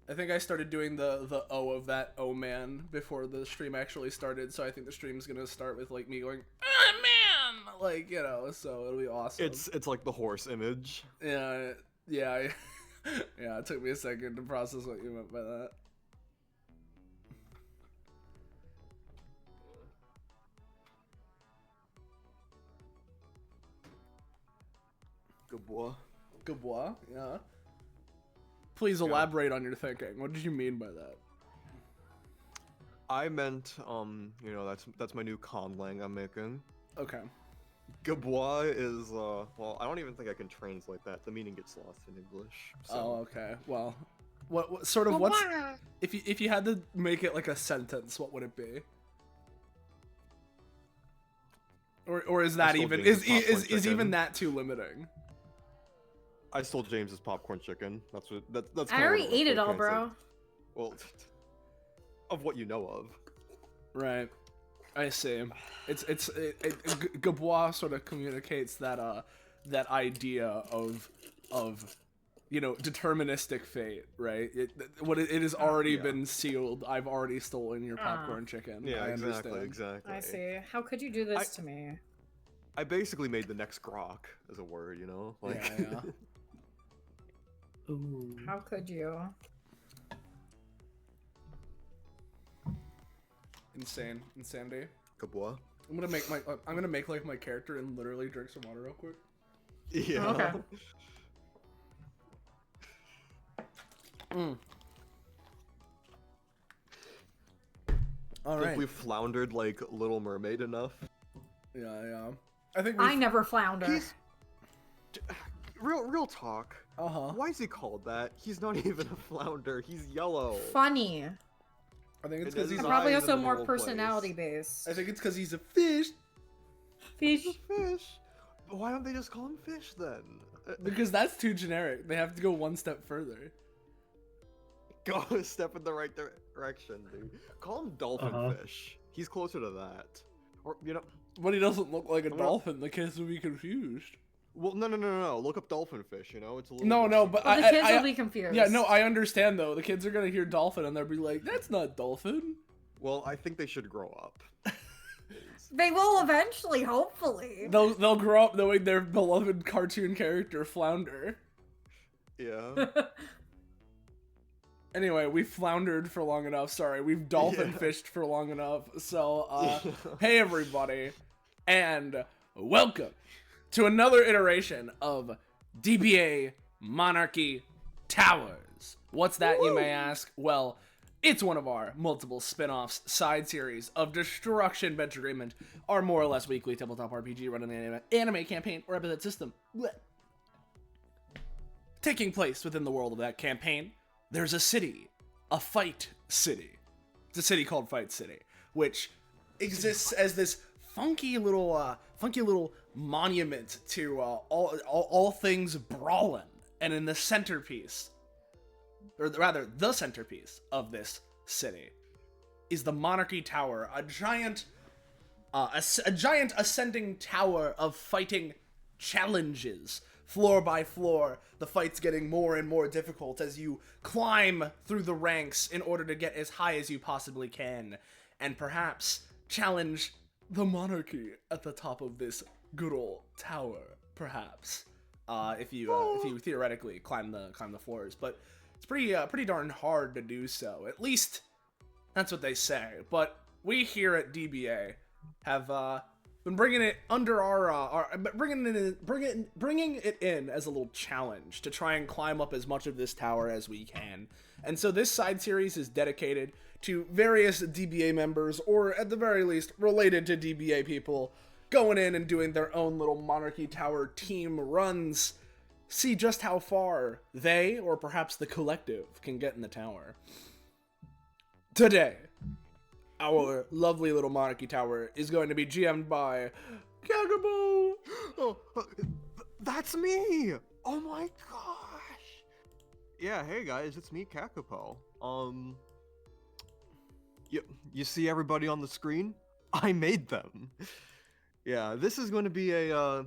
I think I started doing the O of that oh man before the stream actually started, so I think the stream's gonna start with like me going oh man, like, you know, so it'll be awesome. It's like the horse image. Yeah, yeah, yeah. It took me a second to process what you meant by that. Good boy. Good boy, yeah. Please elaborate on your thinking. What did you mean by that? I meant, you know, that's my new conlang I'm making. Okay. Gabois is, well, I don't even think I can translate that. The meaning gets lost in English. So. Oh, okay. Well, what sort of what's if you had to make it like a sentence, what would it be? Or is that even is even that too limiting? I stole James's popcorn chicken. That's. I already ate it all, bro. Well, of what you know of. Right. I see. Gabois sort of communicates that that idea of you know, deterministic fate, right? It has already been sealed. I've already stolen your popcorn chicken. Yeah, I exactly. I see. How could you do this to me? I basically made the next grok as a word, you know? Like... Yeah. Ooh. How could you? Insanity. Gabois. I'm gonna make like my character and literally drink some water real quick. Yeah. Okay. All I think right. we've floundered like Little Mermaid enough. Yeah. I think I never flounder. Real talk. Uh-huh. Why is he called that? He's not even a flounder. He's yellow. Funny. I think it's because he's probably eyes in also the more middle personality place. based. I think it's because he's a fish. Fish. He's a fish. But why don't they just call him fish then? Because that's too generic. They have to go one step further. Go a step in the right direction, dude. Call him dolphin fish. He's closer to that. Or, you know... But he doesn't look like a dolphin. The kids will be confused. Well, no. Look up dolphin fish, you know? It's a little... No, but the kids will be confused. Yeah, no, I understand, though. The kids are gonna hear dolphin, and they'll be like, that's not dolphin. Well, I think they should grow up. They will eventually, hopefully. They'll grow up knowing their beloved cartoon character, Flounder. Yeah. Anyway, we've floundered for long enough. Sorry, we've dolphin fished for long enough. So, hey everybody, and welcome to another iteration of DBA Monarchy Towers. What's that, you may ask? Well, it's one of our multiple spin-offs side series of Destruction Bench Agreement, our more or less weekly tabletop RPG run in the anime campaign or Epithet System. Blech. Taking place within the world of that campaign, there's a city, a fight city. It's a city called Fight City, which exists as this funky little monument to all things brawling. And in the centerpiece, or rather the centerpiece of this city, is the Monarchy Tower, a giant ascending tower of fighting challenges. Floor by floor, the fight's getting more and more difficult as you climb through the ranks in order to get as high as you possibly can, and perhaps challenge the monarchy at the top of this good old tower. Perhaps, if you theoretically climb the floors, but it's pretty darn hard to do so. At least that's what they say. But we here at DBA have been bringing it under bringing it in as a little challenge to try and climb up as much of this tower as we can. And so this side series is dedicated to various DBA members, or at the very least related to DBA people, going in and doing their own little Monarchy Tower team runs. See just how far they, or perhaps the collective, can get in the tower. Today, our lovely little Monarchy Tower is going to be GM'd by Kakapo! Oh, that's me! Oh my gosh! Yeah, hey guys, it's me, Kakapo. You see everybody on the screen? I made them. Yeah, this is going to be a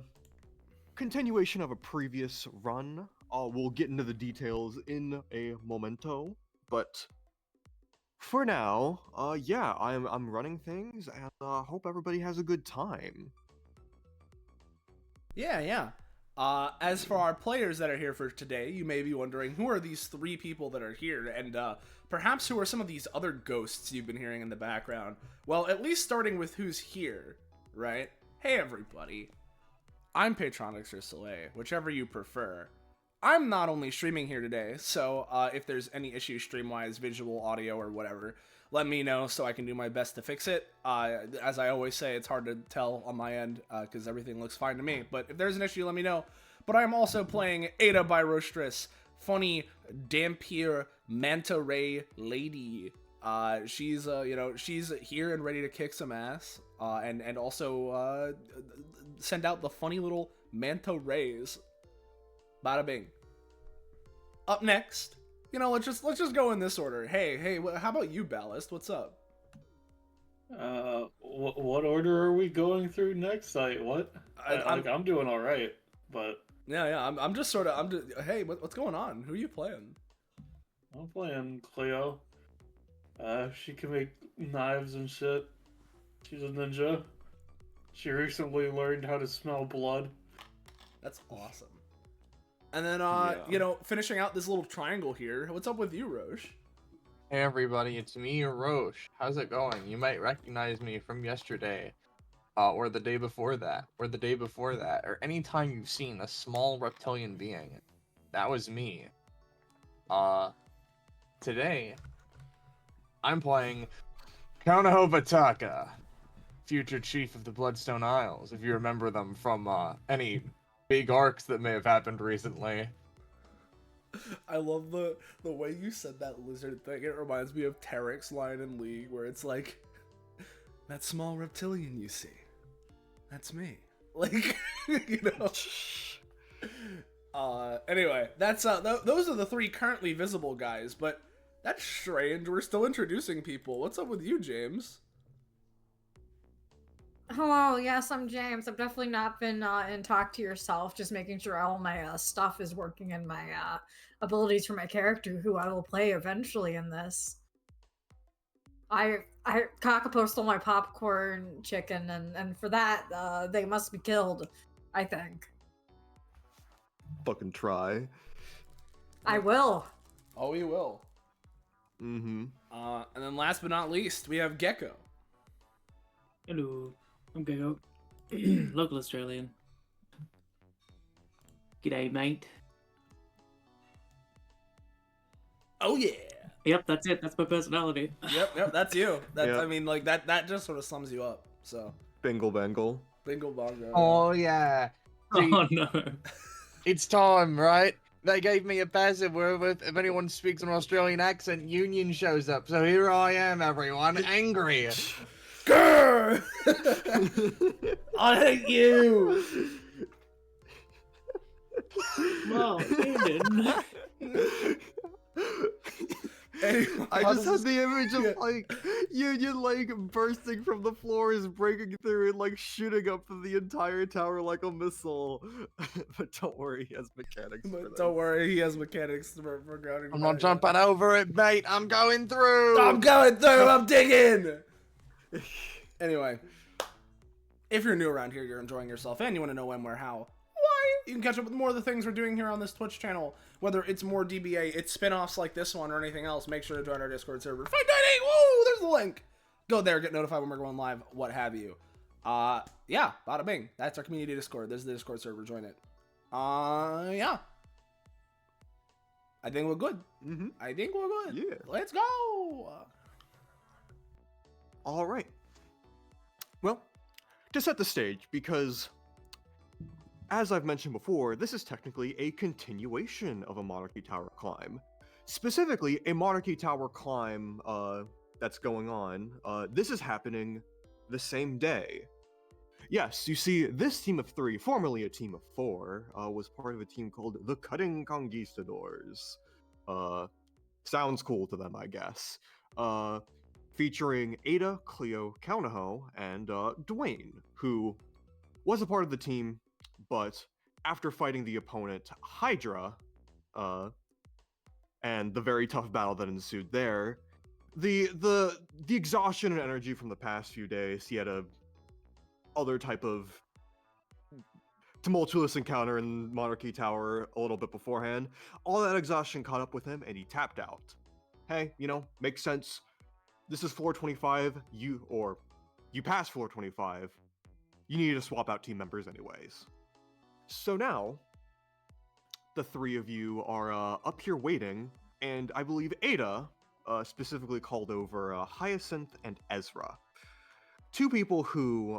continuation of a previous run. We'll get into the details in a momento. But for now, yeah, I'm running things, and hope everybody has a good time. Yeah. As for our players that are here for today, you may be wondering who are these 3 people that are here, and perhaps who are some of these other ghosts you've been hearing in the background. Well, at least starting with who's here, right? Hey everybody, I'm Patronix or Soleil, whichever you prefer. I'm not only streaming here today, so if there's any issue stream-wise, visual, audio, or whatever, let me know so I can do my best to fix it. As I always say, it's hard to tell on my end because everything looks fine to me, but if there's an issue, let me know. But I'm also playing Ada by Rostress, funny Dampier Manta Ray lady. She's she's here and ready to kick some ass, and also send out the funny little manta rays. Bada bing. Up next, let's just go in this order. Hey, how about you, Ballast? What's up? What order are we going through next? I'm doing all right, but yeah, hey, what's going on? Who are you playing? I'm playing Cleo. She can make knives and shit. She's a ninja. She recently learned how to smell blood. That's awesome. And then, finishing out this little triangle here, what's up with you, Roche? Hey everybody, it's me, Roche. How's it going? You might recognize me from yesterday, or the day before that, or any time you've seen a small reptilian being. That was me. Today, I'm playing Kanaho Bataka, future chief of the Bloodstone Isles, if you remember them from, any big arcs that may have happened recently. I love the way you said that lizard thing. It reminds me of Tarek's line in League where it's like, that small reptilian you see, that's me. Like, Anyway, that's those are the 3 currently visible guys, but that's strange. We're still introducing people. What's up with you, James? Hello, yes, I'm James. I've definitely not been in talk to yourself, just making sure all my stuff is working and my abilities for my character, who I will play eventually in this. Kakapo stole my popcorn chicken, and for that, they must be killed, I think. Fucking try. I will. Oh, you will. Mm-hmm. And then last but not least, we have Gecko. Hello, I'm Gecko. Local Australian. G'day, mate. Oh yeah. Yep, that's it. That's my personality. Yep, that's you. That Yep. I mean, like that just sort of sums you up. So. Bingle bangle. Bingo bongo. Oh yeah. Oh no. It's time, right? They gave me a passive where if anyone speaks an Australian accent, Union shows up. So here I am, everyone, angry. Grr! I hate you. Well, Union. Anyway, I just had the image of like Union like bursting from the floors, breaking through, and like shooting up the entire tower like a missile. But don't worry, he has mechanics. For But that. don't worry, he has mechanics for grounding. I'm not jumping over it, mate. I'm going through. I'm going through. I'm digging. Anyway, if you're new around here, you're enjoying yourself, and you want to know when, where, how, why, you can catch up with more of the things we're doing here on this Twitch channel. Whether it's more DBA, it's spin-offs like this one, or anything else, make sure to join our Discord server. Fight Dining! Woo! There's the link! Go there, get notified when we're going live, what have you. Yeah, bada bing. That's our community Discord. There's the Discord server, join it. Yeah. I think we're good. Mm-hmm. I think we're good. Yeah. Let's go! All right. Well, to set the stage, because as I've mentioned before, this is technically a continuation of a Monarchy Tower climb. Specifically, a Monarchy Tower climb that's going on. This is happening the same day. Yes, you see, this team of 3, formerly a team of 4, was part of a team called the Cutting Conquistadors. Sounds cool to them, I guess. Featuring Ada, Cleo, Kaunaho, and Dwayne, who was a part of the team, but after fighting the opponent Hydra, and the very tough battle that ensued there. The exhaustion and energy from the past few days, he had a other type of tumultuous encounter in Monarchy Tower a little bit beforehand. All that exhaustion caught up with him, and he tapped out. Hey, makes sense. This is floor 25. You passed floor 25. You need to swap out team members anyways. So now, the three of you are up here waiting, and I believe Ada specifically called over Hyacinth and Ezra. Two people who,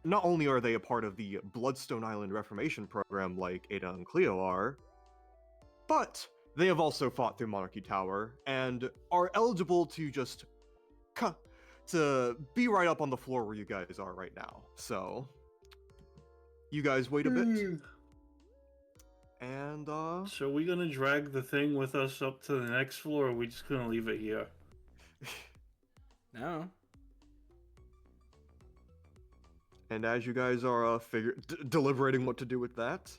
not only are they a part of the Bloodstone Island Reformation program like Ada and Cleo are, but they have also fought through Monarchy Tower and are eligible to just to be right up on the floor where you guys are right now. So, you guys wait a bit. And, So are we gonna drag the thing with us up to the next floor, or are we just gonna leave it here? No. And as you guys are deliberating what to do with that,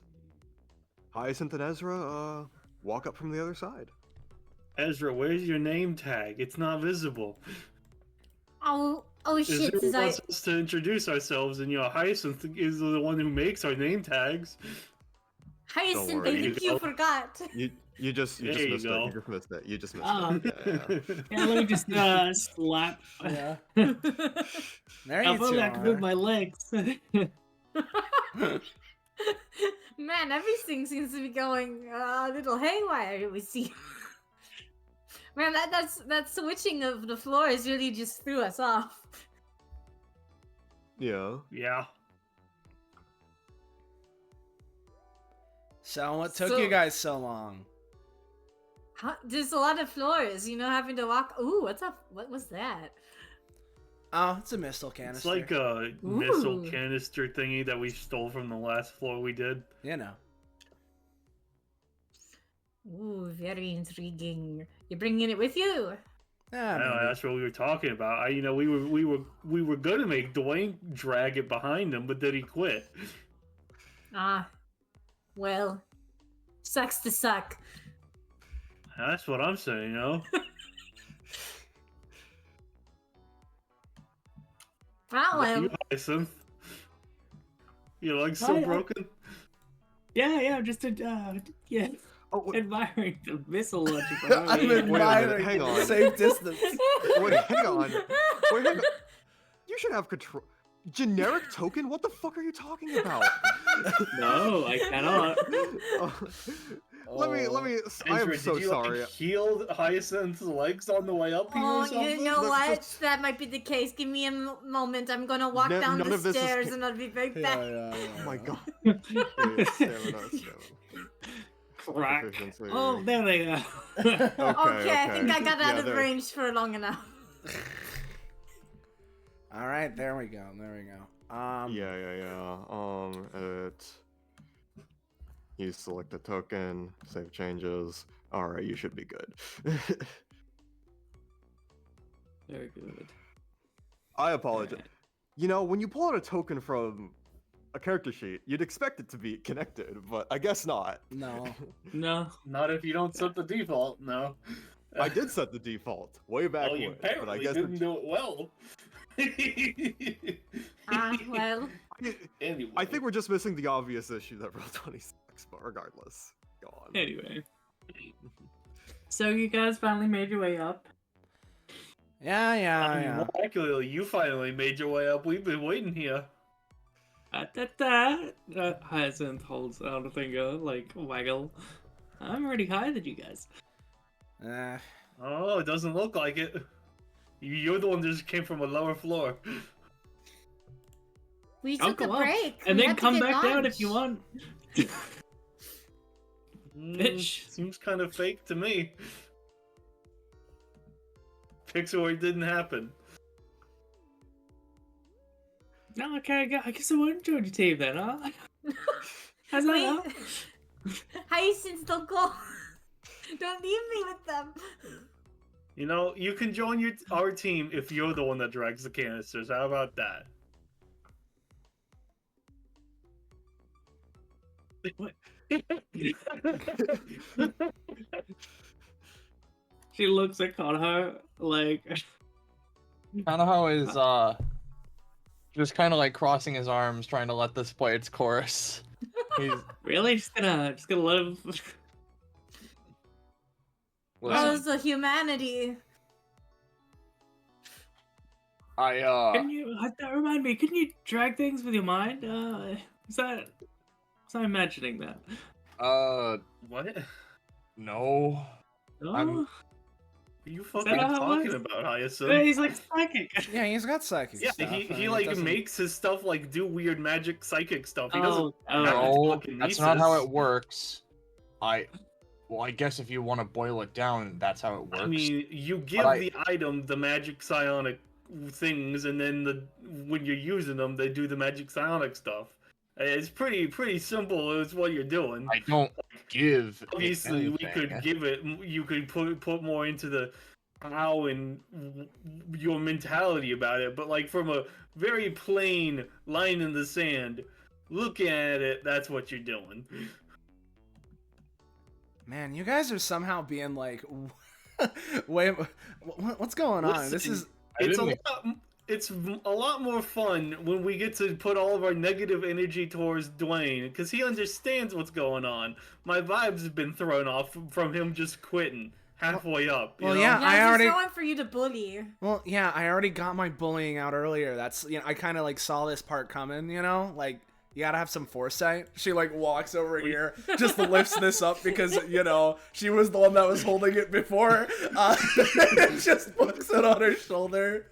Hyacinth and Ezra walk up from the other side. Ezra, where's your name tag? It's not visible. Oh shit! Ezra wants us to introduce ourselves, and Hyacinth is the one who makes our name tags. Hyacinth, worry. I think you forgot. You just There missed you it. go. You just missed it. You just missed Oh. it. Yeah. Yeah, let me just slap. Yeah. If There you two only I could move are. my legs. Man, everything seems to be going a little haywire. We see. Man, that switching of the floors really just threw us off. Yeah. Yeah. So what took So- you guys so long? There's a lot of floors, having to walk. Ooh, what's up? What was that? Oh, it's a missile canister. It's like a missile Ooh. canister thingy that we stole from the last floor we did. You know. Ooh, very intriguing. You bringing it with you? Yeah, I know, maybe. that's what we were talking about. We were gonna make Dwayne drag it behind him, but then he quit. Ah, well, sucks to suck. That's what I'm saying, Ah, well. You, Hyacinth. Your leg's still broken? yeah, just yeah, Oh, wait, admiring the missile launcher. I'm minute, admiring hang the on. safe distance. wait, hang on. Wait, hang on. You should have control. Generic token? What the fuck are you talking about? No, I cannot. Let me. I am Ezra, so did you, sorry. Like, heal Hyacinth's legs on the way up here Oh, or something? you know Look, what? just- That might be the case. Give me a moment. I'm gonna walk No- down none the of this is stairs ca- and I'll be right Yeah, back. Oh my god. Stamina. Crack. Efficiency. Oh, there they go. Okay, I think I got out Yeah, of there- range for long enough. All right, there we go. Yeah. You select a token, save changes. Alright, you should be good. Very good. I apologize. When you pull out a token from a character sheet, you'd expect it to be connected, but I guess not. No. No. Not if you don't set the default, no. I did set the default way back Well, you when, but I apparently guess didn't do it well. Ah, well. Anyway. I think we're just missing the obvious issue that roll 26, but regardless, go on. Anyway. So you guys finally made your way up. Yeah. Miraculously, you finally made your way up. We've been waiting here. Hyacinth holds out a finger, like, waggle. I'm already higher than you guys. Oh, it doesn't look like it. You're the one that just came from a lower floor. We I'll took a go up, break. and We then had to come get back down lunch. if you want. Bitch. Seems kind of fake to me. Pixel didn't happen. No, okay, I guess I won't join your team then, huh? How's that? Wait. Huh? Hyacinth, don't go. Don't leave me with them. You can join our team if you're the one that drags the canisters. How about that? What? She looks at Konoha like. Kanoho is just kind of like crossing his arms, trying to let this play its course. He's Really? Just gonna let him. How's the humanity? Can you remind me? Can you drag things with your mind? Is that? Was I imagining that? What? No. No. I'm- What are you fucking that how it talking works? about, Hyacinth? Yeah, he's like psychic. Yeah, he's got psychic Yeah, stuff. I he mean, it like doesn't- makes his stuff like do weird magic psychic stuff. He doesn't. Oh, have No, telekinesis. that's not how it works. Well, I guess if you want to boil it down, that's how it works. I mean, you give the item the magic psionic things, and then when you're using them, they do the magic psionic stuff. It's pretty simple. It's what you're doing. I don't give. it Obviously, we could anything. give it. You could put more into the how and your mentality about it. But like from a very plain line in the sand, looking at it, that's what you're doing. Man, you guys are somehow being like, wait, what's going on? This is It's a lot more fun when we get to put all of our negative energy towards Dwayne, because he understands what's going on. My vibes have been thrown off from him just quitting halfway up. you well, know? yeah. I Yeah, already- there's no one for you to bully. Well, yeah, I already got my bullying out earlier. That's, I kind of like saw this part coming, like, you gotta have some foresight. She like walks over here, just lifts this up because, she was the one that was holding it before. And just puts it on her shoulder.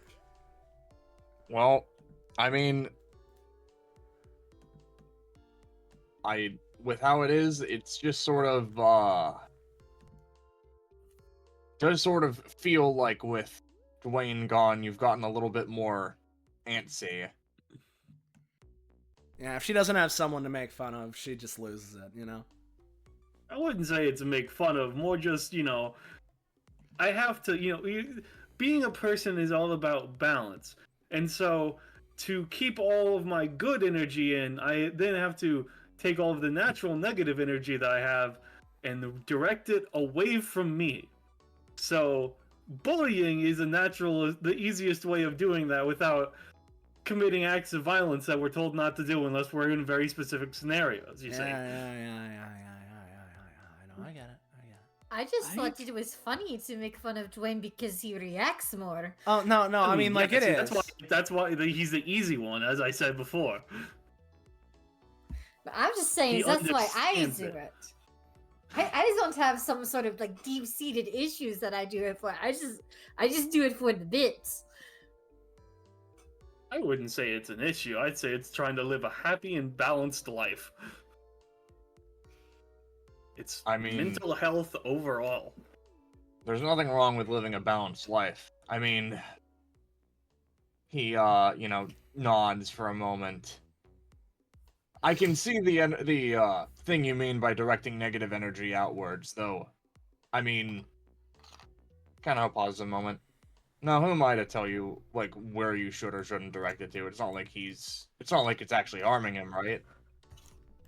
Well, I mean, with how it is, it's just sort of, does sort of feel like with Dwayne gone, you've gotten a little bit more antsy. Yeah, if she doesn't have someone to make fun of, she just loses it, I wouldn't say it's a make fun of, more just, I have to, being a person is all about balance. And so to keep all of my good energy in, I then have to take all of the natural negative energy that I have and direct it away from me. So bullying is the easiest way of doing that without committing acts of violence that we're told not to do unless we're in very specific scenarios, you see. Yeah, I know, I get it. I just thought it was funny to make fun of Dwayne because he reacts more. Oh, no, I mean, like, yeah, it is. That's why he's the easy one, as I said before. But I'm just saying, He that's why I understands do it. it. I just don't have some sort of like deep-seated issues that I do it for. I just do it for the bits. I wouldn't say it's an issue. I'd say it's trying to live a happy and balanced life. It's mental health overall. There's nothing wrong with living a balanced life. I mean, he, nods for a moment. I can see the thing you mean by directing negative energy outwards, though. I mean, kind of pauses a moment. Now, who am I to tell you, like, where you should or shouldn't direct it to? It's not like it's actually harming him, right?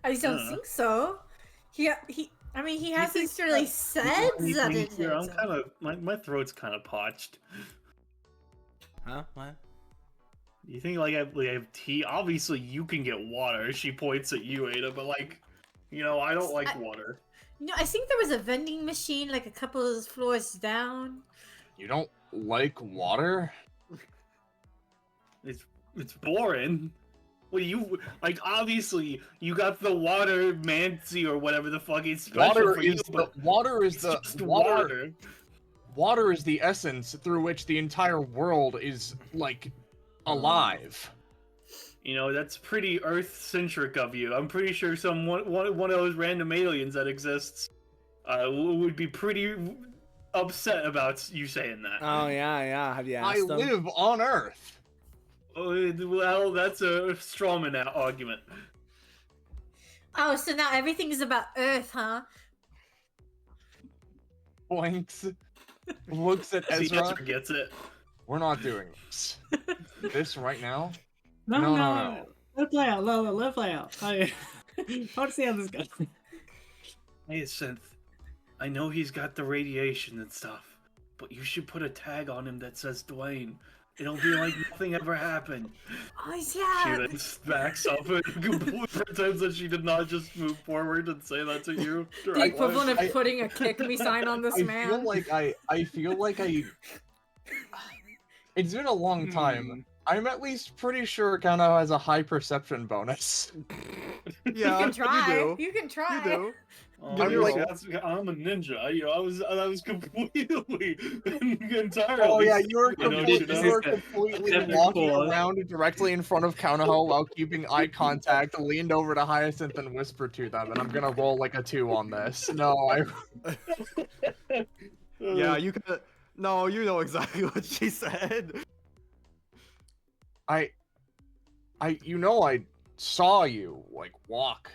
I don't think so. He hasn't necessarily said that it Yeah, I'm hits kind of my throat's kind of parched. Huh? What? You think like I have tea? Obviously, you can get water. She points at you, Ada, but like, I don't like water. I think there was a vending machine like a couple of floors down. You don't like water? It's boring. Well, you like obviously you got the water mancy or whatever the fuck is special for you, but water is it's the just water. Water is the essence through which the entire world is like alive. That's pretty Earth-centric of you. I'm pretty sure one of those random aliens that exists would be pretty upset about you saying that. Oh, yeah. Have you I asked them? live on Earth. Well, that's a strawman argument. Oh, so now everything is about Earth, huh? Blinks. Looks at See, Ezra. Ezra gets it. We're not doing this. This right now? No. Let play out. Let play out. I want to see how this goes. Hey, Synth. I know he's got the radiation and stuff, but you should put a tag on him that says Dwayne. It'll be like nothing ever happened. Oh, She yeah. then backs up and completely pretends that she did not just move forward and say that to you. The equivalent of putting a kick me sign on this man. I feel like it's been a long time. I'm at least pretty it kind of has a high perception bonus. Yeah, You can try. You do. You can try. You do. I'm a ninja. I was completely entirely. Oh yeah, you were know, completely Definitely walking cool. around directly in front of Kanaho while keeping eye contact, leaned over to Hyacinth and whispered to them, and I'm gonna roll like a 2 on this. No, Yeah, you could. No, you know exactly what she said. I saw you like walk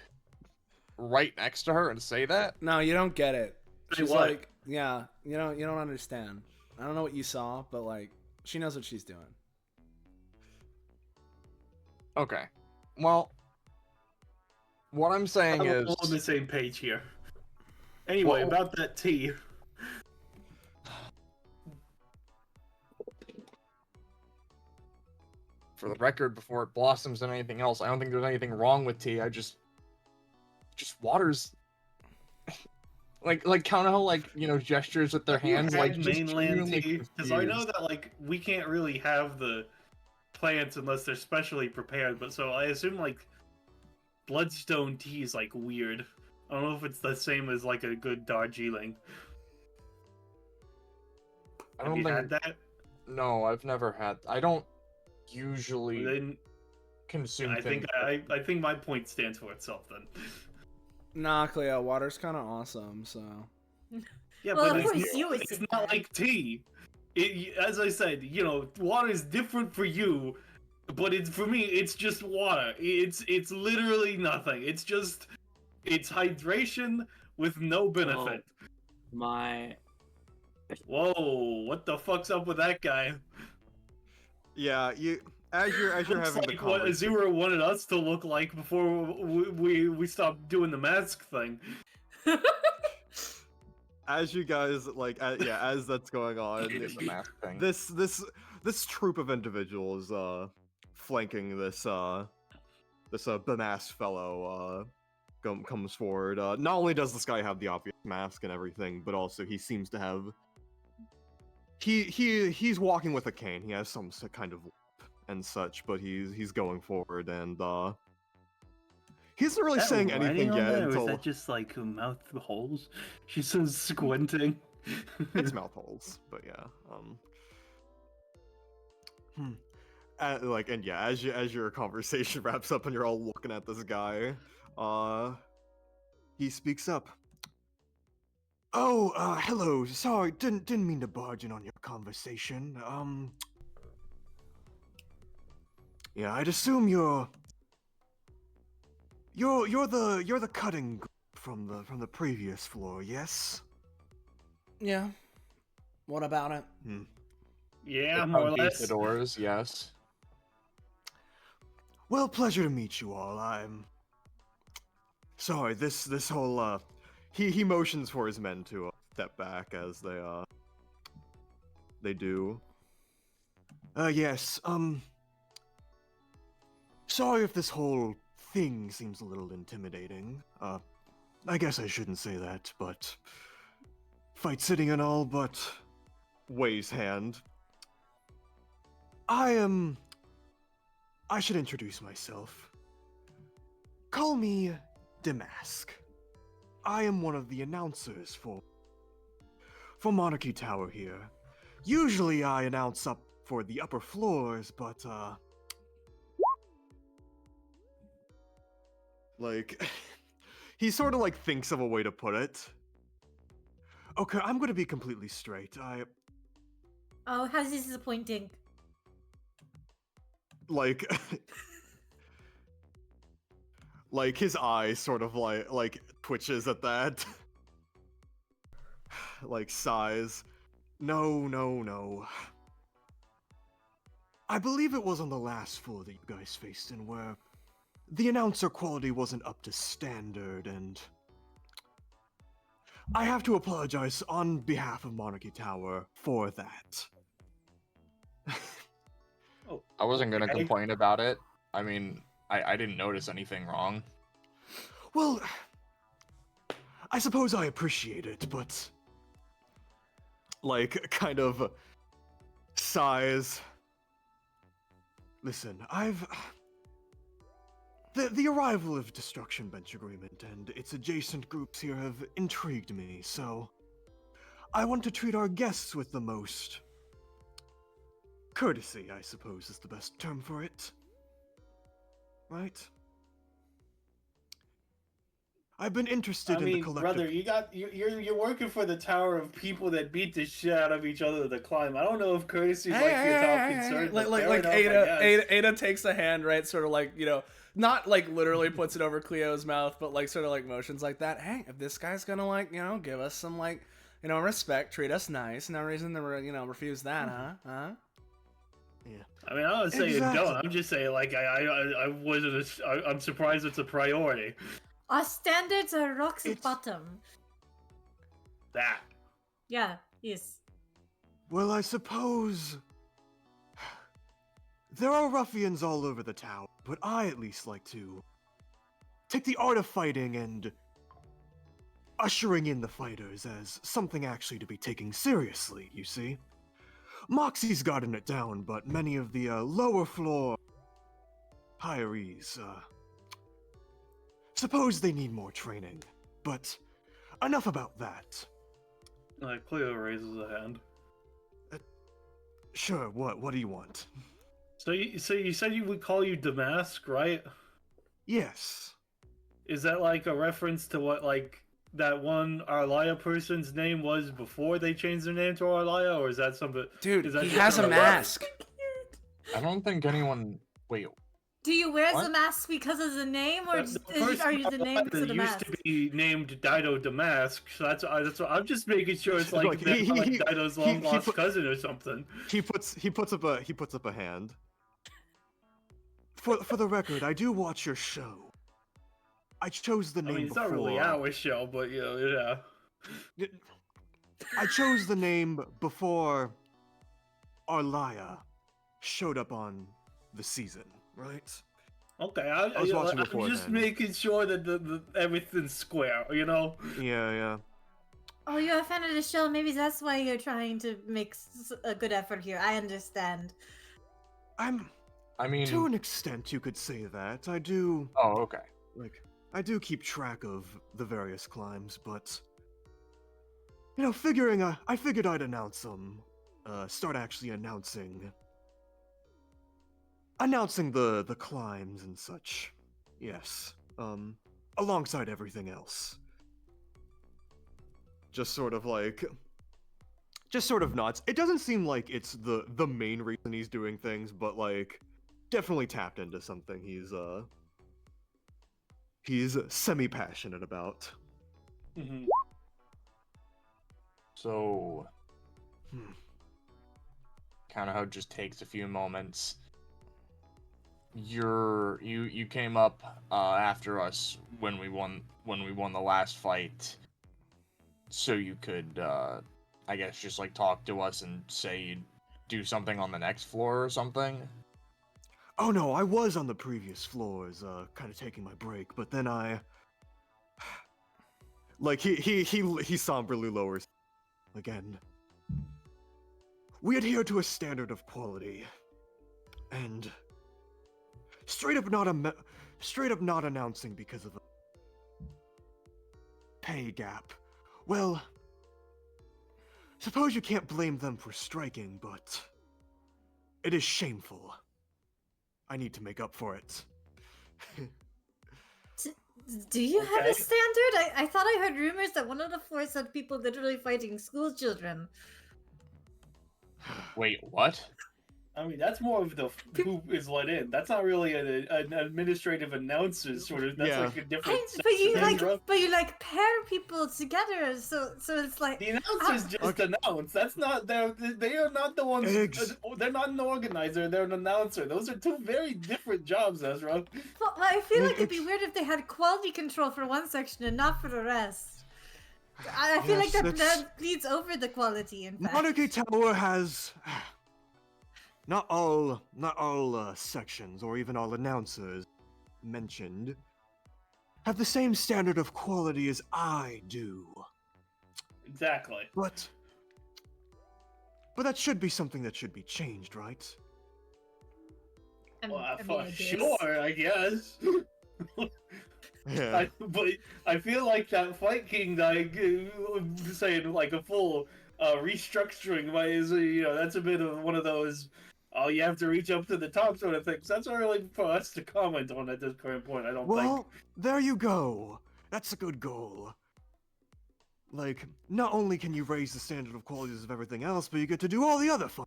right next to her and say that. No, you don't get it. Say She's what? like, yeah, you don't understand. I don't know what you saw, but like, she knows what she's doing. Okay, well, what I'm saying We're is, all on the same page here. Anyway, Well- about that tea. for the record, before it blossoms into anything else, I don't think there's anything wrong with tea. I just water's like Kanaho gestures with their hands like just mainland genuinely tea, because I know confused. that like we can't really have the plants unless they're specially prepared. But so I assume like bloodstone tea is like weird. I don't know if it's the same as like a good Darjeeling. I Have don't you think. had that? No, I've never had. I don't usually Then consume I things. think I think my point stands for itself then. Nah, Cleo, water's kind of awesome, so. Yeah, Well, but of course it's, you would it's say not that. like tea. As I said, water is different for you, but for me, it's just water. It's literally nothing. It's hydration with no benefit. My Whoa, what the fuck's up with that guy? Yeah, as you're Looks having the like what conversation. Azura wanted us to look like before we stopped doing the mask thing. As you guys as that's going on, It's the math thing. this troop of individuals flanking this bemasked fellow comes forward. Not only does this guy have the obvious mask and everything, but also he seems to have he's walking with a cane. He has some kind of limp and such, but he's going forward, and he isn't really saying anything yet Or is until that just like mouth holes? She's so squinting. it's mouth holes, but yeah. As your conversation wraps up and you're all looking at this guy, he speaks up. Oh, hello. Sorry, didn't mean to barge in on your conversation. Yeah, I'd assume you're the cutting group from the previous floor, yes? Yeah. What about it? Yeah, more or less. Conquistadors, yes. Well, pleasure to meet you all. I'm sorry. This whole he motions for his men to step back as they do. Yes. Sorry if this whole thing seems a little intimidating. I guess I shouldn't say that, but fight sitting and all, but Wei's hand. I should introduce myself. Call me Damask. I am one of the announcers for Monarchy Tower here. Usually I announce up for the upper floors, but he sort of thinks of a way to put it. Okay, I'm gonna be completely straight. Oh, how's this disappointing? His eye sort of twitches at that. Sighs. No. I believe it was on the last floor that you guys faced in where the announcer quality wasn't up to standard, and I have to apologize on behalf of Monarchy Tower for that. Oh, I wasn't gonna okay. complain about it. I mean, I didn't notice anything wrong. Well, I suppose I appreciate it, but... Like, kind of sighs. Listen, The arrival of Destruction Bench Agreement and its adjacent groups here have intrigued me, so... I want to treat our guests with the most... courtesy, I suppose is the best term for it. Right? I've been interested in the collective... brother, you're working for the tower of people that beat the shit out of each other to climb. I don't know if courtesy is like your top concern. Like Ada takes a hand, right? Sort of like, you know, not like literally puts it over Cleo's mouth, but like sort of like motions like that. Hey, if this guy's gonna like, you know, give us some like, you know, respect, treat us nice, no reason to, you know, refuse that, huh? Yeah. I mean, I don't say you don't. I'm just saying, like, I'm surprised it's a priority. Our standards are rock It's- bottom. That. Yeah, yes. Well, I suppose... There are ruffians all over the town, but I at least like to... take the art of fighting and... ushering in the fighters as something actually to be taken seriously, you see? Moxie's gotten it down, but many of the lower floor... hirees, suppose they need more training. But enough about that. Cleo raises a hand. Sure, what do you want? So you said you would call you Damask, right? Yes. Is that like a reference to what like that one Arlia person's name was before they changed their name to Arlia, or is that something? Dude, is that he just has a another- mask. I don't think anyone. Wait, Do you wear What? the mask because of the name, or The are you the name because of the used mask? to be named Dido Damask, so that's what I'm just making sure it's like, Like, like Dido's long lost put- cousin or something. He puts up a hand. For the record, I do watch your show. I chose the I name mean, it's before. not really our show, but you know, yeah. I chose the name before Arlia showed up on the season, right? Okay, I was watching before I'm just then. making sure that the everything's square, you know. Yeah. Oh, you're a fan of the show. Maybe that's why you're trying to make a good effort here. I understand. I mean. To an extent, you could say that. I do, Oh, okay. I do keep track of the various climbs, but... You know, I figured I'd announce them. Start actually announcing the climbs and such. Yes. Alongside everything else. Just sort of nods. It doesn't seem like it's the main reason he's doing things, but like definitely tapped into something he's semi-passionate about. Mm-hmm. So. Kind of how it just takes a few moments. You came up after us when we won the last fight, so you could I guess just like talk to us and say you'd do something on the next floor or something. Oh no, I was on the previous floors, kind of taking my break, but then like he somberly lowers again. We adhere to a standard of quality, and straight up not announcing because of a pay gap. Well, suppose you can't blame them for striking, but it is shameful. I need to make up for it. Do you have a Okay. standard? I thought I heard rumors that one of the floors had people literally fighting school children. Wait, what? I mean, that's more of the who is let in. That's not really an administrative announcer sort of. That's Yeah. like a different. But you like pair people together, so it's like The announcers just announce. That's not they are not the ones. Eggs. They're not an organizer. They're an announcer. Those are two very different jobs, Ezra. Well, I feel like it'd be weird if they had quality control for one section and not for the rest. I feel like Yes, that that's- bleeds over the quality, in fact. Monarchy Tower has not all sections or even all announcers mentioned have the same standard of quality as I do. Exactly. But that should be something that should be changed, right? Well, I mean, it is. sure, I guess. Yeah. But I feel like that Fight King, like, saying like a full restructuring is, that's a bit of one of those, oh, you have to reach up to the top sort of things. That's not really for us to comment on at this current point, I don't Well, think. there you go. That's a good goal. Like, not only can you raise the standard of qualities of everything else, but you get to do all the other fun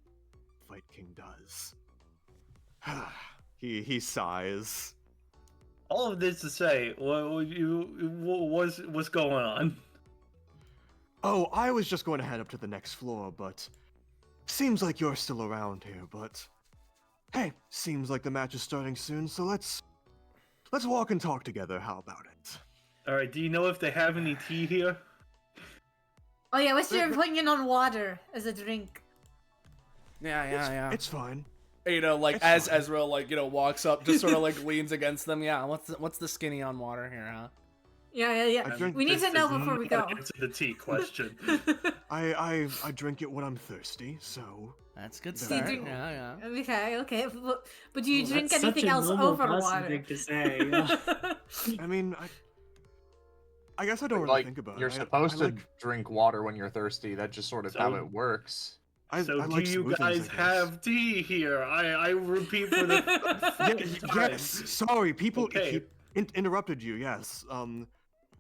Fight King does. he sighs. All of this to say, what's going on? Oh, I was just going to head up to the next floor, but seems like you're still around here, but hey, seems like the match is starting soon, so let's walk and talk together. How about it? All right, do you know if they have any tea here? Oh yeah, what's your opinion on water as a drink? Yeah. It's fine. Like It's as fine. Ezra walks up, just sort of like leans against them. Yeah, what's the skinny on water here, huh? Yeah. I drink We need to This know is before we not go. Answer the tea question. I drink it when I'm thirsty, so That's a good Do you start. drink- Yeah. Okay. But do you drink That's anything such a else normal over person water? thing to say. I mean, I guess I don't really Like, think about you're it. supposed I to like, drink water when you're thirsty. That's just sort of how So- it works. So I do like you smooth things, guys I guess. have tea here? I repeat for the fucking time. Yes, sorry, people Okay. keep interrupted you. Yes, when you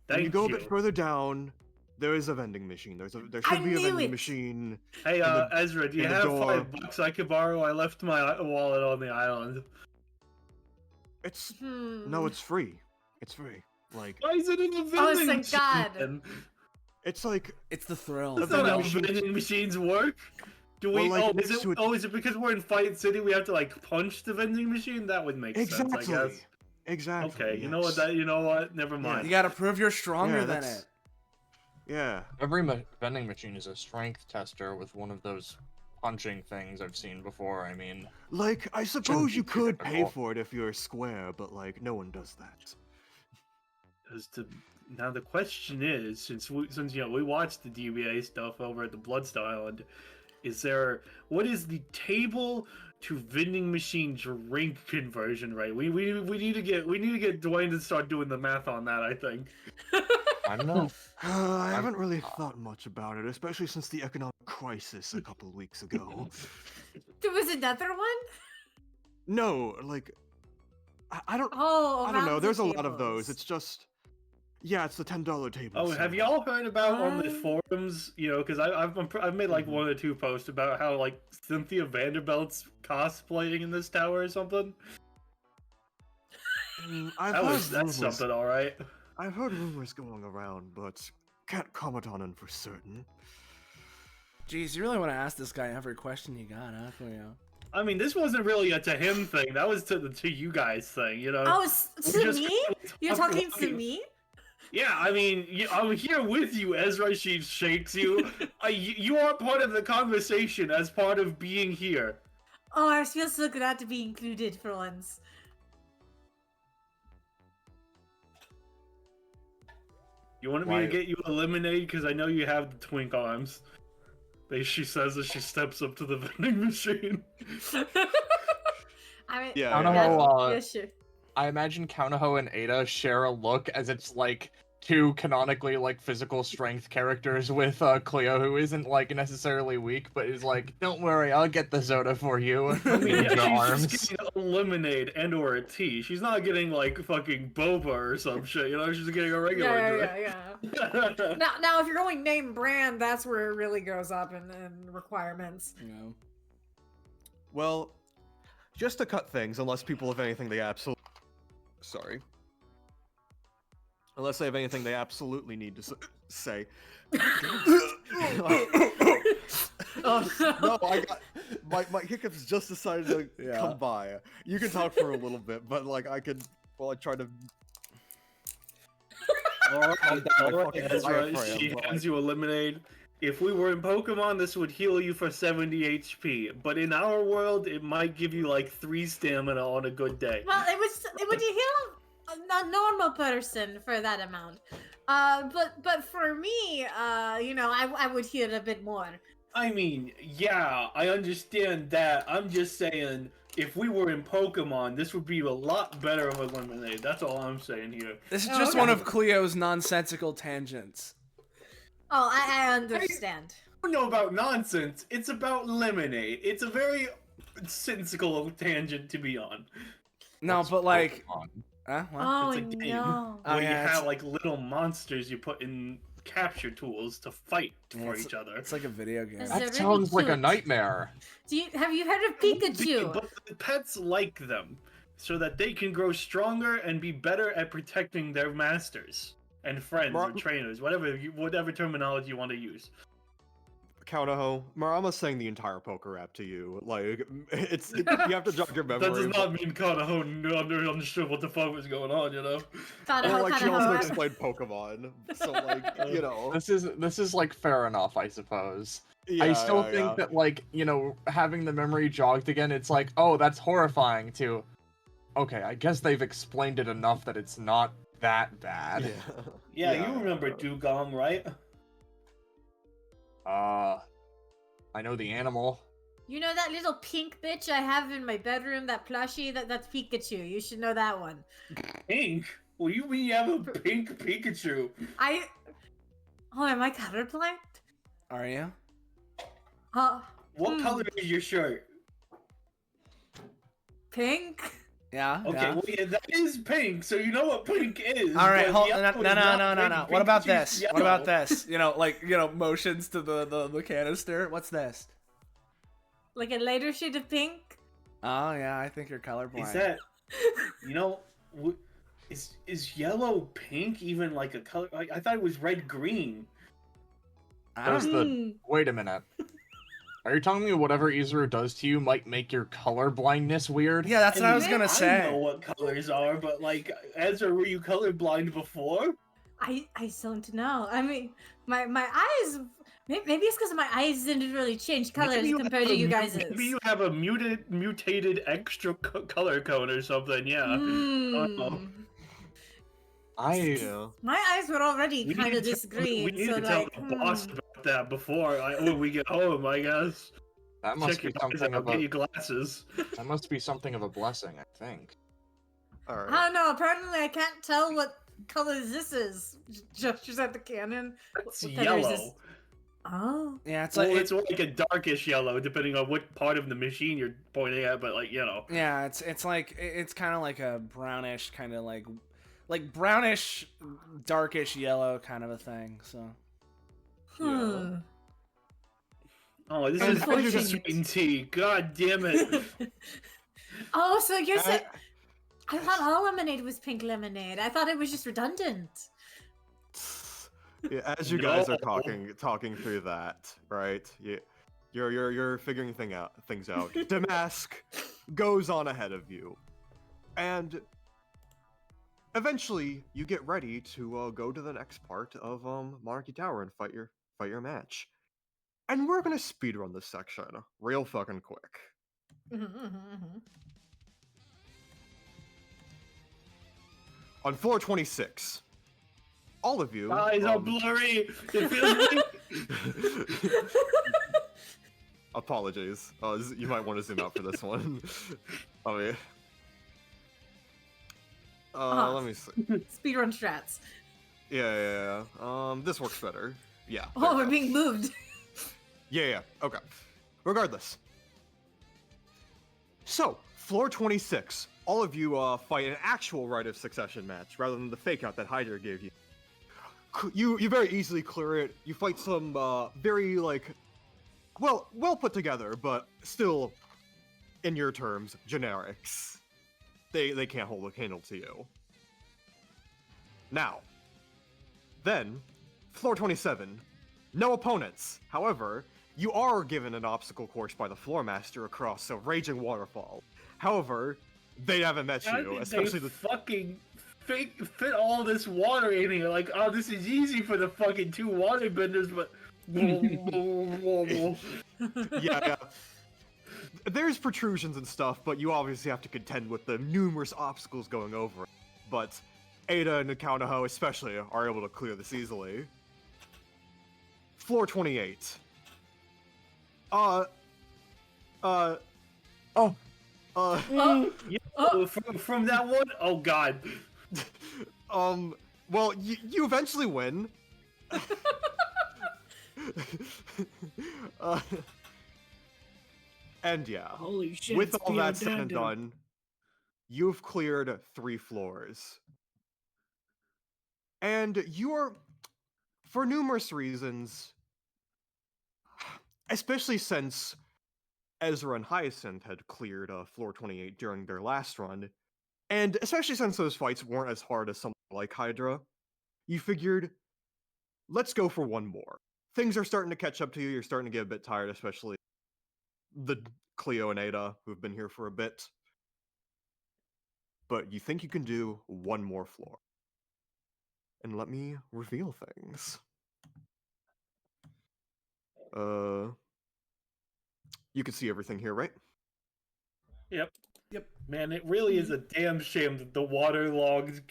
Thank go a you. bit further down, there is a vending machine. There I should be a knew vending it. machine. Hey, the- Ezra, do you in the have door. $5 I could borrow? I left my wallet on the island. It's Hmm. no, it's free. It's free. Like Why is it in the vending Oh, thank machine? God. then? it's like It's the thrill. That's The not how vending machine- vending machines work. Do we? Well, like, is next to it? it- Oh, is it because we're in Fight City? We have to like punch the vending machine? That would make sense, I exactly, guess. exactly. Okay, you know what? yes. You know what? Never mind. You gotta prove you're stronger Yeah, than that's- it. Yeah. Every vending machine is a strength tester with one of those punching things I've seen before. I mean, Like, I suppose be you too could pay difficult. for it if you're square, but like, no one does that. Now the question is, since we watched the DBA stuff over at the Bloodstone Island, what is the table to vending machine drink conversion rate? We need to get Dwayne to start doing the math on that. I think. I don't know. I haven't really thought much about it, especially since the economic crisis a couple of weeks ago. There was another one? No, like, I don't Oh, I don't know. around There's the a lot of tables. those. It's just, yeah, it's the $10 table. Oh, so- have y'all heard about on the What? forums? Because I've made like one or two posts about how like Cynthia Vanderbilt's cosplaying in this tower or something. I've That's heard rumors. something, all right. I've heard rumors going around, but can't comment on them for certain. Jeez, you really want to ask this guy every question you got, huh, Cleo? I mean, this wasn't really a to him thing. That was to you guys thing, you know. Oh, We to just- me? You're talk talking about to you. me? Yeah, I mean, I'm here with you, Ezra. She shakes you. You are part of the conversation as part of being here. Oh, I feel so glad to be included for once. You wanted me Why- to get you a lemonade because I know you have the twink arms. She says as she steps up to the vending machine. I mean, Yeah, I don't yeah. know, yeah, sure. I imagine Kaunaho and Ada share a look as it's like two canonically like physical strength characters with Cleo who isn't like necessarily weak but is like, don't worry, I'll get the soda for you. I mean, With your yeah, she's arms. just getting a lemonade and or a tea. She's not getting like fucking boba or some shit. You know, she's getting a regular drink. Yeah. Now, if you're going name brand, that's where it really goes up in requirements. You know. Well, just to cut things, unless people have anything they absolutely... Sorry. Unless they have anything they absolutely need to say. Oh, No, I got... My hiccups just decided to Yeah. come by. You can talk for a little bit, but like I could... Well, I try to... Alright, Ezra, she hands you a lemonade. If we were in Pokemon, this would heal you for 70 HP. But in our world, it might give you like 3 stamina on a good day. Well, it would heal a normal person for that amount. But for me, you know, I would heal a bit more. I mean, yeah, I understand that. I'm just saying, if we were in Pokemon, this would be a lot better of a lemonade. That's all I'm saying here. This is just one of Cleo's nonsensical tangents. Oh, I understand. I don't know about nonsense. It's about lemonade. It's a very sensical tangent to be on. No, What's but like, Pokemon? what? Oh It's a game. no. Oh, Where you yeah, have like little monsters you put in capture tools to fight Yeah, for it's- each other. It's like a video game. Is That They're really sounds like a cute. nightmare. Have you heard of Pikachu? But the pets like them, so that they can grow stronger and be better at protecting their masters and friends or trainers, whatever terminology you want to use. Counterho, Marama's saying the entire poker app to you. Like, you have to jog your memory. That does not mean Kanaho understood what the fuck was going on, you know? Kanaho, Like, she also Kanaho. explained Pokemon. So, like, you know. This is like fair enough, I suppose. Yeah, I still yeah, think yeah. that, like, you know, having the memory jogged again, it's like, oh, that's horrifying, to, okay, I guess they've explained it enough that it's not that bad. Yeah, you remember Dugong, right? I know the animal. You know that little pink bitch I have in my bedroom, that plushie? That's Pikachu. You should know that one. Pink? Well, you mean you have a pink Pikachu? Oh, am I colorblind? Are you? What color is your shirt? Pink? Yeah. Okay, yeah. well, yeah, that is pink, so you know what pink is. All right, but hold. yellow is No. not pink. What about Pikachu's this? yellow. What about this? You know, like, you know, motions to the canister. What's this? Like a lighter shade of pink? Oh yeah, I think you're colorblind. Is that, you know, is yellow pink even like a color? I thought it was red green. I don't. Does the wait a minute. Are you telling me whatever Izuru does to you might make your color blindness weird? Yeah, that's what I was gonna I know say. what colors are, but like, Ezra, were you colorblind before? I don't know. I mean, my eyes. Maybe it's because my eyes didn't really change colors Maybe you compared have to a you mu- guys'. Maybe you have a mutated extra color code or something. Yeah. Mm. Yeah. My eyes were already We kind need of to this tell- green, We need so to tell like. the boss about that before when we get home, I guess. That must Check be your eyes something out, of get a your glasses. that must be something of a blessing, I think. Alright. I don't know. Apparently, I can't tell what color this is. Gestures at the cannon. It's What color is this? yellow. Oh. Yeah, it's Well, like it's like a darkish yellow, depending on what part of the machine you're pointing at. But like, you know, yeah, it's like it's kind of like a brownish kind of like brownish, darkish yellow kind of a thing. So Hmm. oh, this And is how did you sweet tea. God damn it! Oh, so you're saying? I thought all lemonade was pink lemonade. I thought it was just redundant. Yeah, as you guys are No. talking through that, right? You're figuring things out. Damask goes on ahead of you, and eventually you get ready to go to the next part of Monarchy Tower and fight your match. And we're gonna speedrun this section real fucking quick. On floor 26, all of you. Eyes are blurry. It feels like Apologies. You might want to zoom out for this one. Oh yeah. Let me see. Speedrun strats. Yeah. This works better. Yeah. there Oh, we we're go. being moved. Yeah. Okay. Regardless. So, floor 26. All of you fight an actual Rite of Succession match rather than the fake out that Hydra gave you. You very easily clear it. You fight some very well put together, but still, in your terms, generics. They can't hold a candle to you. Now, then, floor 27. No opponents. However, you are given an obstacle course by the floor master across a raging waterfall. However, they haven't met how you, did especially they the. fucking fit all this water in here. Like, oh, this is easy for the fucking 2 waterbenders, but. Yeah. There's protrusions and stuff, but you obviously have to contend with the numerous obstacles going over it. But Ada and Nakaunaho especially are able to clear this easily. Floor 28. From that one? Oh god. Well, you eventually win. And yeah, Holy shit! with it's all that beyond said and done, you've cleared 3 floors. And you're, for numerous reasons, especially since Ezra and Hyacinth had cleared floor 28 during their last run, and especially since those fights weren't as hard as something like Hydra, you figured, let's go for one more. Things are starting to catch up to you, you're starting to get a bit tired, especially the Cleo and Ada, who've been here for a bit. But you think you can do one more floor. And let me reveal things. You can see everything here, right? Yep. Yep. Man, it really is a damn shame that the waterlogged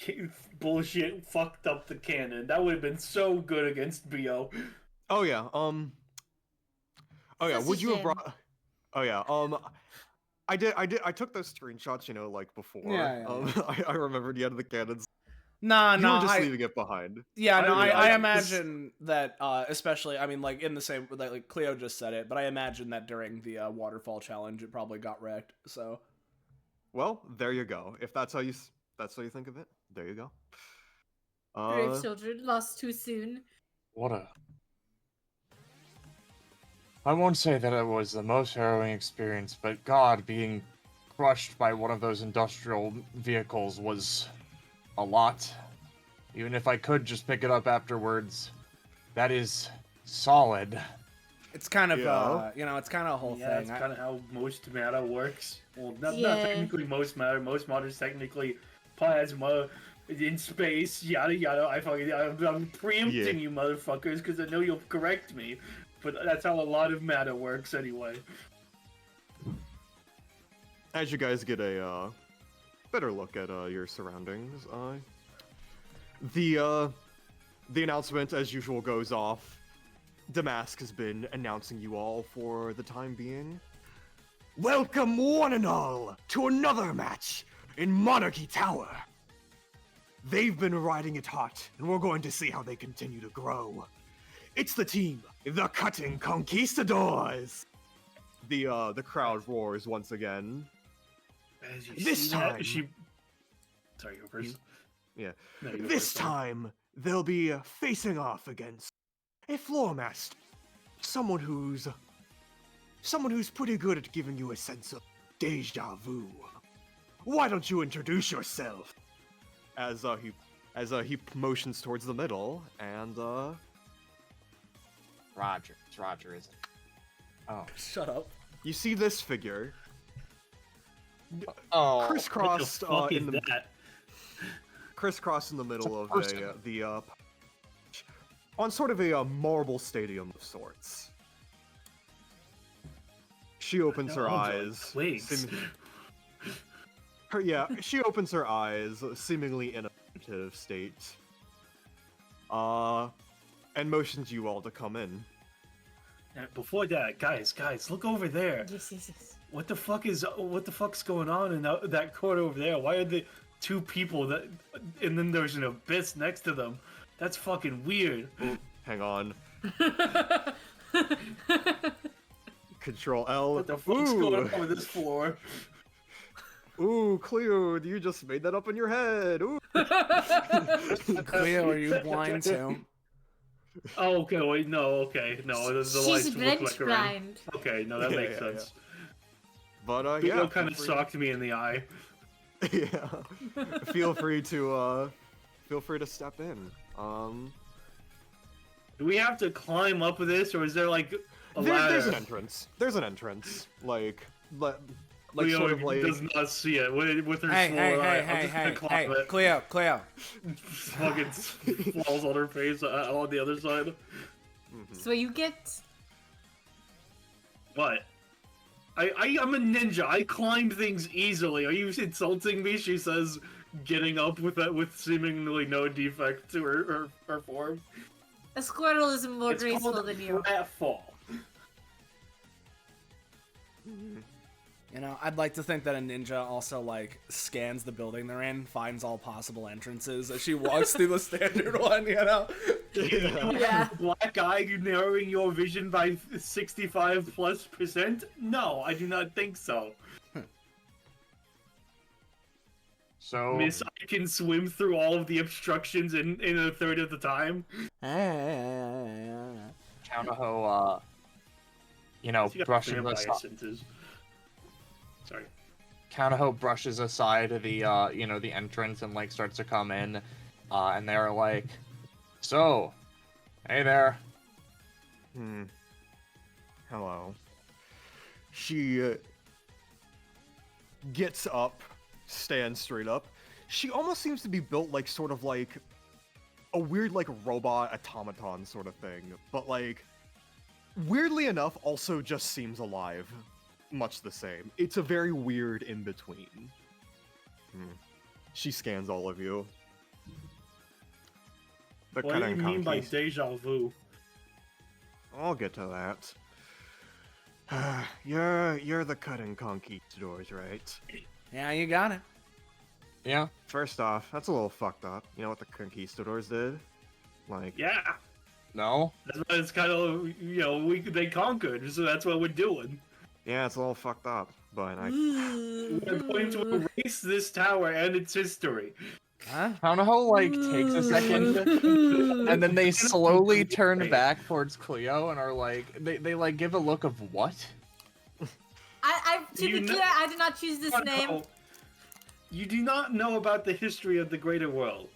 bullshit fucked up the cannon. That would have been so good against BO. Oh yeah, Such would a you have shame. brought... Oh yeah, I took those screenshots, you know, like before. Yeah. I remembered you had the cannons. Nah, You no, were just leaving it behind. Yeah, no, I I- imagine that, especially, I mean, like, in the same, like Cleo just said it, but I imagine that during the waterfall challenge, it probably got wrecked, so. Well, there you go. If that's how you think of it, there you go. Brave children lost too soon. What a... I won't say that it was the most harrowing experience, but God, being crushed by one of those industrial vehicles was a lot. Even if I could just pick it up afterwards, that is solid. It's kind of, Yeah. you know, it's kind of a whole Yeah, thing. that's kind of how most meta works. Well, not Yeah. technically most meta. Most modders technically plasma in space, yada yada. I'm preempting you motherfuckers because I know you'll correct me. But that's how a lot of meta works anyway. As you guys get a better look at your surroundings, the announcement, as usual, goes off. Damask has been announcing you all for the time being. Welcome, one and all, to another match in Monarchy Tower. They've been riding it hot, and we're going to see how they continue to grow. It's the team, the Cutting Conquistadors. The crowd roars once again. As you This see that, time- Sorry, go first. Yeah. No, you go This first, sorry. time, they'll be facing off against a floor master. Someone who's pretty good at giving you a sense of deja vu. Why don't you introduce yourself? As he motions towards the middle, and Roger. It's Roger, isn't it? Oh. Shut up. you see this figure Oh. What the crisscrossed fuck is in the that? crisscrossed in the middle of person. on sort of a marble stadium of sorts. She opens her Oh, eyes. plagues. She opens her eyes, seemingly in a meditative state. And motions you all to come in. Before that, guys, look over there. Yes. What the fuck's going on in that corner over there? Why are the 2 people that, and then there's an abyss next to them? That's fucking weird. Ooh, hang on. Control L. What the fuck's going on with this floor? Ooh, Cleo, you just made that up in your head. Ooh. Cleo, are you blind too? Oh, okay, wait, no, okay, no, the She's lights look Brent like around. blind. Okay, no, that Yeah, makes yeah, sense. But People kind of socked me in the eye. Yeah. Feel free to step in. Do we have to climb up this, or is there like a There's ladder? an entrance. There's an entrance. Like, like Cleo sort of like does not see it with her Hey, sword. hey, Eye. hey, I'm hey, just gonna hey, clap hey, it. Cleo. Fucking falls on her face on the other side. So you get. What? I'm a ninja. I climb things easily. Are you insulting me? She says, getting up with seemingly no defect to her form. A Squirtle is more It's graceful called than you. pratfall. You know, I'd like to think that a ninja also, like, scans the building they're in, finds all possible entrances as she walks through the standard one, you know? Yeah. Black eye narrowing your vision by 65+%? No, I do not think so. So Miss, I can swim through all of the obstructions in a third of the time. Counterho, You got brushes vampire aside. senses. Sorry. Counterho brushes aside the the entrance and like starts to come in, and they're like, "So, hey there." Hello. She gets up, stands straight up. She almost seems to be built like sort of like a weird like robot automaton sort of thing, but like weirdly enough also just seems alive. Much the same. It's a very weird in-between. She scans all of you. The What do you mean by Conquistadors. deja vu? I'll get to that. You're the Conquistadors, right? Yeah, you got it. Yeah. First off, that's a little fucked up. You know what the Conquistadors did? Like, Yeah. No. That's what it's kind of, they conquered, so that's what we're doing. yeah, it's a little fucked up, but We're going to erase this tower and its history. Huh? Counterho like takes a second, and then they slowly turn back towards Cleo and are like, they like give a look of what? To be clear, I did not choose this name. You do not know about the history of the greater world.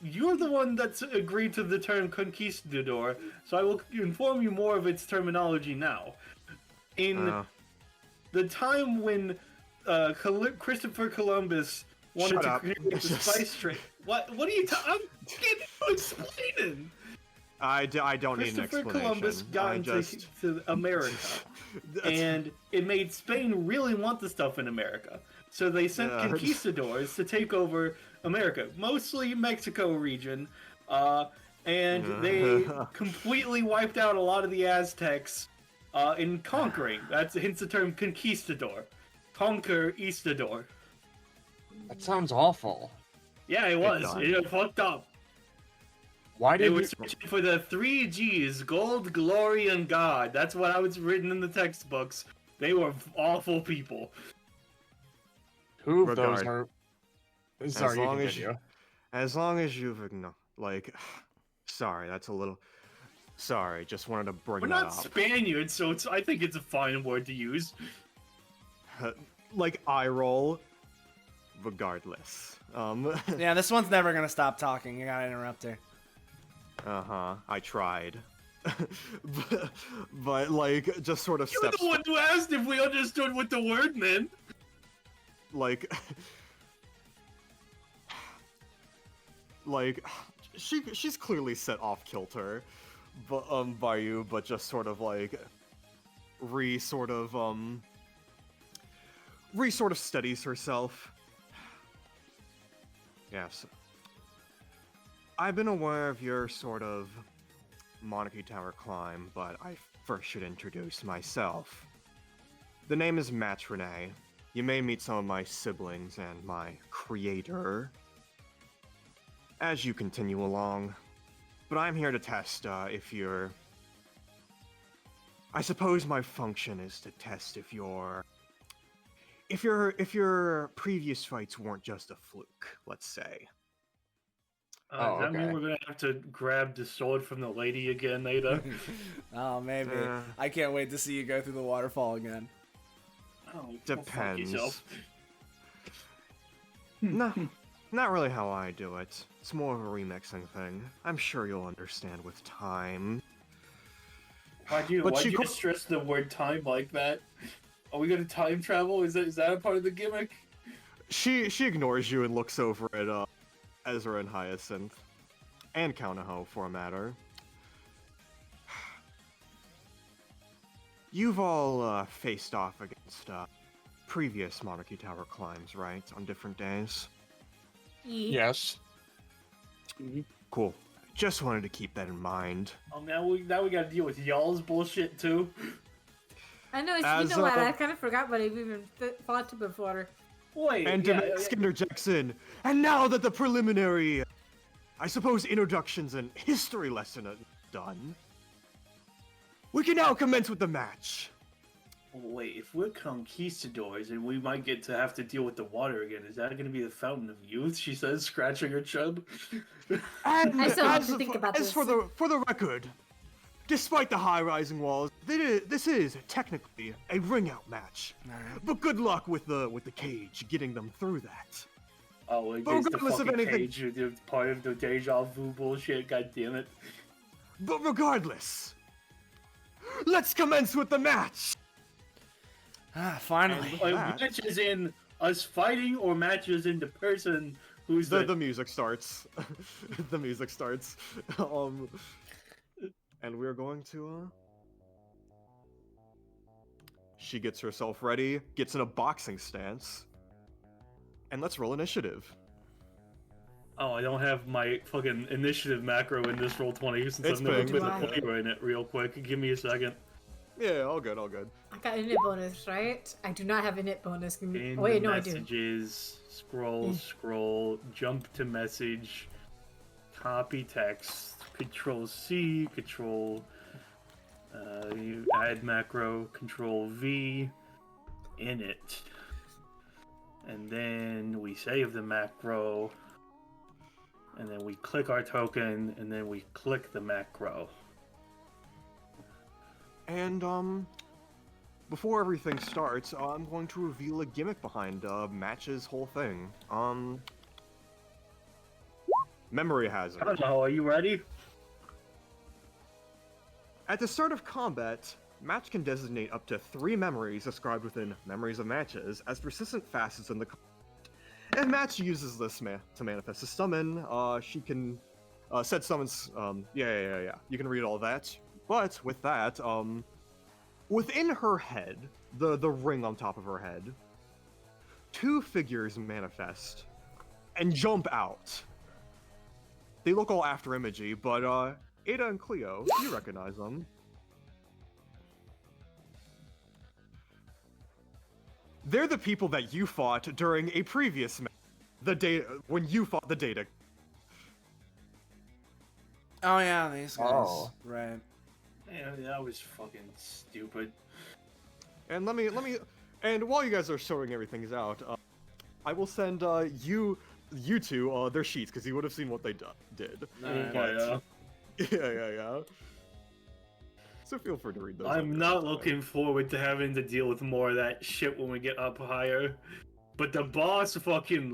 You're the one that's agreed to the term conquistador, so I will inform you more of its terminology now. In the time when Christopher Columbus wanted to create the spice trade. What are you talking? I'm getting explaining. I don't need an Christopher explanation. Columbus got to America, and it made Spain really want the stuff in America. So they sent conquistadors to take over America, mostly Mexico region, and they completely wiped out a lot of the Aztecs in conquering. That's hence the term conquistador. Conquistador. That sounds awful. Yeah, it was. It fucked up. Why They did were we... searching for the 3 G's, gold, glory, and God. That's what I was written in the textbooks. They were awful people. Who of those are... Sorry, you continue. As long as you've sorry, that's a little... Sorry, just wanted to bring We're that not up. Spaniards, so I think it's a fine word to use. Like, eye roll. Regardless. Yeah, this one's never gonna stop talking. You gotta interrupt her. I tried. but like, just sort of You're steps... the one who asked if we understood what the word meant. Like... like, she's clearly set off kilter, but by you, but just sort of like sort of steadies herself. Yes. I've been aware of your sort of Monarchy Tower climb, but I first should introduce myself. The name is Matt Renee. You may meet some of my siblings and my creator as you continue along, but I'm here to test if you're... I suppose my function is to test if your previous fights weren't just a fluke, let's say. Does that mean we're gonna have to grab the sword from the lady again, Ada? Oh, maybe. I can't wait to see you go through the waterfall again. Oh, depends. No, not really how I do it. It's more of a remixing thing. I'm sure you'll understand with time. Why'd you stress the word time like that? Are we gonna time travel? Is that a part of the gimmick? She ignores you and looks over at Ezra and Hyacinth, and Kaunaho for a matter. You've all faced off against previous Monarchy Tower climbs, right? On different days. Yes. Cool. Just wanted to keep that in mind. Oh, now we gotta deal with y'all's bullshit too. I know. You know what? I kind of forgot what I've even thought to before. Wait. And Dominic interjects in. And now that the preliminary, I suppose, introductions and history lesson are done, we can now commence with the match. Wait, if we're conquistadors and we might get to have to deal with the water again, is that going to be the fountain of youth? She says, scratching her chub. And I still have to think about this. For the record, despite the high rising walls, this is technically a ring out match. But good luck with the cage getting them through that. Oh, it But is the regardless of fucking anything- cage, the part of the deja vu bullshit. God damn it! But regardless, let's commence with the match. Finally. Matches in us fighting or matches in the person who's The music starts. The music starts. And we're going to. She gets herself ready, gets in a boxing stance, and let's roll initiative. Oh, I don't have my fucking initiative macro in this Roll20 since It's I've never big. been a player in it. Real quick, give me a second. Yeah, all good, all good. I got init bonus, right? I do not have init bonus. In Oh, wait, the no, I do. messages, scroll, jump to message, copy text, Control C, Control you add macro, Control V, init, and then we save the macro, and then we click our token, and then we click the macro. And before everything starts, I'm going to reveal a gimmick behind Match's whole thing. Memory hazard. I don't know. Are you ready? At the start of combat, Match can designate up to 3 memories described within Memories of Matches as persistent facets in the combat. If Match uses this to manifest a summon, she can set summons. Yeah. You can read all that. But with that, within her head, the ring on top of her head, 2 figures manifest and jump out. They look all after-imagey, but Ada and Cleo, you recognize them. They're the people that you fought during a previous match, when you fought the data. Oh yeah, these guys. Oh. Right. Yeah, that was fucking stupid. And and while you guys are sorting everything out, I will send you two their sheets because you would have seen what they did. Alright. Yeah. So feel free to read those. I'm not looking forward to having to deal with more of that shit when we get up higher. But the boss fucking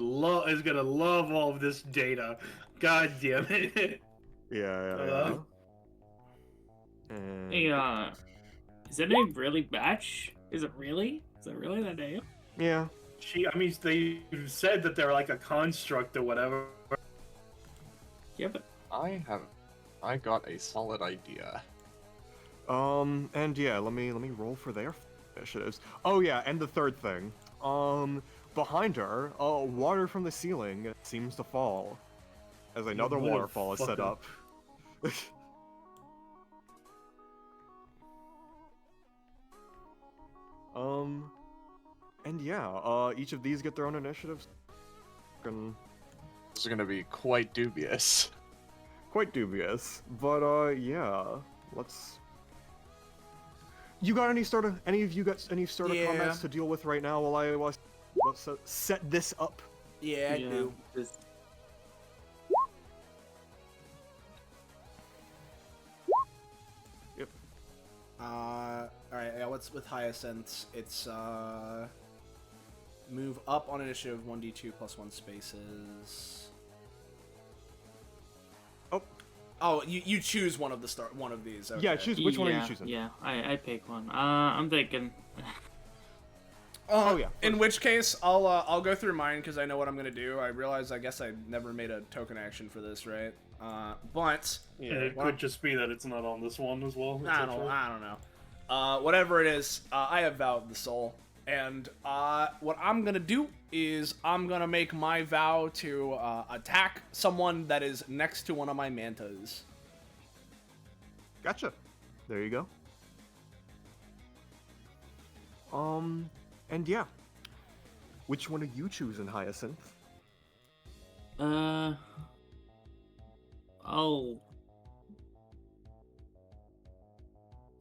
is gonna love all of this data. God damn it. Yeah. Hey, is that name really Batch? Is it really? Is that really that name? Yeah. They said that they're like a construct or whatever. Yeah, but I got a solid idea. And yeah, let me roll for their initiatives. Oh yeah, and the third thing. Behind her, water from the ceiling seems to fall. As another waterfall is set up. And yeah, each of these get their own initiatives. This is gonna be quite dubious. Quite dubious, but yeah, let's. You got any of you got any sort of comments to deal with right now while I set this up? Yeah, I do. Yep. Alright, yeah, what's with Hyacinth? It's, move up on initiative 1d2 plus 1 spaces. Oh, you choose one of one of these. Okay. Yeah, choose which one are you choosing? Yeah, I pick one. I'm thinking. Oh, yeah, In first. which case, I'll go through mine because I know what I'm gonna do. I realize I guess I never made a token action for this, right? But Yeah, it could just be that it's not on this one as well. I don't know. Whatever it is, I have vowed the soul, and what I'm gonna do is I'm gonna make my vow to attack someone that is next to one of my mantas. Gotcha. There you go. And yeah. Which one are you choosing, Hyacinth? Oh.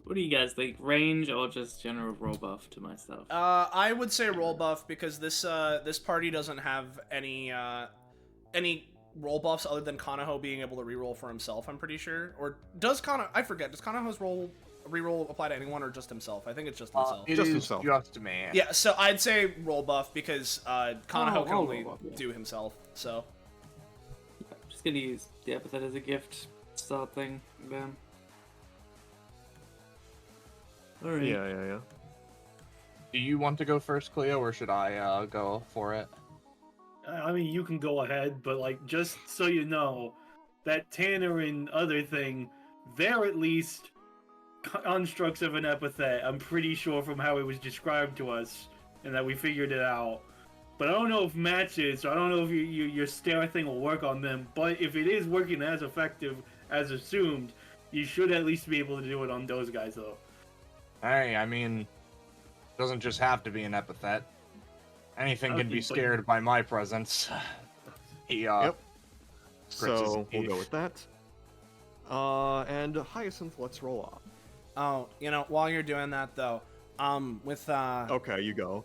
What do you guys think? Range or just general roll buff to my stuff? I would say roll buff because this party doesn't have any roll buffs other than Kanaho being able to reroll for himself. I'm pretty sure. Or does I forget? Does Kanaho's reroll apply to anyone or just himself? I think it's just himself. It Just is himself. just me. Yeah, so I'd say roll buff because Kanaho can I'll only roll buff, yeah. do himself. So Just gonna use the epithet as a gift start thing. Bam. Alright. Yeah. Do you want to go first, Cleo, or should I go for it? I mean, you can go ahead, but like, just so you know, that Tanner and other thing, they're at least constructs of an epithet. I'm pretty sure from how it was described to us, and that we figured it out. But I don't know if matches. So I don't know if your stare thing will work on them. But if it is working as effective as assumed, you should at least be able to do it on those guys, though. Hey, I mean, doesn't just have to be an epithet. Anything can be Okay, but- scared by my presence. He, Yep. grits his So we'll go teeth. with that. And Hyacinth, let's roll off. oh, while you're doing that though, with Okay, you go.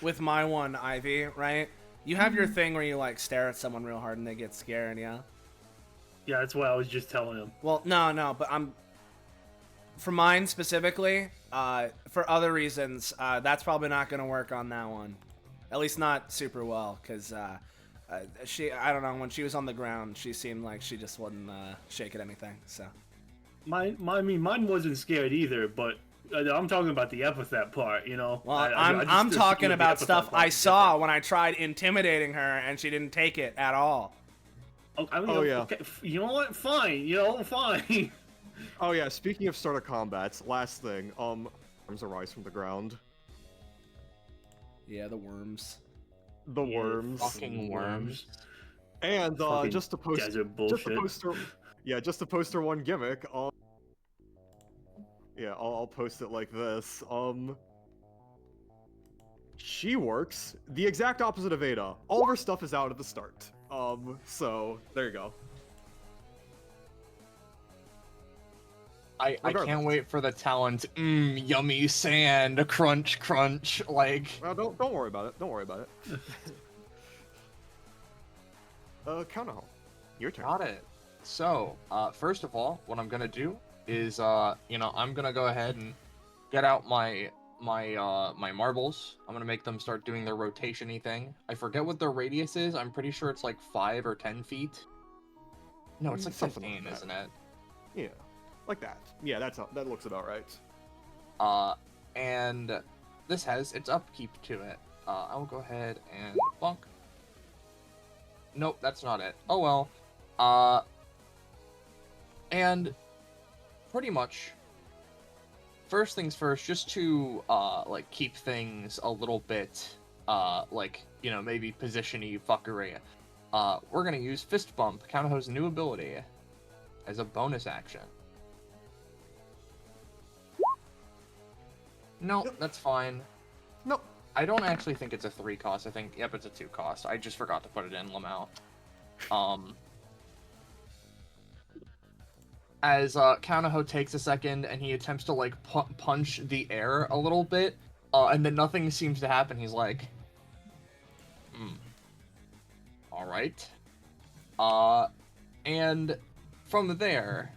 with my one, Ivy, right? You have your thing where you like stare at someone real hard and they get scared, yeah? Yeah, that's what I was just telling him. Well, no, but for mine specifically, for other reasons, that's probably not gonna work on that one. At least not super well, because I don't know, when she was on the ground, she seemed like she just wasn't shaking anything, so. Mine wasn't scared either, but I'm talking about the epithet part, you know? Well, I just I'm assumed talking the about epithet stuff part I was saw different. when I tried intimidating her and she didn't take it at all. Oh, I mean, Oh, yeah. okay, you know what? Fine, fine. Oh yeah, speaking of starter combats, last thing, worms arise from the ground. Yeah, the worms. The Yeah, worms. Fucking worms. And Fucking just to post desert bullshit. just to poster one gimmick, I'll post it like this. She works the exact opposite of Ada. All of her stuff is out at the start. So there you go. I Regardless. can't wait for the talent. Yummy sand, crunch, crunch. Like, Well, don't worry about it. Don't worry about it. Kanaho, your turn. got it. So, first of all, what I'm gonna do is, I'm gonna go ahead and get out my marbles. I'm gonna make them start doing their rotation-y thing. I forget what their radius is. I'm pretty sure it's like 5 or 10 feet. No, it's like Something like 15, that. isn't it? Yeah, like that. Yeah, that looks about right. And this has its upkeep to it. I will go ahead and bonk. Nope, that's not it. Oh well. And pretty much, first things first, just to like keep things a little bit maybe position-y fuckery. We're gonna use Fist Bump, Kanaho's new ability, as a bonus action. Nope, that's fine. Nope. I don't actually think it's a 3 cost. I think, yep, it's a 2 cost. I just forgot to put it in Lamau. As Kanaho takes a second and he attempts to like punch the air a little bit, and then nothing seems to happen. He's like, all right. And from there,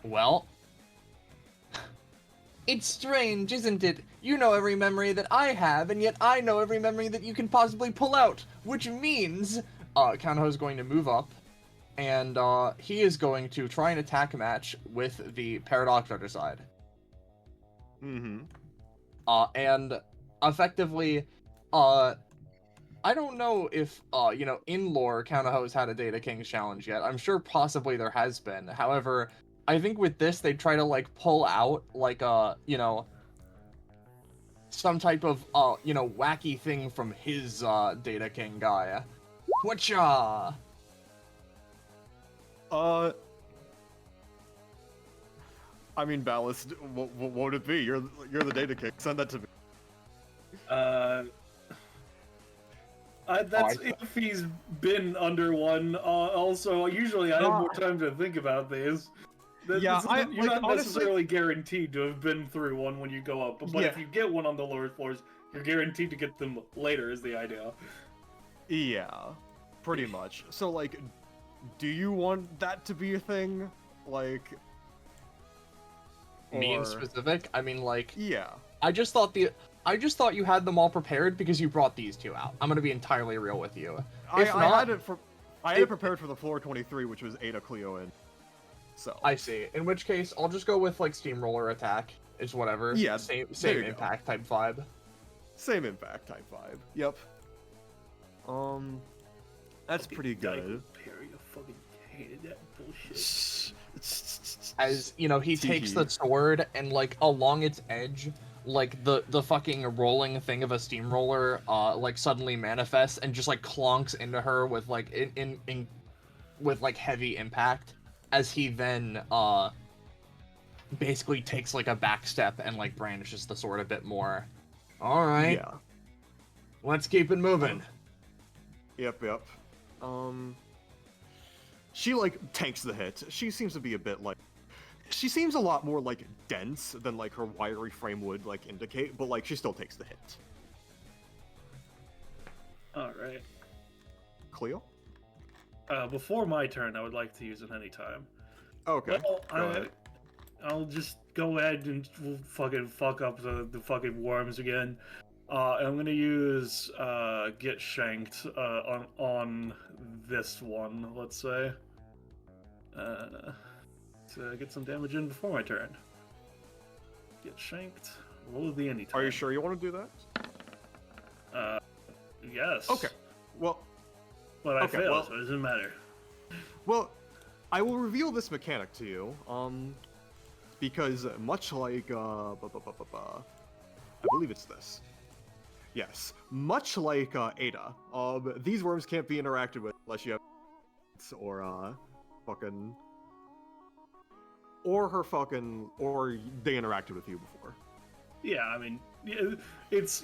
well, it's strange, isn't it? You know every memory that I have, and yet I know every memory that you can possibly pull out, which means Kanaho's going to move up, and he is going to try an attack match with the Paradox other side. Mm-hmm. And effectively, I don't know if, in lore, Counterho's had a Data Kings challenge yet. I'm sure possibly there has been. However, I think with this, they try to, like, pull out, like, some type of, wacky thing from his, Data King guy. Whatcha? I mean, Ballast, what would it be? You're the Data King. Send that to me. That's if he's been under one. Also, usually I have more time to think about these. You're not necessarily guaranteed to have been through one when you go up, but if you get one on the lower floors, you're guaranteed to get them later, is the idea. Yeah, pretty much. So, like, do you want that to be a thing? Like... Me in specific? I mean, like... Yeah. I just thought you had them all prepared because you brought these two out. I'm gonna be entirely real with you. I had it prepared for the floor 23, which was Ada, Cleo, and so. I see. In which case, I'll just go with like Steamroller Attack. It's whatever. Yeah. Same impact type vibe. Same impact type vibe. Yep. That's pretty good. Perry, I fucking hated that bullshit. As he takes the sword and like along its edge, like the fucking rolling thing of a steamroller like suddenly manifests and just like clonks into her with like with like heavy impact, as he then basically takes like a back step and like brandishes the sword a bit more. All right. Yeah. Let's keep it moving. Yep. She like tanks the hit. She seems to be a bit like. She seems a lot more like dense than like her wiry frame would like indicate, but like she still takes the hit. All right. Cleo? Before my turn, I would like to use it anytime. Okay. Well, I'll just go ahead and fucking fuck up the fucking worms again. I'm gonna use get shanked on this one. Let's say. To get some damage in before my turn. Get shanked. Roll the anytime. Are you sure you want to do that? Yes. Okay. Well. But I failed, so it doesn't matter. Well, I will reveal this mechanic to you. Because much like I believe it's this. Yes. Much like Ada, these worms can't be interacted with unless you have or or they interacted with you before. Yeah, I mean, it's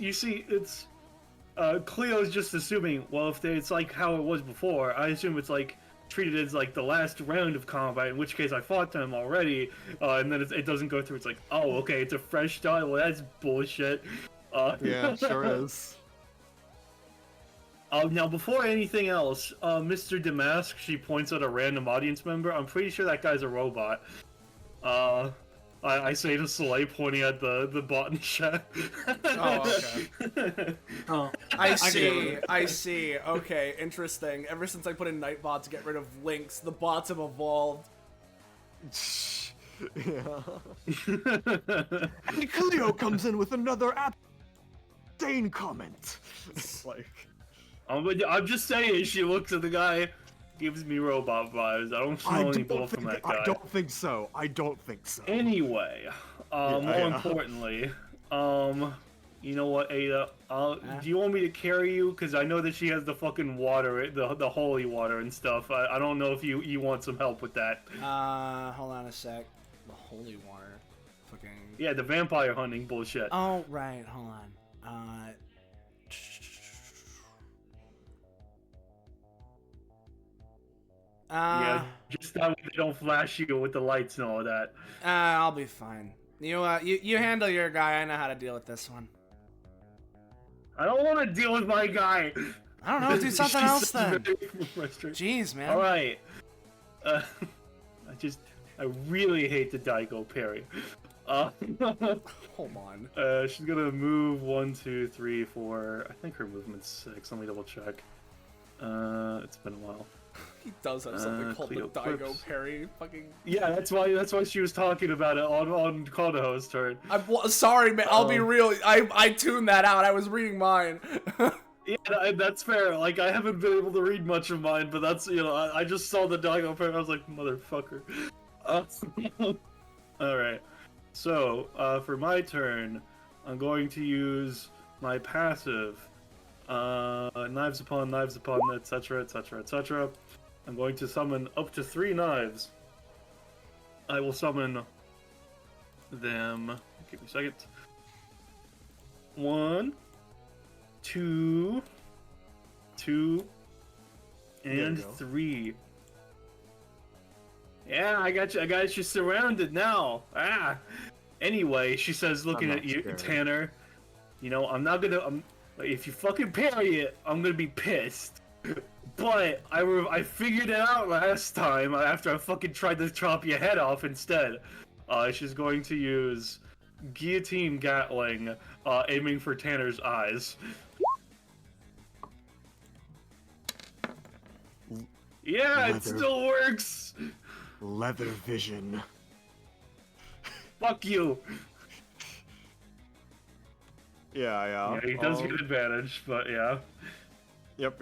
Cleo's just assuming, well, if it's like how it was before, I assume it's like treated as like the last round of combat, in which case I fought them already, and then it doesn't go through. It's like, oh, okay, it's a fresh start. Well, that's bullshit. Yeah, sure is. Now, before anything else, Mr. Damask, she points at a random audience member. I'm pretty sure that guy's a robot. I say to Soleil, pointing at the bot in chat. Oh, okay. Oh, I see. Okay, interesting. Ever since I put in Nightbot to get rid of links, the bots have evolved. Yeah. And Cleo comes in with another insane comment. Like, I'm just saying, she looks at the guy, gives me robot vibes. I don't feel any bull from that guy. I don't think so. Anyway, more importantly, you know what, Ada? Do you want me to carry you? Because I know that she has the fucking water, the holy water and stuff. I don't know if you want some help with that. Hold on a sec. The holy water. Fucking... Yeah, the vampire hunting bullshit. Oh, right. Hold on. Yeah, just that way they don't flash you with the lights and all of that. I'll be fine. You handle your guy. I know how to deal with this one. I don't want to deal with my guy. I don't know. Do something else then. Jeez, man. All right. I really hate the Daigo parry. Hold on. She's gonna move 1, 2, 3, 4. I think her movement's 6. Let me double check. It's been a while. He does have something called the Cleo Daigo Clips. Parry. Fucking. Yeah, that's why she was talking about it on Konoha's turn. Sorry, man. I'll be real. I tuned that out. I was reading mine. Yeah, that's fair. Like, I haven't been able to read much of mine, but that's, I just saw the Daigo Parry. I was like, motherfucker. Alright. So, for my turn, I'm going to use my passive. Knives upon, etc., etc., etc. I'm going to summon up to 3 knives. I will summon them. Give me a second. 1, 2, and 3. Yeah, I got you surrounded now. Anyway, she says, looking at you, scared. Tanner. I'm not gonna. If you fucking parry it, I'm gonna be pissed. But I figured it out last time after I fucking tried to chop your head off instead. She's going to use Guillotine Gatling, aiming for Tanner's eyes. Yeah, it still works! Leather vision. Fuck you! Yeah, Yeah, he does get advantage, but yeah. Yep.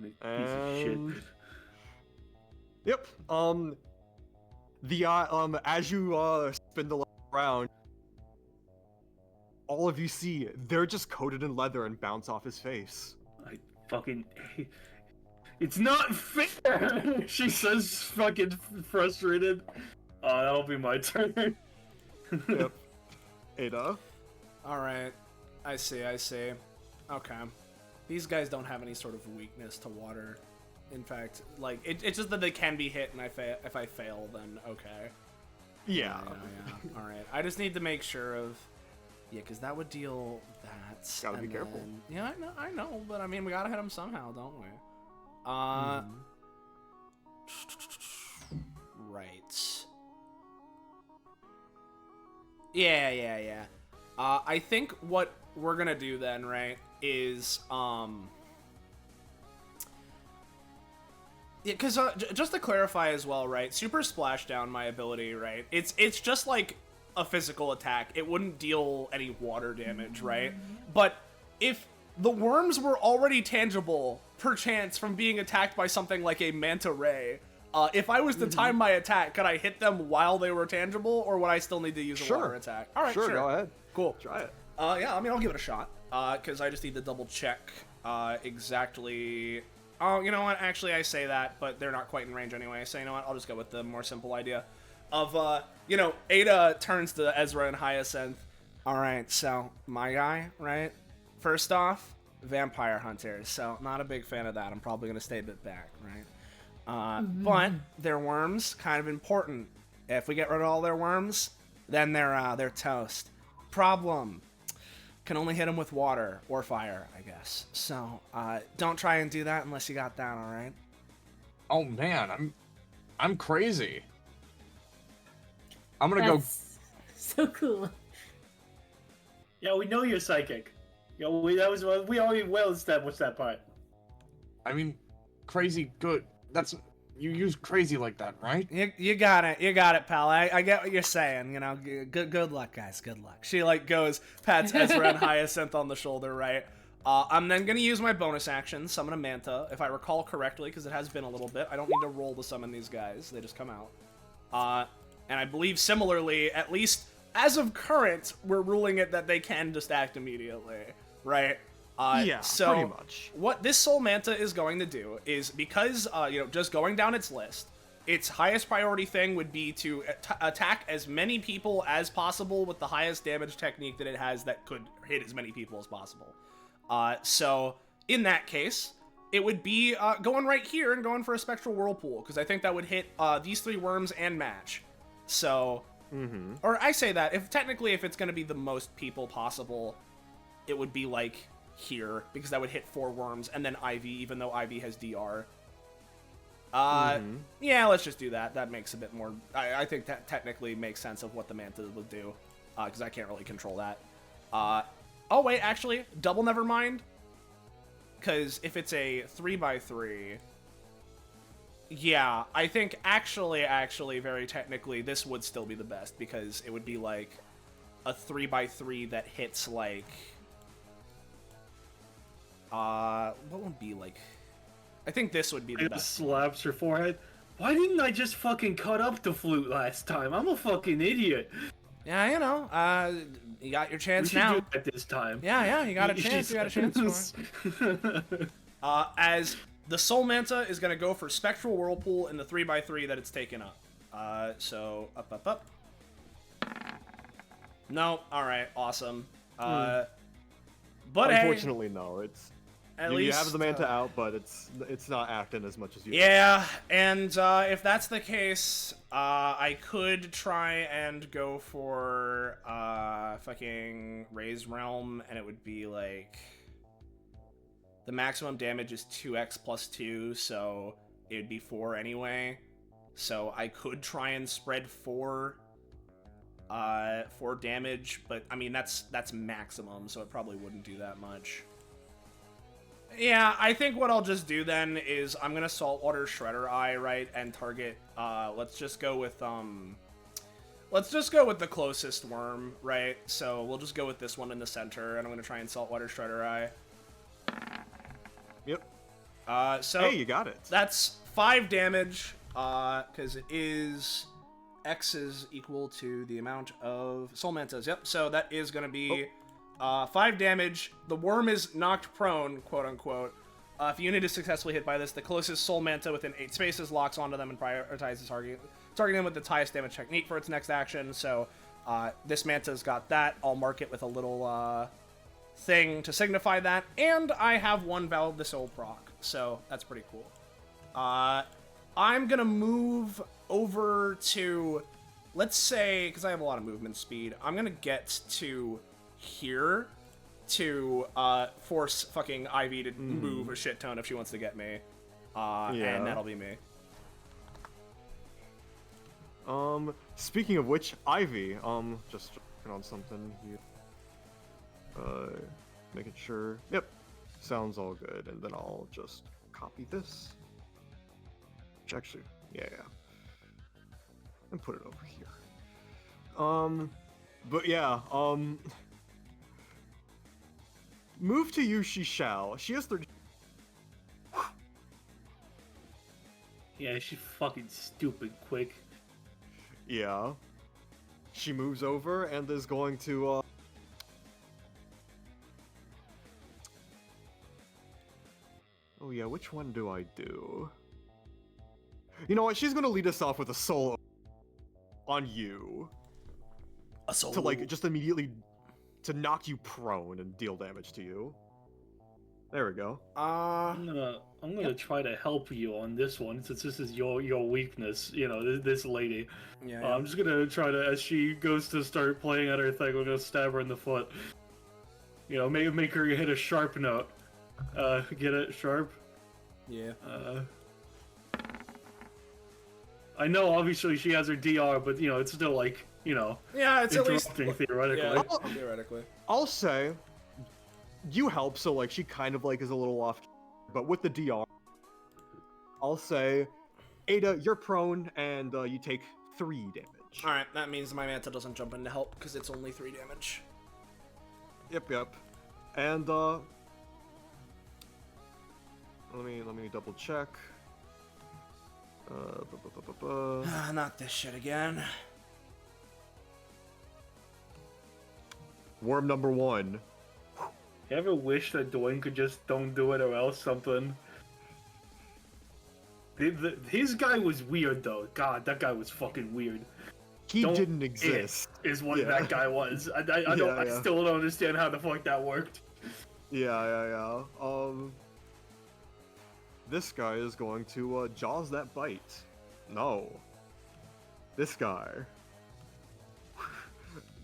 Piece of shit. Yep. As you spin the around, all of you see they're just coated in leather and bounce off his face. I fucking. It's not fair! She says, fucking frustrated. That'll be my turn. Yep. Ada. Alright. I see. Okay. These guys don't have any sort of weakness to water. In fact, like, it's just that they can be hit, and if I fail, then okay. Yeah. Alright. I just need to make sure of... Yeah, because that would deal that. Gotta be careful. Yeah, I know, but I mean, we gotta hit him somehow, don't we? Right. Yeah. I think what we're gonna do then, right, is, yeah, because, just to clarify as well, right, Super Splashdown, my ability, right, it's just like a physical attack. It wouldn't deal any water damage, right? But if the worms were already tangible, perchance, from being attacked by something like a manta ray, if I was to time my attack, could I hit them while they were tangible, or would I still need to use a water attack? All right, sure. Go ahead. Cool. Try it. Yeah, I mean, I'll give it a shot, because I just need to double check exactly... Oh, you know what? Actually, I say that, but they're not quite in range anyway, so you know what? I'll just go with the more simple idea of, Ada turns to Ezra and Hyacinth. All right, so my guy, right? First off, vampire hunters, so not a big fan of that. I'm probably going to stay a bit back, right? But their worms, kind of important. If we get rid of all their worms, then they're toast. Problem. Can only hit them with water or fire, I guess. So, don't try and do that unless you got that, all right? Oh man, I'm crazy. I'm gonna That's so cool. Yeah, we know you're psychic. We already well established that part. I mean, crazy good. You use crazy like that, right? You got it, pal. I get what you're saying. Good luck, guys. Good luck. She goes, pats Ezra and Hyacinth on the shoulder, right? I'm then gonna use my bonus action, summon a manta, if I recall correctly, because it has been a little bit. I don't need to roll to summon these guys; they just come out. And I believe similarly, at least as of current, we're ruling it that they can just act immediately, right? Yeah, so pretty much. What this Soul Manta is going to do is, because, just going down its list, its highest priority thing would be to attack as many people as possible with the highest damage technique that it has that could hit as many people as possible. So, in that case, it would be going right here and going for a Spectral Whirlpool, because I think that would hit these 3 worms and match. So, or I say that, if it's going to be the most people possible, it would be here, because that would hit 4 worms, and then Ivy, even though Ivy has DR. Yeah, let's just do that. That makes a bit more... I think that technically makes sense of what the Manta would do, because I can't really control that. Oh, wait, actually, double never mind, because if it's a 3x3, yeah, I think actually, very technically, this would still be the best, because it would be, like, a 3x3 that hits, like, what would be, like, I think this would be the best. Slaps her forehead. Why didn't I just fucking cut up the flute last time? I'm a fucking idiot. Yeah, you know, you got your chance We should now. do that this time. Yeah, you got a chance. You got a chance for it. As the Soul Manta is gonna go for Spectral Whirlpool in the 3x3 that it's taken up. So up. No, all right, awesome. But Unfortunately, no. It's at you least have the Manta out, but it's not acting as much as you. Yeah, and if that's the case, I could try and go for fucking Raise Realm, and it would be like the maximum damage is 2x plus 2, so it would be 4 anyway. So I could try and spread 4 damage, but I mean that's maximum, so it probably wouldn't do that much. Yeah, I think what I'll just do then is I'm gonna Saltwater Shredder Eye, right, and target, let's just go with the closest worm, right? So we'll just go with this one in the center, and I'm gonna try and Saltwater Shredder Eye. Yep. So hey, you got it. That's 5 damage, because it is X is equal to the amount of Soul Mantas. Yep, so that is gonna be 5 damage. The worm is knocked prone, quote unquote. If a unit is successfully hit by this, the closest Soul Manta within 8 spaces locks onto them and prioritizes targeting them with the highest damage technique for its next action. So this Manta's got that. I'll mark it with a little thing to signify that. And I have 1 Valve the Soul proc, so that's pretty cool. I'm gonna move over to, let's say, because I have a lot of movement speed, I'm gonna get to here to force fucking Ivy to move a shit ton if she wants to get me. And that'll be me. Speaking of which, Ivy, just checking on something here. Making sure. Yep. Sounds all good. And then I'll just copy this. Which actually, yeah. And put it over here. But yeah, move to you, she shall. She has 30. Yeah, she's fucking stupid quick. Yeah. She moves over and is going to, oh yeah, which one do I do? You know what, she's gonna lead us off with a soul on you. A soul? To, like, just immediately to knock you prone and deal damage to you. There we go. I'm gonna try to help you on this one, since this is your weakness. You know, this lady. Yeah. I'm just gonna try to, as she goes to start playing at her thing, I'm gonna stab her in the foot. You know, make her hit a sharp note. Get it? Sharp? Yeah. I know, obviously, she has her DR, but, you know, it's still, like, you know... Yeah, it's at least... theoretically. Yeah, theoretically. I'll say, you help, so, like, she kind of, like, is a little off, but with the DR, I'll say, Ada, you're prone, and you take 3 damage. Alright, that means my Manta doesn't jump in to help, because it's only 3 damage. Yep. And, let me double check. Not this shit again. Worm number 1. You ever wish that Dwayne could just don't do it or else something? His guy was weird, though. God, that guy was fucking weird. He didn't exist. Is what that guy was. I still don't understand how the fuck that worked. Yeah. This guy is going to jaws that bite. No. This guy.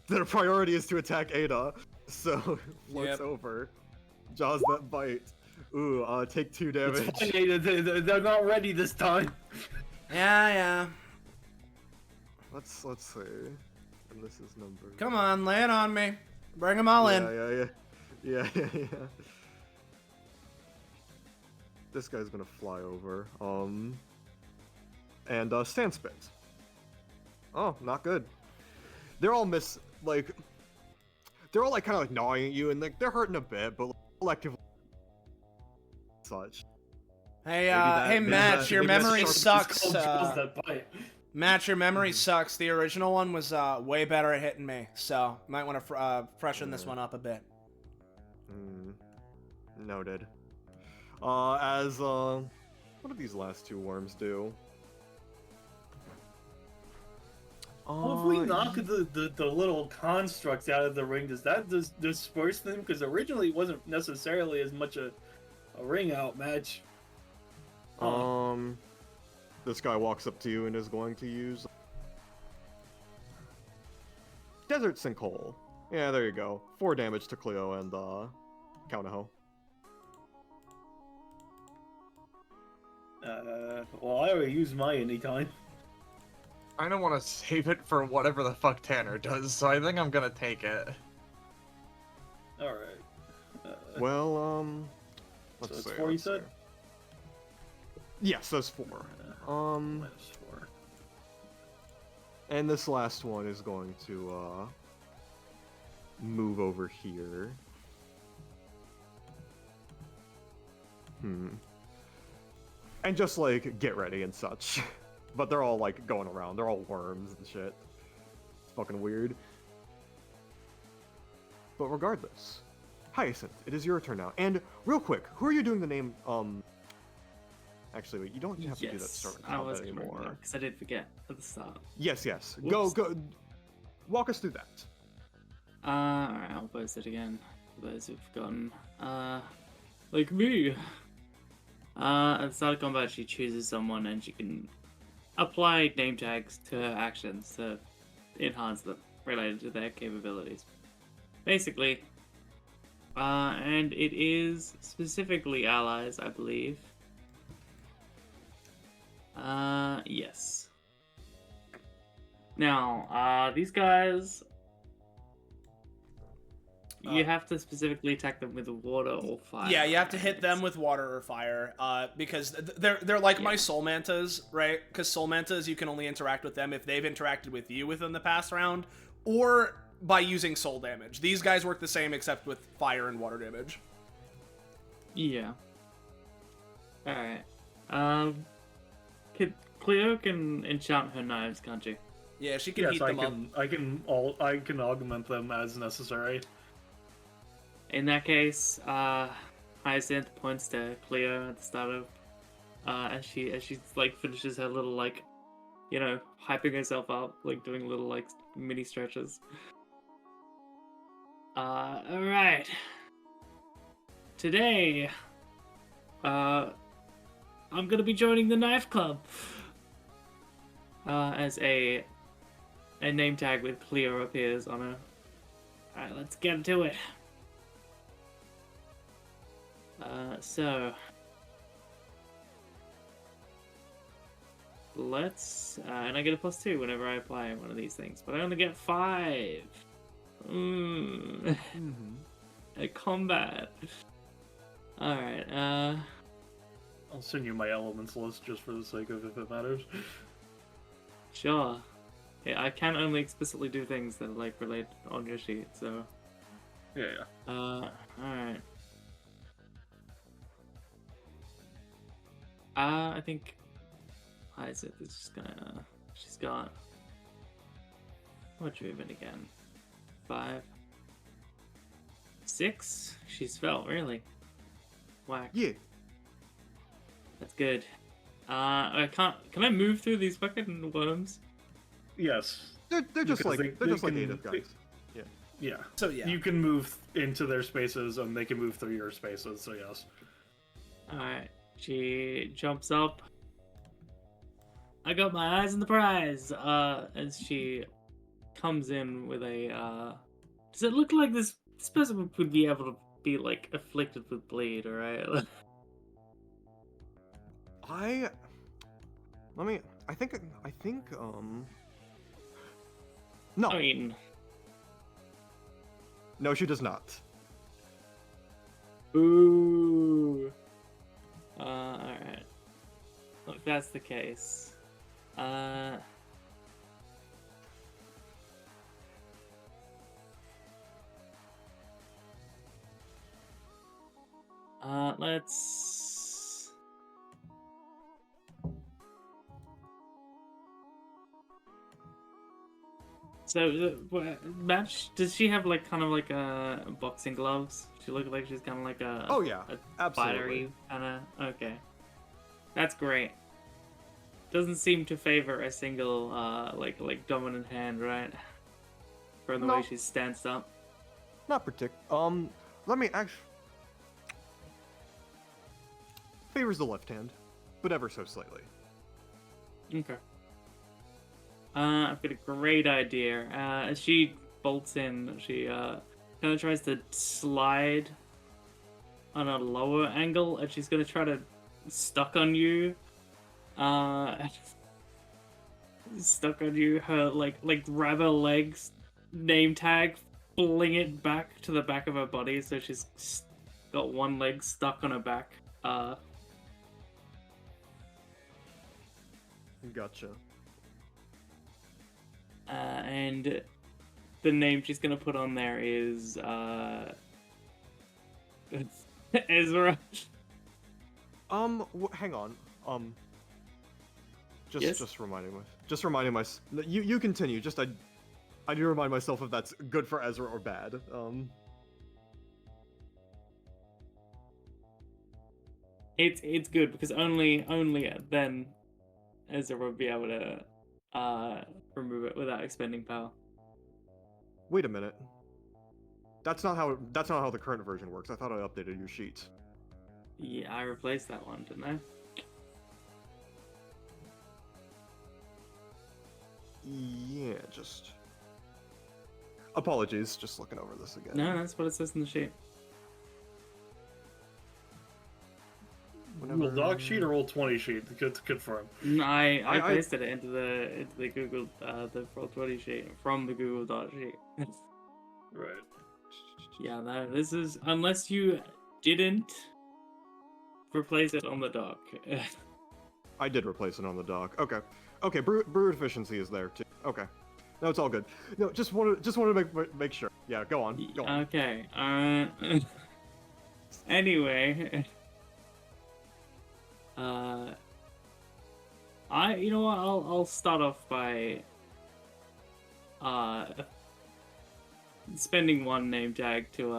Their priority is to attack Ada, so floats over. Jaws that bite. Ooh, take 2 damage. It's fine, Ada. They're not ready this time. Yeah. Let's see. And this is number. Come on, lay it on me. Bring them all in. Yeah. this guy's gonna fly over. And stand spit. Oh, not good. They're all they're all like kind of like gnawing at you, and like they're hurting a bit, but collectively, such. Hey, that- hey, maybe Match, that- your maybe that's memory sharp- sucks. that bite. Match, your memory sucks. The original one was way better at hitting me, so might want to freshen this one up a bit. Noted. What do these last two worms do? Well, if we knock the little constructs out of the ring, does that disperse them? Because originally it wasn't necessarily as much a ring out match. This guy walks up to you and is going to use Desert Sinkhole. Yeah, there you go. 4 damage to Cleo and Kaunaho. Well, I already used my anytime. I don't want to save it for whatever the fuck Tanner does, so I think I'm gonna take it. All right. Well, let's So it's see. 4, you let's said? see. Yes, that's 4. -4. And this last one is going to move over here. And just like get ready and such. But they're all like going around. They're all worms and shit. It's fucking weird. But regardless, Hyacinth, it is your turn now. And real quick, who are you doing the name? Actually, wait, you don't have to do that to start with I was combat gonna anymore. because I did forget at the start. Yes. Whoops. Go. Walk us through that. Alright, I'll post it again for those who've forgotten. Like me. At the start of combat, she chooses someone and she can apply name tags to her actions to enhance them related to their capabilities. Basically. And it is specifically allies, I believe. Yes. Now, these guys, you have to specifically attack them with water or fire. Yeah, you have to hit them with water or fire, because they're like my soul mantas, right? Because soul mantas, you can only interact with them if they've interacted with you within the past round, or by using soul damage. These guys work the same except with fire and water damage. Yeah. Alright. Cleo can enchant her knives, can't you? Yeah, she can Yes, heat I them up. I can augment them as necessary. In that case, Hyacinth points to Cleo at the start of, as she like finishes her little like, you know, hyping herself up, like doing little like mini stretches. All right. Today, I'm gonna be joining the Knife Club. As a name tag with Cleo appears on her. All right, let's get to it. So let's and I get a +2 whenever I apply one of these things, but I only get 5. At combat. All right. I'll send you my elements list just for the sake of if it matters. Sure. Yeah, I can only explicitly do things that are like related on your sheet, so. Yeah. Alright. I think Hyacinth is just gonna. She's got. What's movement again? 5. 6? She's felt, really. Whack. Yeah. That's good. I can't. Can I move through these fucking worms? Yes. They're just Because like they like can- native guys. Yeah. So yeah. You can move into their spaces and they can move through your spaces, so yes. Alright. She jumps up. I got my eyes on the prize. As she comes in with a. Does it look like this person would be able to be like afflicted with bleed? Alright. I think no. I mean, No, she does not. ooh. if that's the case, let's. So, match. Does she have like kind of like boxing gloves? She look like she's kind of like a. Oh yeah, a absolutely. fightery kind of. Okay, that's great. Doesn't seem to favor a single like dominant hand, right? From the way No. she's stanced up. Not let me actually favors the left hand, but ever so slightly. Okay. I've got a great idea. As she bolts in, she kind of tries to slide on a lower angle, and she's gonna try to stuck on you. Stuck on you. Her like grab her legs, name tag, fling it back to the back of her body, so she's got one leg stuck on her back. Gotcha. And the name she's gonna put on there is Ezra. Hang on. Yes? Just reminding myself. You continue. Just I do remind myself if that's good for Ezra or bad. It's good because only then Ezra would be able to remove it without expending power. Wait a minute. That's not how the current version works. I thought I updated your sheet. Yeah, I replaced that one, didn't I? Yeah, just apologies. Just looking over this again. No, that's what it says in the sheet. Roll dog sheet or roll 20 sheet? Good to confirm. No, I pasted it into the Google the Roll20 sheet from the Google Doc sheet. Right. Yeah, this is unless you didn't replace it on the dock. I did replace it on the dock. Okay, brew efficiency is there too. Okay, no, it's all good. No, just wanted to make sure. Yeah, go on. Okay. Anyway. You know what? I'll start off by spending one name tag to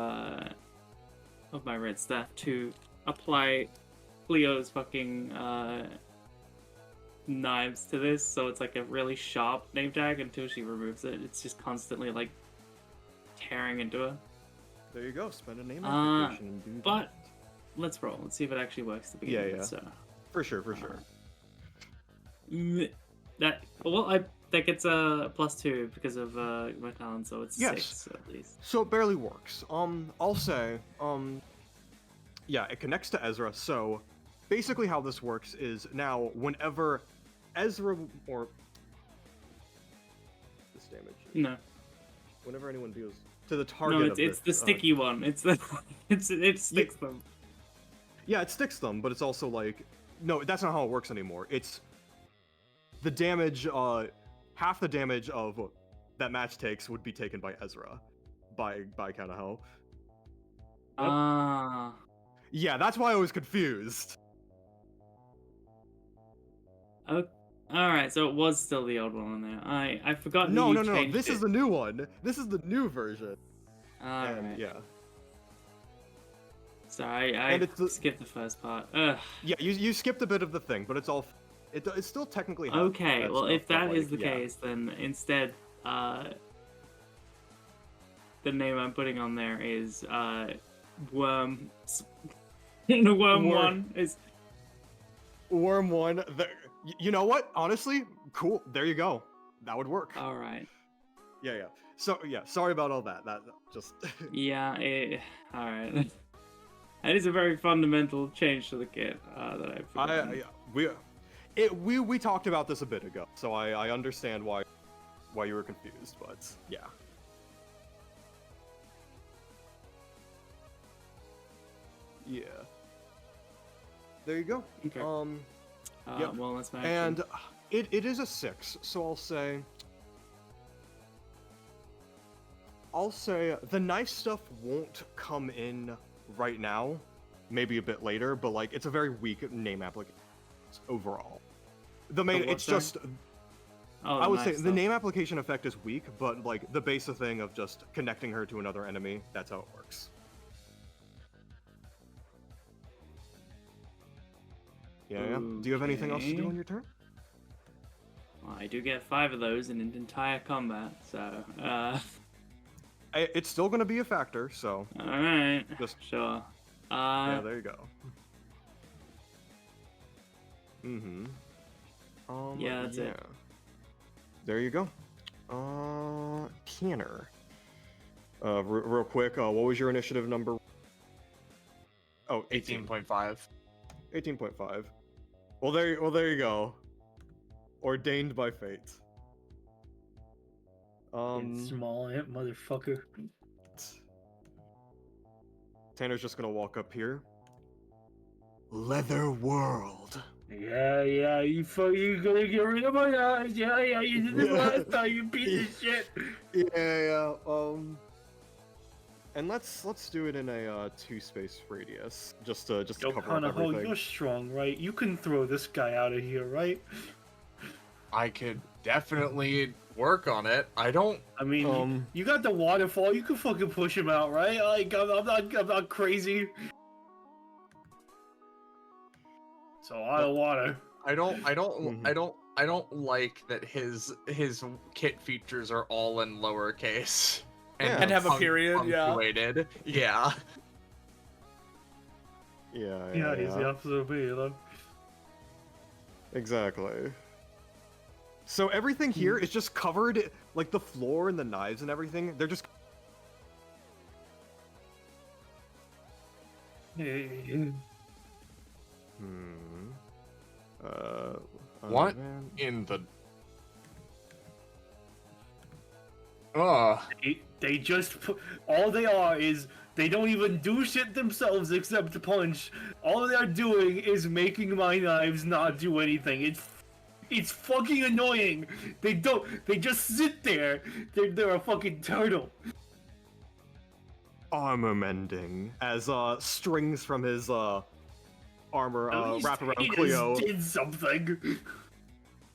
of my red staff to apply Cleo's fucking knives to this, so it's like a really sharp name tag until she removes it. It's just constantly like tearing into her. There you go. Spend a name application and do but that. let's roll. Let's see if it actually works to begin with. Yeah. So. For sure. That gets a +2 because of my talent, so it's Yes. 6 at least. So it barely works. I'll say, yeah, it connects to Ezra. So basically, how this works is now whenever Ezra or this damage, No, whenever anyone deals to the target, no, it's the sticky one. It's the it sticks them. Yeah, it sticks them, but it's also like, no, that's not how it works anymore. It's the damage, half the damage of that match takes would be taken by Ezra, by kind of how. Ah. Yeah, that's why I was confused. Okay. All right, so it was still the old one on there. I forgot. No. Changed This it. is the new one. This is the new version. All And right. yeah. Sorry, I And it's skipped the first part. Ugh. Yeah, you skipped a bit of the thing, but it's all. It's still technically. has Okay, that well, stuff, if that but, is like, the case, then instead, the name I'm putting on there is Worm. Worm one is. Worm one. You know what? Honestly, cool. There you go. That would work. All right. Yeah. So yeah, sorry about all that. That just. Yeah. All right. That is a very fundamental change to the kit that I've. We talked about this a bit ago, so I understand why you were confused, but yeah. Yeah. There you go. Okay. Yep. Well, that's my And action. it is a 6, so I'll say the knife stuff won't come in right now, maybe a bit later, but like it's a very weak name application overall. The main, what, it's sorry? just, Oh, I would nice say the stuff. name application effect is weak, but like the basic thing of just connecting her to another enemy, that's how it works. Yeah. Do you have anything else to do Okay. on your turn? Well, I do get 5 of those in an entire combat, so It's still going to be a factor, so alright. Just- Sure. yeah, there you go. Mm-hmm. Yeah, that's it. There you go. Canner. Real quick, what was your initiative number? Oh, 18. 18.5. 18.5. Well, there you go. Ordained by fate. Small ant motherfucker. Tanner's just gonna walk up here. Leather World. Yeah, you gonna get rid of my eyes? Yeah, you did this last time, you piece of shit. Yeah. And let's do it in a 2-space radius, just to Yo, cover up Kanaho, everything. you're strong, right? You can throw this guy out of here, right? I could definitely work on it. I don't. I mean, you got the waterfall. You can fucking push him out, right? Like, I'm not crazy. So a lot of water. I don't Mhm. like that his kit features are all in lowercase Yeah. And have a period, yeah. punctuated. Yeah. Yeah, he's the opposite of me, you know? Exactly. So everything here is just covered, like the floor and the knives and everything. They're just. What man. in the? They just put, all they are is they don't even do shit themselves except to punch. All they're doing is making my knives not do anything. It's fucking annoying. They just sit there. They're a fucking turtle. Armor mending as strings from his armor At least wrap around he Cleo. just did something.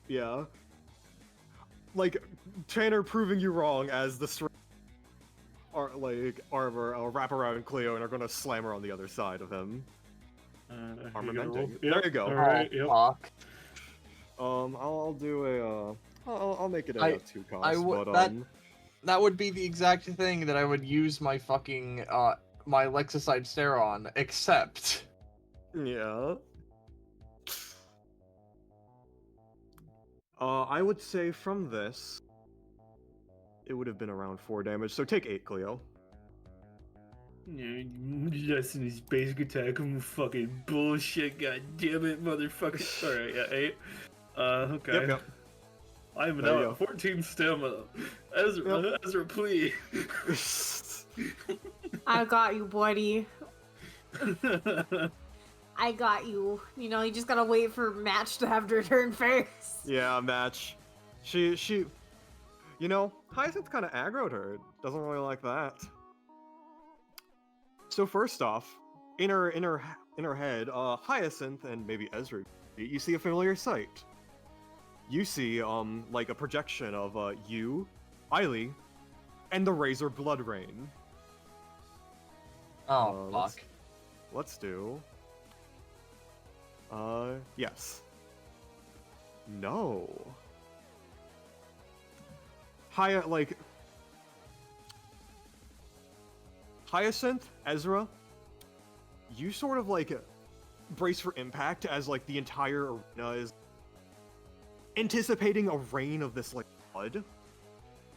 Yeah. Like Tanner proving you wrong as the armor wrap around Cleo and are gonna slam her on the other side of him. Armor mending. There you go. All right, Oh, yep. fuck. I'll do a I'll make it a 2 cost, I would but that would be the exact thing that I would use my fucking my Lexicide stare on, except yeah. I would say from this, it would have been around 4 damage. So take 8, Cleo. Yeah, less than his basic attack. I'm fucking bullshit. God damn it, motherfucker. All right, yeah, 8. Okay. Yep. I'm There you now go. at 14 stamina. Ezra, please. I got you, buddy. I got you. You know, you just gotta wait for Match to have her turn first. Yeah, match. She, you know, Hyacinth kind of aggroed her. Doesn't really like that. So first off, in her head, Hyacinth and maybe Ezra, you see a familiar sight. You see, like a projection of you, Eiley, and the Razor Blood Rain. oh let's- fuck. Let's do. Yes. No. Hyacinth, Ezra, you sort of like brace for impact as like the entire arena is anticipating a rain of this like blood.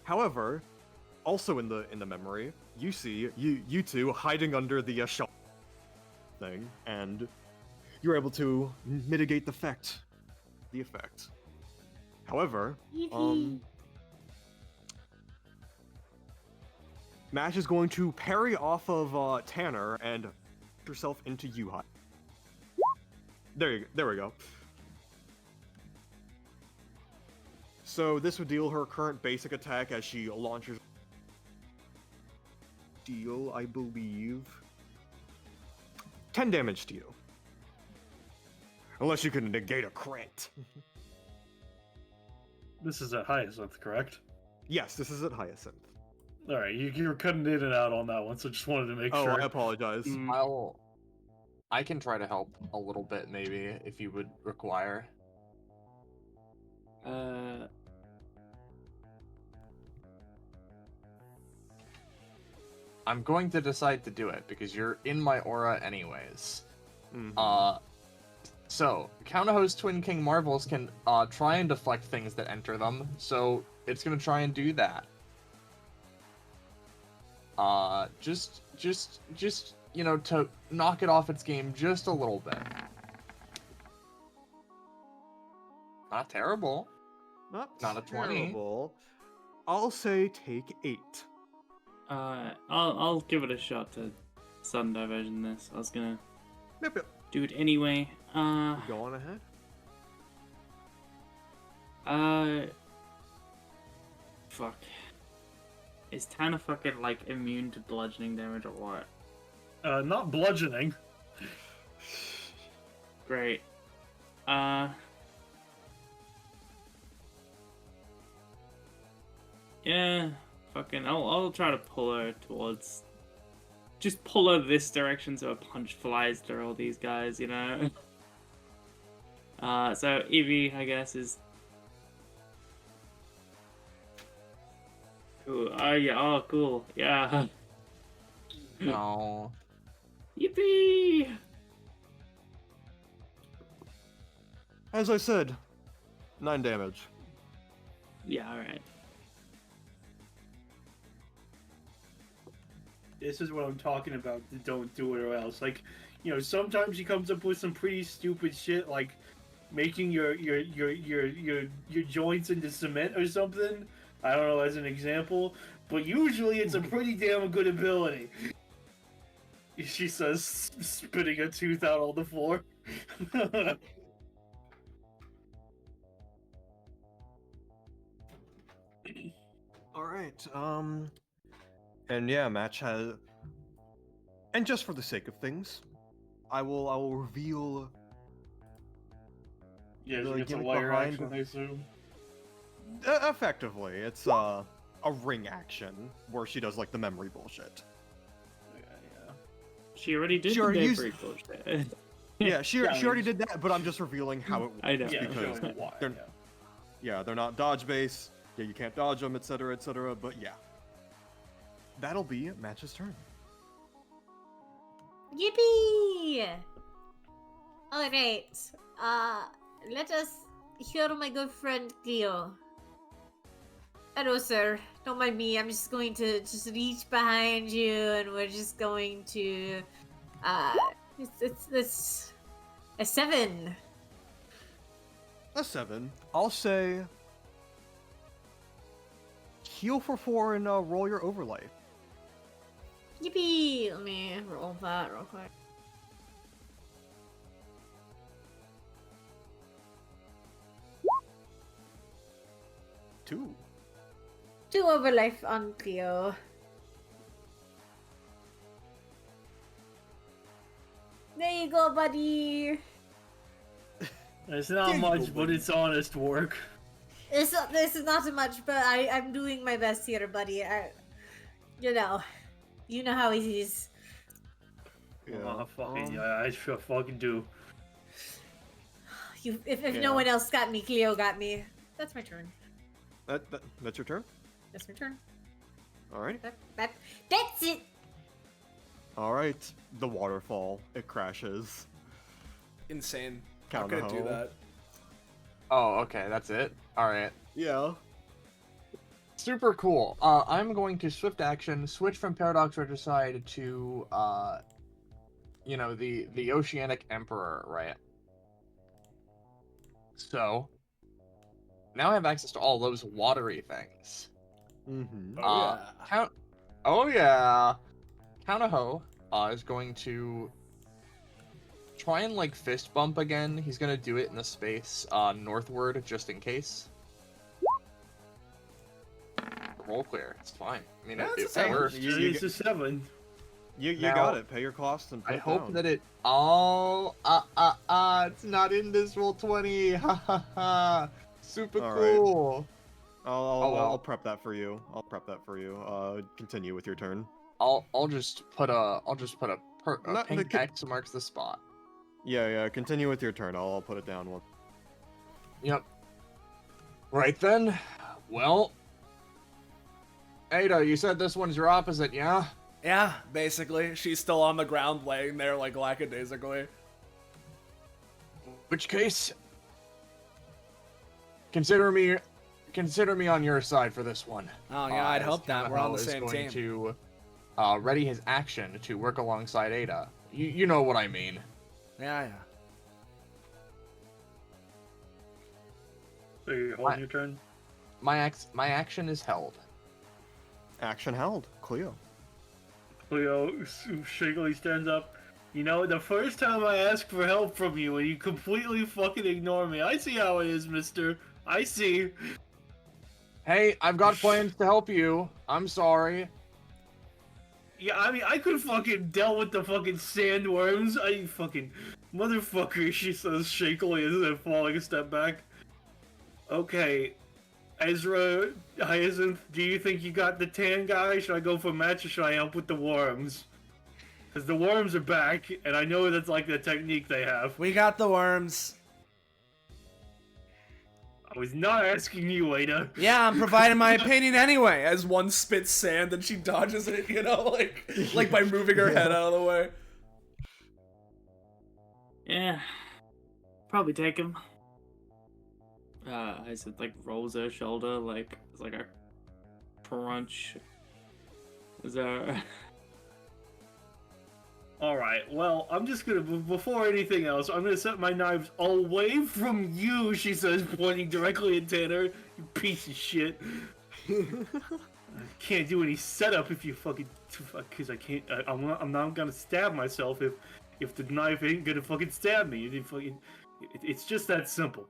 However, also in the memory, you see you two hiding under the shell thing, and you're able to mitigate the effect. However, Mash is going to parry off of Tanner and herself into Yuhai. There we go. So this would deal her current basic attack as she launches. Deal, I believe, 10 damage to you. Unless you can negate a crit. This is at Hyacinth, correct? Yes, this is at Hyacinth. All right, you were cutting in and out on that one, so just wanted to make Oh, sure. I apologize. I can try to help a little bit, maybe, if you would require. I'm going to decide to do it because you're in my aura anyways. So Counterhost Twin King Marvels can try and deflect things that enter them, so it's gonna try and do that. Just you know, to knock it off its game just a little bit. Not terrible. Not a 20. Terrible. I'll say take 8. I'll give it a shot to sudden diversion this. I was gonna Yep. do it anyway. Go on ahead. Fuck. Is Tana fucking like immune to bludgeoning damage or what? Not bludgeoning. Great. Yeah, fucking I'll try to pull her towards, just pull her this direction so a punch flies through all these guys, you know? So Evie, I guess, is... Cool. Oh, yeah, oh, cool. Yeah. No. Yippee! As I said, 9 damage. Yeah, alright. This is what I'm talking about. Don't do it or else. Like, you know, sometimes he comes up with some pretty stupid shit, like making your joints into cement or something. I don't know, as an example. But usually it's a pretty damn good ability. She says, spitting a tooth out on the floor. Alright, and yeah, match has... And just for the sake of things, I will reveal... Yeah, the she gets a gimmick wire behind- action, I assume. Effectively, it's a ring action, where she does, like, the memory bullshit. Yeah. She already did Sure, the use- memory bullshit. Yeah, she Yeah, I already mean- did that, but I'm just revealing how it works. I know. Yeah, because showing why, they're- Yeah, they're not dodge base. Yeah, you can't dodge them, etc., etc., but yeah. That'll be Match's turn. Yippee! Alright. Let us hear my good friend Cleo. Hello, sir. Don't mind me. I'm just going to just reach behind you and we're just going to... It's a 7. A 7. I'll say... Heal for 4 and roll your overlay. Yippee! Let me roll that real quick. Two. 2 overlife on Cleo. There you go, buddy. It's not There you much, go, but buddy. it's honest work. This is not much, but I'm doing my best here, buddy. You know how it is. Oh, fucking, yeah, I sure fucking do. If Yeah. no one else got me, Cleo got me. That's my turn. That's your turn? That's my turn. Alright. That's it. Alright. The waterfall. It crashes. Insane. Count Not gonna the do hoe. that. Oh, okay, that's it. Alright. Yeah. Super cool. I'm going to swift action, switch from Paradox Regicide to, you know, the Oceanic Emperor, right? So, now I have access to all those watery things. Mm-hmm. Oh, yeah. Oh yeah! Counterho is going to try and like fist bump again. He's gonna do it in the space northward just in case. roll clear. It's fine. I mean, That's it a seven. works. It's a 7. You Now, got it. Pay your costs and put I it hope down. that it. Oh, it's not in this roll 20. Ha ha ha. Super All right. cool. I'll prep that for you. I'll prep that for you. Continue with your turn. I'll just put a Not the pink ki- X marks the spot. Yeah. Continue with your turn. I'll put it down one. Yep. Right then. Well, Ada, you said this one's your opposite, yeah? Yeah, basically. She's still on the ground laying there like lackadaisically. Which case, consider me on your side for this one. Oh yeah, I'd as hope that. We're on the Kakapo same is team. going to ready his action to work alongside Ada. You know what I mean. Yeah. So you're holding your turn? My action is held. Action held. Cleo. Cleo shakily stands up. You know, the first time I ask for help from you and you completely fucking ignore me. I see how it is, mister. I see. Hey, I've got plans to help you. I'm sorry. Yeah, I mean, I could fucking dealt with the fucking sandworms. I fucking motherfucker, she says shakily as if falling a step back. Okay, Ezra, Hyacinth, do you think you got the tan guy? Should I go for a match or should I help with the worms? Because the worms are back, and I know that's like the technique they have. We got the worms. I was not asking you, Ada. Yeah, I'm providing my opinion anyway. As one spits sand and she dodges it, you know, like by moving her head out of the way. Yeah. Probably take him. I said, like, rolls her shoulder, like, it's like a crunch. Is there... Alright, well, I'm just gonna, before anything else, I'm gonna set my knives away from you, she says, pointing directly at Tanner. You piece of shit. I can't do any setup if you fucking, because I can't, I'm not gonna stab myself if the knife ain't gonna fucking stab me. It's just that simple.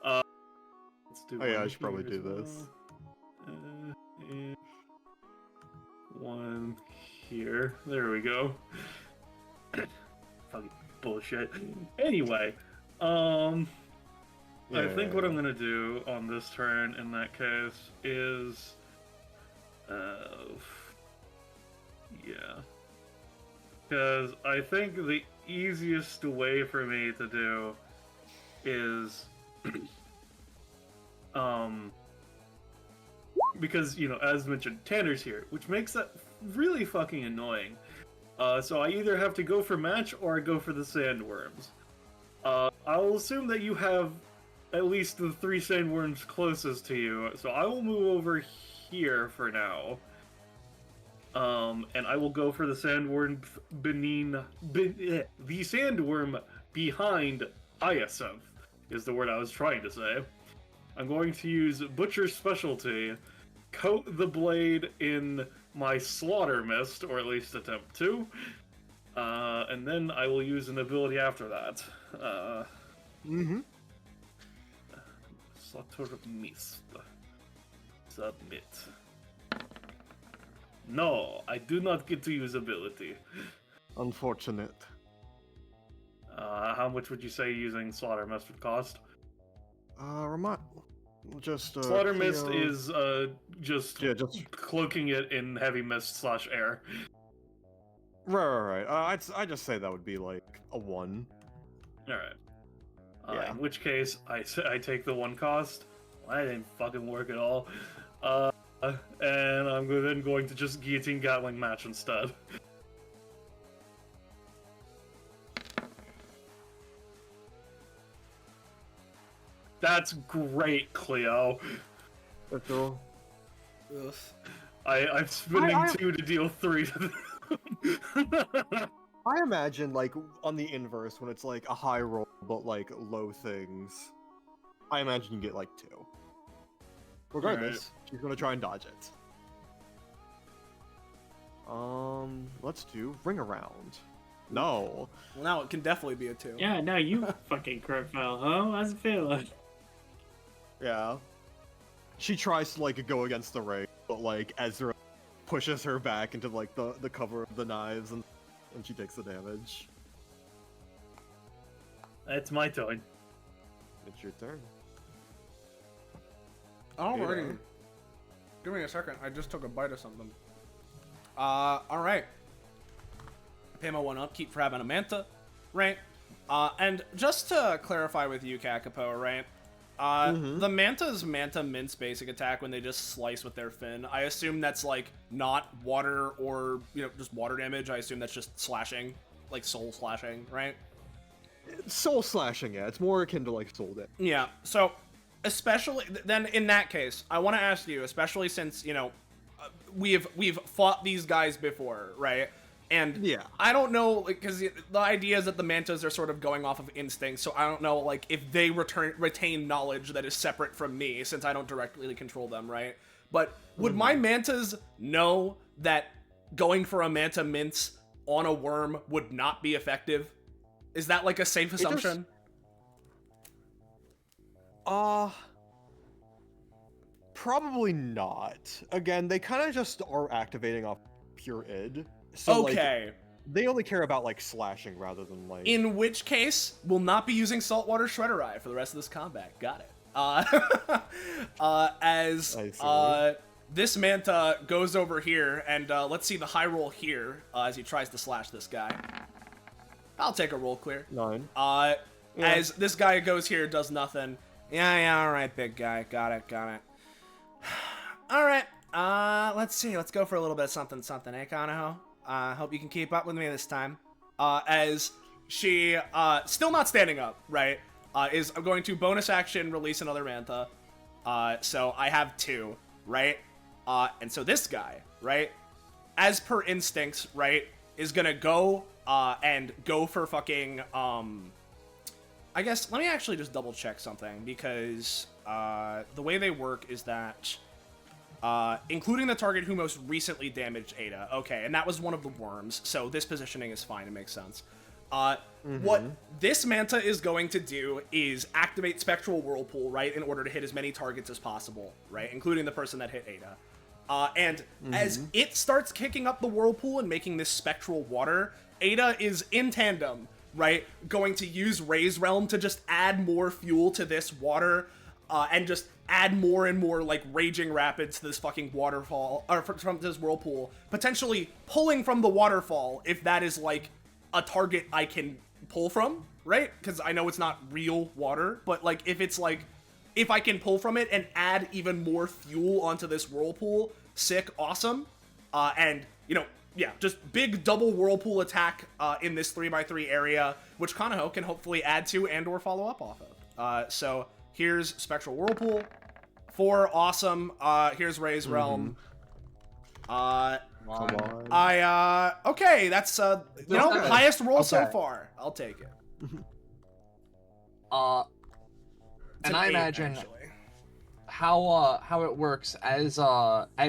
Let's do Oh yeah, one I should probably here do as this. well. And one here. There we go. Fucking bullshit. Anyway, I think what I'm gonna do on this turn in that case is, yeah, because I think the easiest way for me to do is, because, you know, as mentioned, Tanner's here, which makes that really fucking annoying. So I either have to go for match or I go for the sandworms. I'll assume that you have at least the 3 sandworms closest to you, so I will move over here for now. And I will go for the sandworm the sandworm behind Hyacinth, is the word I was trying to say. I'm going to use Butcher's Specialty, coat the blade in my Slaughter Mist, or at least attempt to, and then I will use an ability after that. Slaughter Mist. Submit. No, I do not get to use ability. Unfortunate. How much would you say using Slaughter Mist would cost? Just Slaughter Mist Cleo- is just cloaking it in heavy mist / air. Right. I'd just say that would be like a 1. All right. Yeah. In which case, I take the 1 cost. Well, that didn't fucking work at all. And I'm then going to just guillotine Gatling match instead. That's great, Cleo. That's all. Ugh. I'm spending 2 to deal 3 to them. I imagine, like, on the inverse, when it's like a high roll but like low things, I imagine you get like 2. Regardless, she's gonna try and dodge it. Let's do ring around. No. Well, now it can definitely be a 2. Yeah, no, you fucking crowfell, huh? How's it feel like? Yeah. She tries to like go against the ring. but like Ezra pushes her back into like the cover of the knives, and she takes the damage. It's my turn. It's your turn. Alrighty. Give me a second. I just took a bite of something. Alright. Pay my one up. Keep grabbing a manta. Right. And just to clarify with you, Kakapo, right? The manta's manta mince basic attack when they just slice with their fin. I assume that's like not water or, just water damage. I assume that's just slashing, like soul slashing, right? Soul slashing, yeah. It's more akin to like soul damage. Yeah. So, especially then in that case, I want to ask you, especially since we've fought these guys before, right? And yeah, I don't know, because the idea is that the mantas are sort of going off of instinct, so I don't know, like, if they retain knowledge that is separate from me, since I don't directly control them, right? But would my mantas know that going for a manta mince on a worm would not be effective? Is that, like, a safe assumption? Probably not. Again, they kind of just are activating off pure id. So, okay. Like, they only care about, like, slashing rather than, like... In which case, we'll not be using Saltwater Shredder Eye for the rest of this combat. Got it. This manta goes over here, and let's see the high roll here as he tries to slash this guy. I'll take a roll clear. 9. As this guy goes here, does nothing. Yeah, alright, big guy. Got it. Alright, let's see. Let's go for a little bit of something, eh, Kanaho? Hope you can keep up with me this time. As she, still not standing up, right, is going to bonus action release another manta. So I have 2, right? And so this guy, right, as per instincts, right, is gonna go, and go for fucking, I guess, let me actually just double check something, because, the way they work is that, including the target who most recently damaged Ada. Okay, and that was one of the worms, so this positioning is fine, it makes sense. What this manta is going to do is activate Spectral Whirlpool, right, in order to hit as many targets as possible, right, including the person that hit Ada. As it starts kicking up the Whirlpool and making this spectral water, Ada is in tandem, right, going to use Ray's Realm to just add more fuel to this water, and just add more and more, like, raging rapids to this fucking waterfall, or from this whirlpool, potentially pulling from the waterfall, if that is, like, a target I can pull from, right? Because I know it's not real water, but, like, if it's, like, if I can pull from it and add even more fuel onto this whirlpool, sick, awesome, and, yeah, just big double whirlpool attack, in this 3x3 area, which Kanaho can hopefully add to and or follow up off of. So... here's Spectral Whirlpool. 4, awesome. Here's Ray's Realm. Come on. Okay, that's, highest roll so far. I'll take it. And I imagine how it works as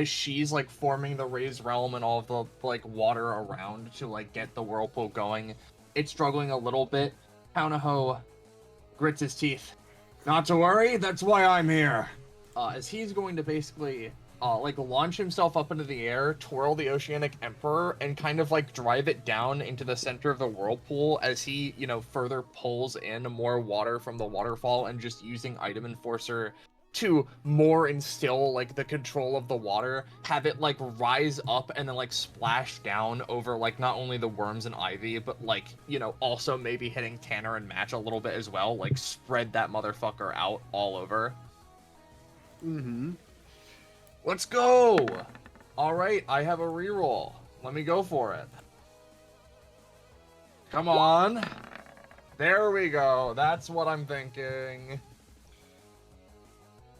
she's, like, forming the Raised Realm and all of the, like, water around to, like, get the whirlpool going. It's struggling a little bit. Kanaho grits his teeth. Not to worry, that's why I'm here. As he's going to basically, like, launch himself up into the air, twirl the Oceanic Emperor, and kind of, like, drive it down into the center of the whirlpool as he, further pulls in more water from the waterfall and just using Item Enforcer to more instill, like, the control of the water, have it, like, rise up and then, like, splash down over, like, not only the worms and ivy, but, like, also maybe hitting Tanner and Match a little bit as well, like, spread that motherfucker out all over. Let's go! Alright, I have a reroll. Let me go for it. Come on. There we go. That's what I'm thinking.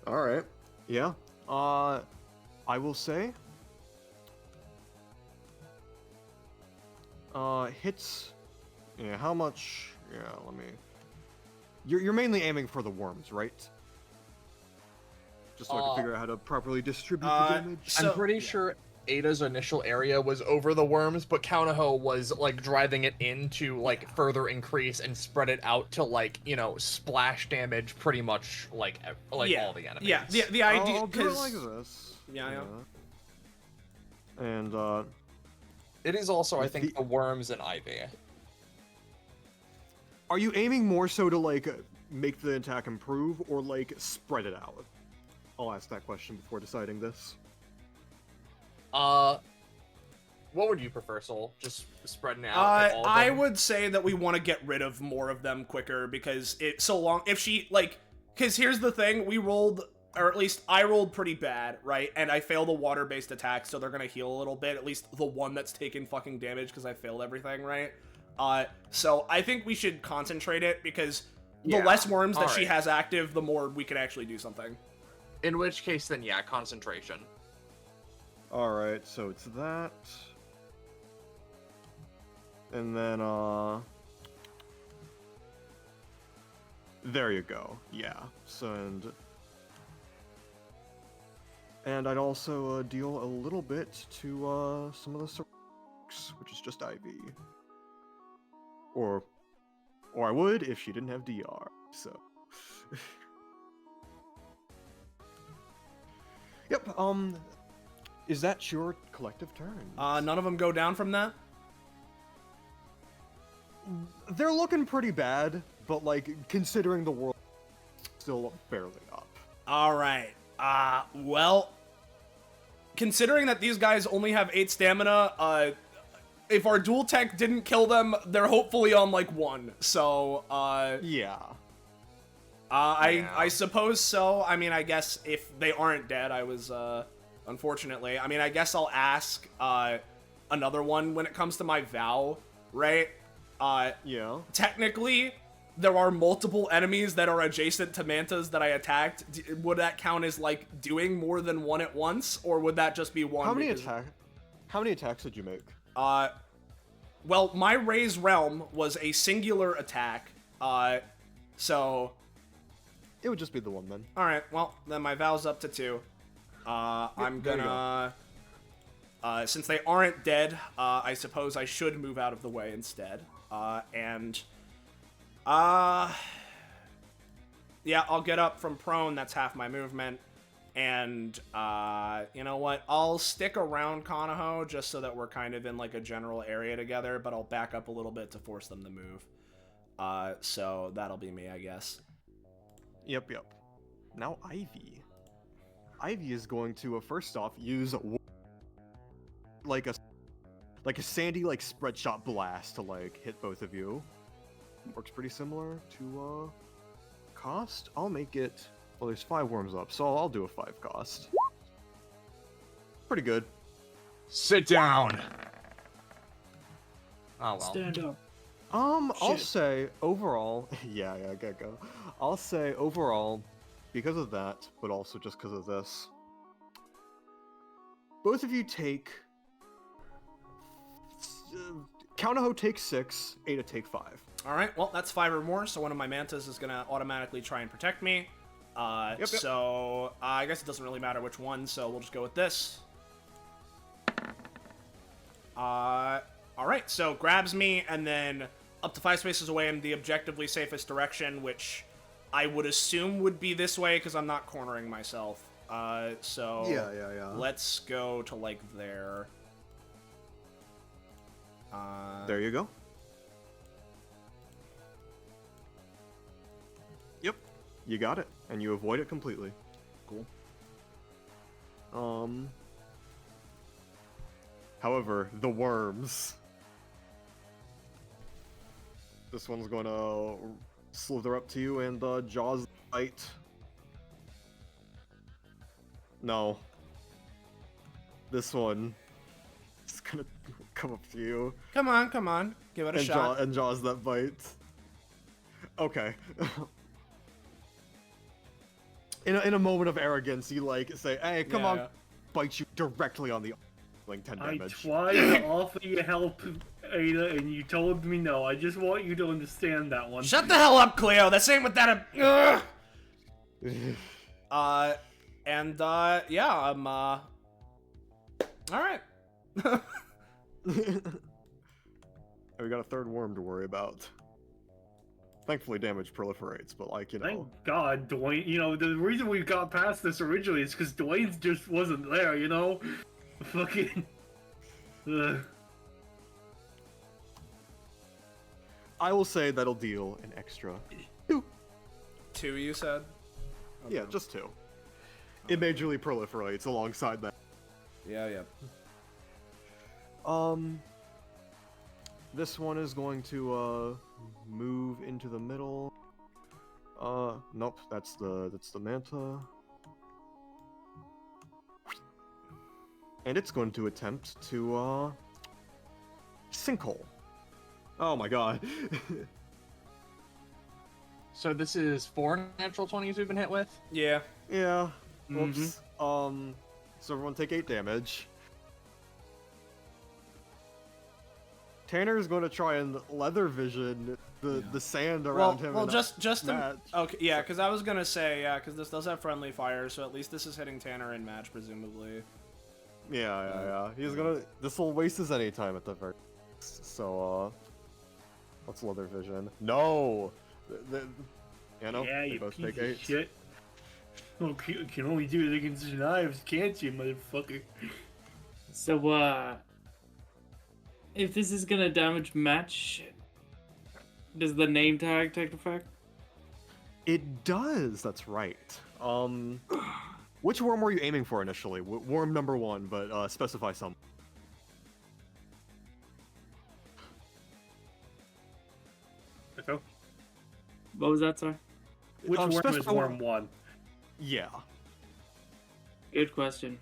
Alright. Yeah. I will say... hits... Yeah, how much... Yeah, let me... You're mainly aiming for the worms, right? Just so I can figure out how to properly distribute the damage. I'm pretty sure Ada's initial area was over the worms, but Kanaho was, like, driving it in to, like, further increase and spread it out to, like, splash damage pretty much, like all the enemies. Yeah, the idea... I'll do it like this. Yeah. And It is also, I With think, the- the worms and ivy. are you aiming more so to like make the attack improve or like spread it out? I'll ask that question before deciding this. What would you prefer, Soul? Just spreading it out? Hit all of I them? would say that we want to get rid of more of them quicker because if she like, because here's the thing, we rolled, or at least I rolled pretty bad, right? And I failed a water-based attack, so they're gonna heal a little bit, at least the one that's taking fucking damage because I failed everything, right? So I think we should concentrate it because the Yeah, less worms that she alright. has active, the more we can actually do something. In which case, then yeah, concentration. Alright, so it's that. And then, there you go. Yeah. So, and I'd also deal a little bit to some of the Syrinx, which is just IV. Or I would if she didn't have DR. So. Yep. Is that your collective turn? None of them go down from that. They're looking pretty bad, but like considering the world, still fairly up. All right. Well, considering that these guys only have 8 stamina, if our dual tech didn't kill them, they're hopefully on like 1. So, Yeah. I suppose so. I mean, I guess if they aren't dead, unfortunately. I mean, I guess I'll ask another one when it comes to my vow, right? Yeah. Technically, there are multiple enemies that are adjacent to Mantas that I attacked. Would that count as like doing more than one at once, or would that just be one? How many attacks did you make? Well, my Raise Realm was a singular attack. So. It would just be the one then. All right. Well, then my vow's up to 2. I'm there you gonna. Since they aren't dead, I suppose I should move out of the way instead. Yeah, I'll get up from prone. That's half my movement. And, you know what? I'll stick around Kanaho just so that we're kind of in, like, a general area together, but I'll back up a little bit to force them to move. So that'll be me, I guess. Yep. Now Ivy. Ivy is going to, first off, use like a sandy, like, spread shot blast to, like, hit both of you. Works pretty similar to, cost. I'll make it... Well, there's 5 worms up, so I'll do a 5 cost. Pretty good. Sit down. Oh well. Stand up. I'll Shit. say overall, yeah, I gotta go. I'll say overall, because of that, but also just because of this, both of you take. Kanaho takes 6, Ada take 5. All right, well, that's 5 or more, so one of my Mantas is going to automatically try and protect me. Yep. So I guess it doesn't really matter which one, so we'll just go with this. All right, so grabs me, and then up to 5 spaces away in the objectively safest direction, which I would assume would be this way, because I'm not cornering myself. So Yeah. let's go to, like, there. There you go. Yep, you got it, and you avoid it completely. Cool. However, the worms. This one's going to slither up to you and the jaws bite. No. This one is gonna come up to you Come on. Give it a shot. and jaws that bite. Okay. in a moment of arrogance, you like say, "Hey, come on!" Yeah. Bite you directly on the like 10 I damage. tried to offer you help, Ada, and you told me no. I just want you to understand that one. Shut the hell up, Cleo. That's ain't what that. Yeah, I'm. All right. We got a third worm to worry about. Thankfully, damage proliferates, but like, you know. Thank God, Dwayne. You know, the reason we got past this originally is because Dwayne just wasn't there, you know? Fucking. Ugh. I will say that'll deal an extra 2. 2, you said? Yeah, Okay. just 2. It majorly proliferates alongside that. Yeah. This one is going to move into the middle. Nope, that's the manta. And it's going to attempt to sinkhole. Oh my god. So this is 4 natural 20s we've been hit with? Yeah. Yeah. Whoops. So everyone take 8 damage. Tanner's going to try and leather vision the sand around him. Well, in just to, match. okay, yeah, because I was gonna say because this does have friendly fire, so at least this is hitting Tanner in match, presumably. Yeah. He's gonna. This will waste his any time at the very. So let's leather vision. No. You know, Yeah, they you both piece take of 8. shit. Well, you can only do it against knives, can't you, motherfucker? So, if this is gonna damage match, does the name tag take effect? It does. That's right. Which worm were you aiming for initially? Worm number 1, but specify some. Echo? What was that, sorry? Which worm is specify worm 1? Yeah. Good question.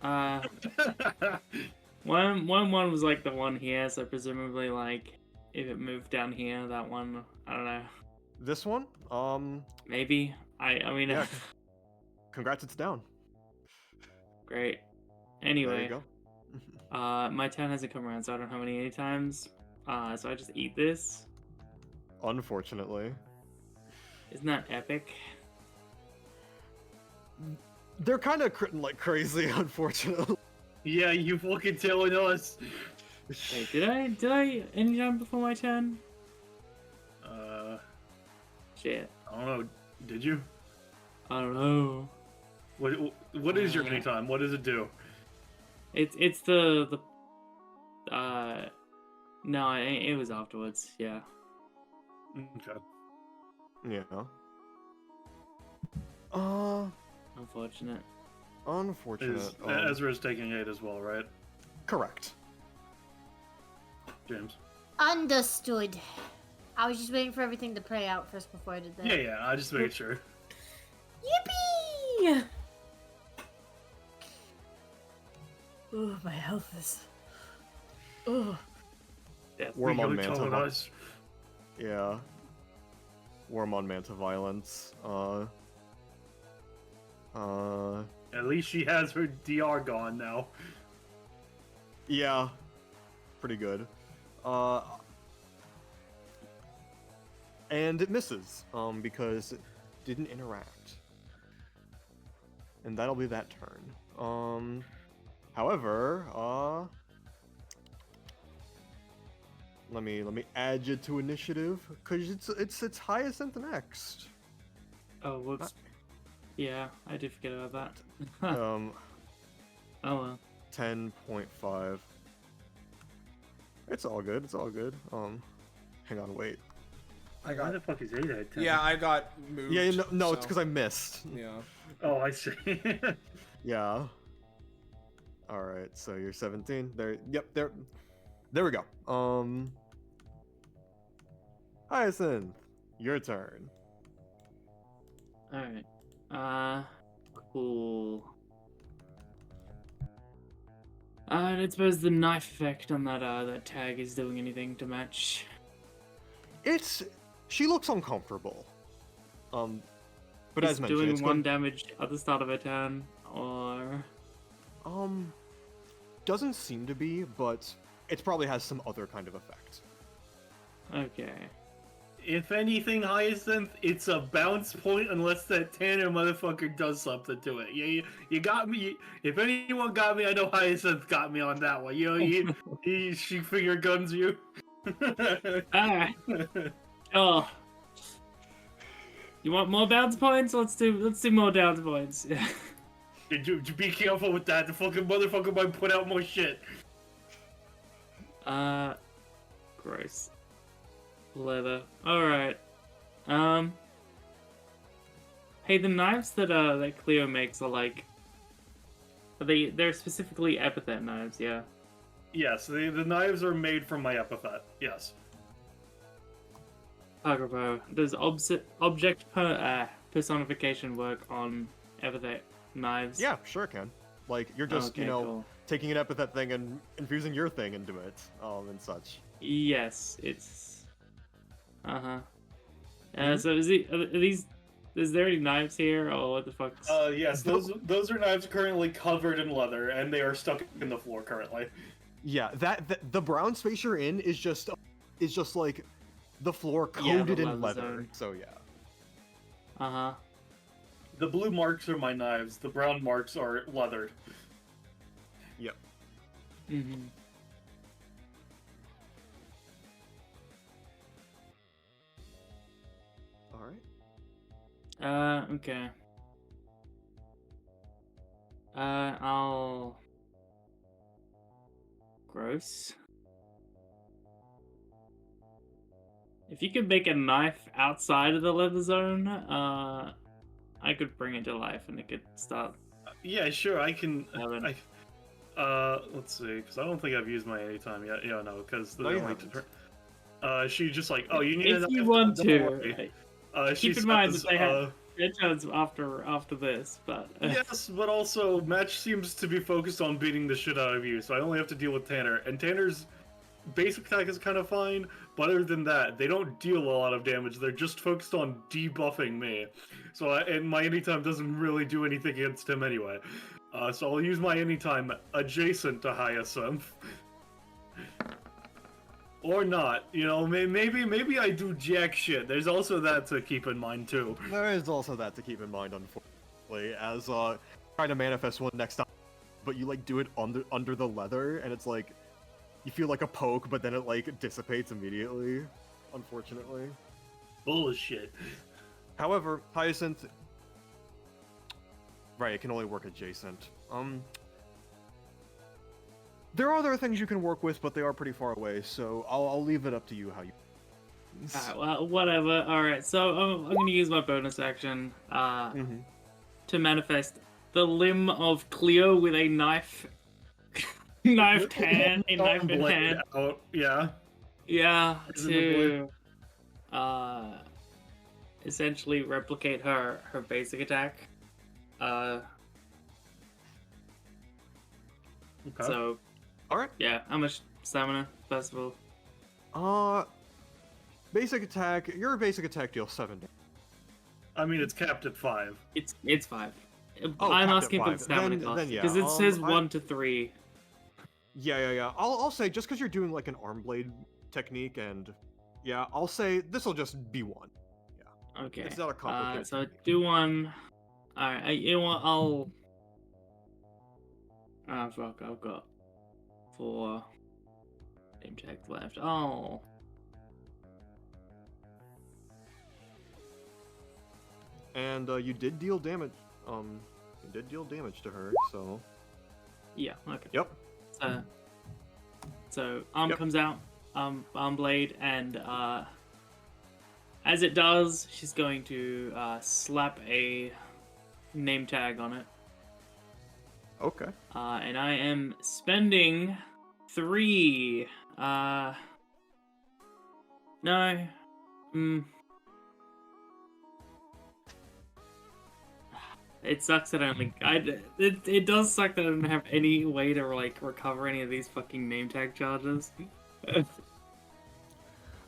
One was like the one here, so presumably like if it moved down here, that one, I don't know. This one? Maybe. I mean, Yeah. Congrats, it's down. great. There Anyway, you go. my turn hasn't come around, so I don't have any times. So I just eat this. Unfortunately. Isn't that epic? They're kind of critting like crazy, unfortunately. Yeah, you fucking telling us. Wait, did I any time before my turn? Shit. I don't know. Did you? I don't know. What is your anytime? What does it do? It's the no, it was afterwards. Yeah. Okay. Yeah. Unfortunate. Unfortunate. Ezra's taking 8 as well, right? Correct. James. Understood. I was just waiting for everything to play out first before I did that. Yeah, I just made sure. Yippee! Oh, my health is. Oh. Worm on You're manta. telling us. Yeah. Worm on manta violence. At least she has her DR gone now. Yeah. Pretty good. And it misses, because it didn't interact. And that'll be that turn. However, let me add you to initiative, cause it's Hyacinth next. Oh, whoops. Yeah, I did forget about that. Oh well. 10.5. It's all good. It's all good. Hang on, wait. Why the fuck is 8 at 10? Yeah, I got moved. Yeah, no, it's so- because I missed. Yeah. Oh, I see. Yeah. All right, so you're 17. There. Yep. There we go. Hyacinth, your turn. Alright. Cool. I don't suppose the knife effect on that tag is doing anything to match. She looks uncomfortable. But Is as mentioned, doing it's one damage at the start of a turn, or doesn't seem to be, but it probably has some other kind of effect. okay. If anything, Hyacinth, it's a bounce point unless that Tanner motherfucker does something to it. You got me. If anyone got me, I know Hyacinth got me on that one. You know, she finger guns you. Ah. Oh. You want more bounce points? Let's do more bounce points. Be careful with that. The fucking motherfucker might put out more shit. Gross. Leather. Alright. Hey, the knives that that Cleo makes are like... They're specifically epithet knives, yeah? Yes, the knives are made from my epithet. Yes. Kakapo, does object personification work on epithet knives? Yeah, sure it can. Like, you're just, Okay, cool. taking an epithet thing and infusing your thing into it, and such. Yes, it's... Uh-huh. Mhm. So are these... Is there any knives here, or what the fuck? Yes, those are knives currently covered in leather, and they are stuck in the floor currently. Yeah, the brown space you're in is just like the floor Yeah, coated the in leather leather. zone. So yeah. Uh-huh. The blue marks are my knives. The brown marks are leathered. Yep. Mm-hmm. All right. Okay. I'll... Gross. If you could make a knife outside of the leather zone, I could bring it to life and it could start... Yeah, sure, I can... Haven't. Let's see, because I don't think I've used my anytime yet. Yeah, no, because No, you haven't. She just like, oh, you need If a you knife? want Don't to. worry. Keep in mind that they have headshots after this, but... Yes, but also, Match seems to be focused on beating the shit out of you, so I only have to deal with Tanner. And Tanner's basic attack is kind of fine, but other than that, they don't deal a lot of damage. They're just focused on debuffing me. So, and my anytime doesn't really do anything against him anyway. So I'll use my anytime adjacent to Hyacinth. Or not, you know, maybe I do jack shit. There's also that to keep in mind too. There is also that to keep in mind, unfortunately, as trying to manifest one next time, but you like do it under the leather, and it's like you feel like a poke, but then it like dissipates immediately. Unfortunately. Bullshit. However, Hyacinth, right, it can only work adjacent. There are other things you can work with, but they are pretty far away, so I'll leave it up to you how you... Alright, well, whatever. Alright, so I'm gonna use my bonus action to manifest the limb of Cleo with a knife. Knifed hand. A knife in Blade hand. out, yeah. Yeah, Isn't the to essentially replicate her basic attack. Okay. So, Alright. yeah, how much stamina, first of all? Basic attack, your basic attack deals 7 damage. I mean, it's capped at 5. It's 5. Oh, I'm capped at asking for the 5. stamina Then cost, yeah, because it says I- 1 to 3. Yeah. I'll say, just because you're doing like an arm blade technique, and yeah, I'll say this'll just be 1. Okay. It's not a complicated So technique. do 1. Alright, you know what, I'll... Ah, fuck, I've got 4 name tags left. Oh. And you did deal damage. You did deal damage to her, so. Yeah, okay. Yep. So arm Yep. comes out, arm blade, and as it does, she's going to slap a name tag on it. Okay. And I am spending 3. No. It sucks that I only. It does suck that I don't have any way to like recover any of these fucking name tag charges.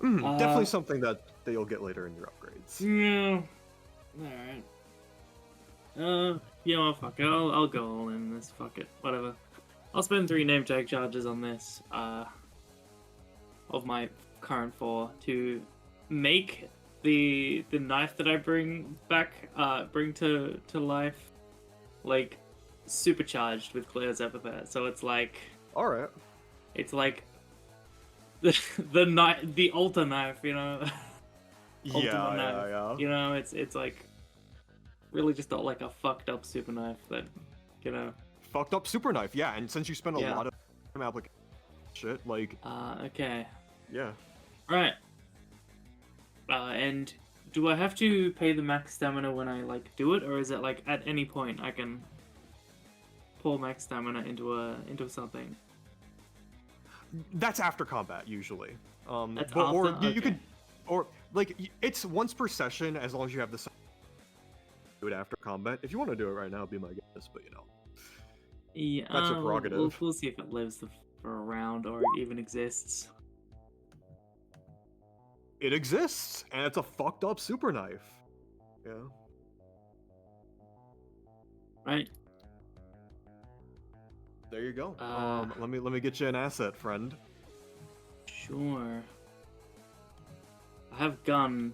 Definitely something that you'll get later in your upgrades. Yeah. Alright. You know what, fuck it. I'll go all in this. Fuck it. Whatever. I'll spend 3 name tag charges on this, of my current 4 to make the knife that I bring to life, like, supercharged with Claire's epithet. So it's like... Alright. It's like... the altar knife, you know? Ultimate knife. Yeah. You know, it's like really just like a fucked up super knife that, you know. Fucked up super knife, yeah, and since you spend a Yeah. lot of time application, shit. Like, Okay. yeah. Right. And do I have to pay the max stamina when I like do it, or is it like at any point I can pour max stamina into something? That's after combat usually. That's but, or after? you could, Okay. or like it's once per session as long as you have the. Do it after combat. If you want to do it right now, be my guest. But you know, Yeah, that's your prerogative. We'll see if it lives for a round or it even exists. It exists, and it's a fucked up super knife. Yeah. Right. There you go. Uh, let me get you an asset, friend. Sure. I have gun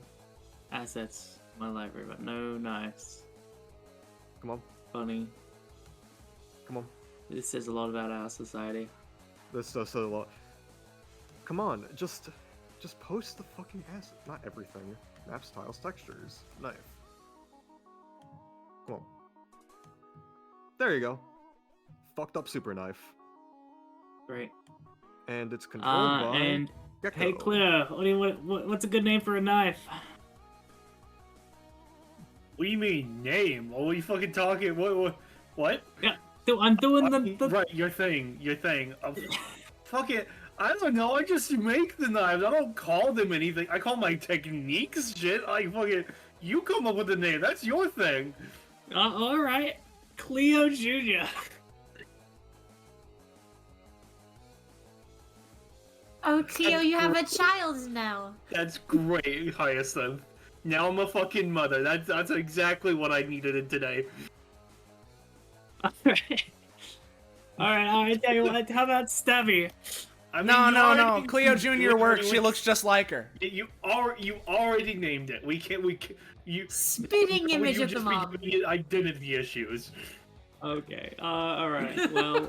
assets in my library, but no knives. Come on, Funny. come on. This says a lot about our society. This does a lot. Come on, just post the fucking asset. Not everything. Map styles, textures, knife. Come on. There you go. Fucked up super knife. Great. And it's controlled by And Gecko. hey, Cleo, what's a good name for a knife? What do you mean name? What are you fucking talking? What? Yeah, I'm doing the Right, your thing. Fuck it. I don't know. I just make the knives. I don't call them anything. I call my techniques shit. I fucking. You come up with the name. That's your thing. all right, Cleo Jr. Oh, Cleo, you have a child now. That's great, Hyacinth. Now I'm a fucking mother. That's exactly what I needed today. All right. Tell you what. How about Stabby? I mean, No, you no, no. already- Cleo Jr. works. She looks just like her. You already named it. We can't. You. Spitting you image of the just mom. be giving identity issues. Okay. All right. Well,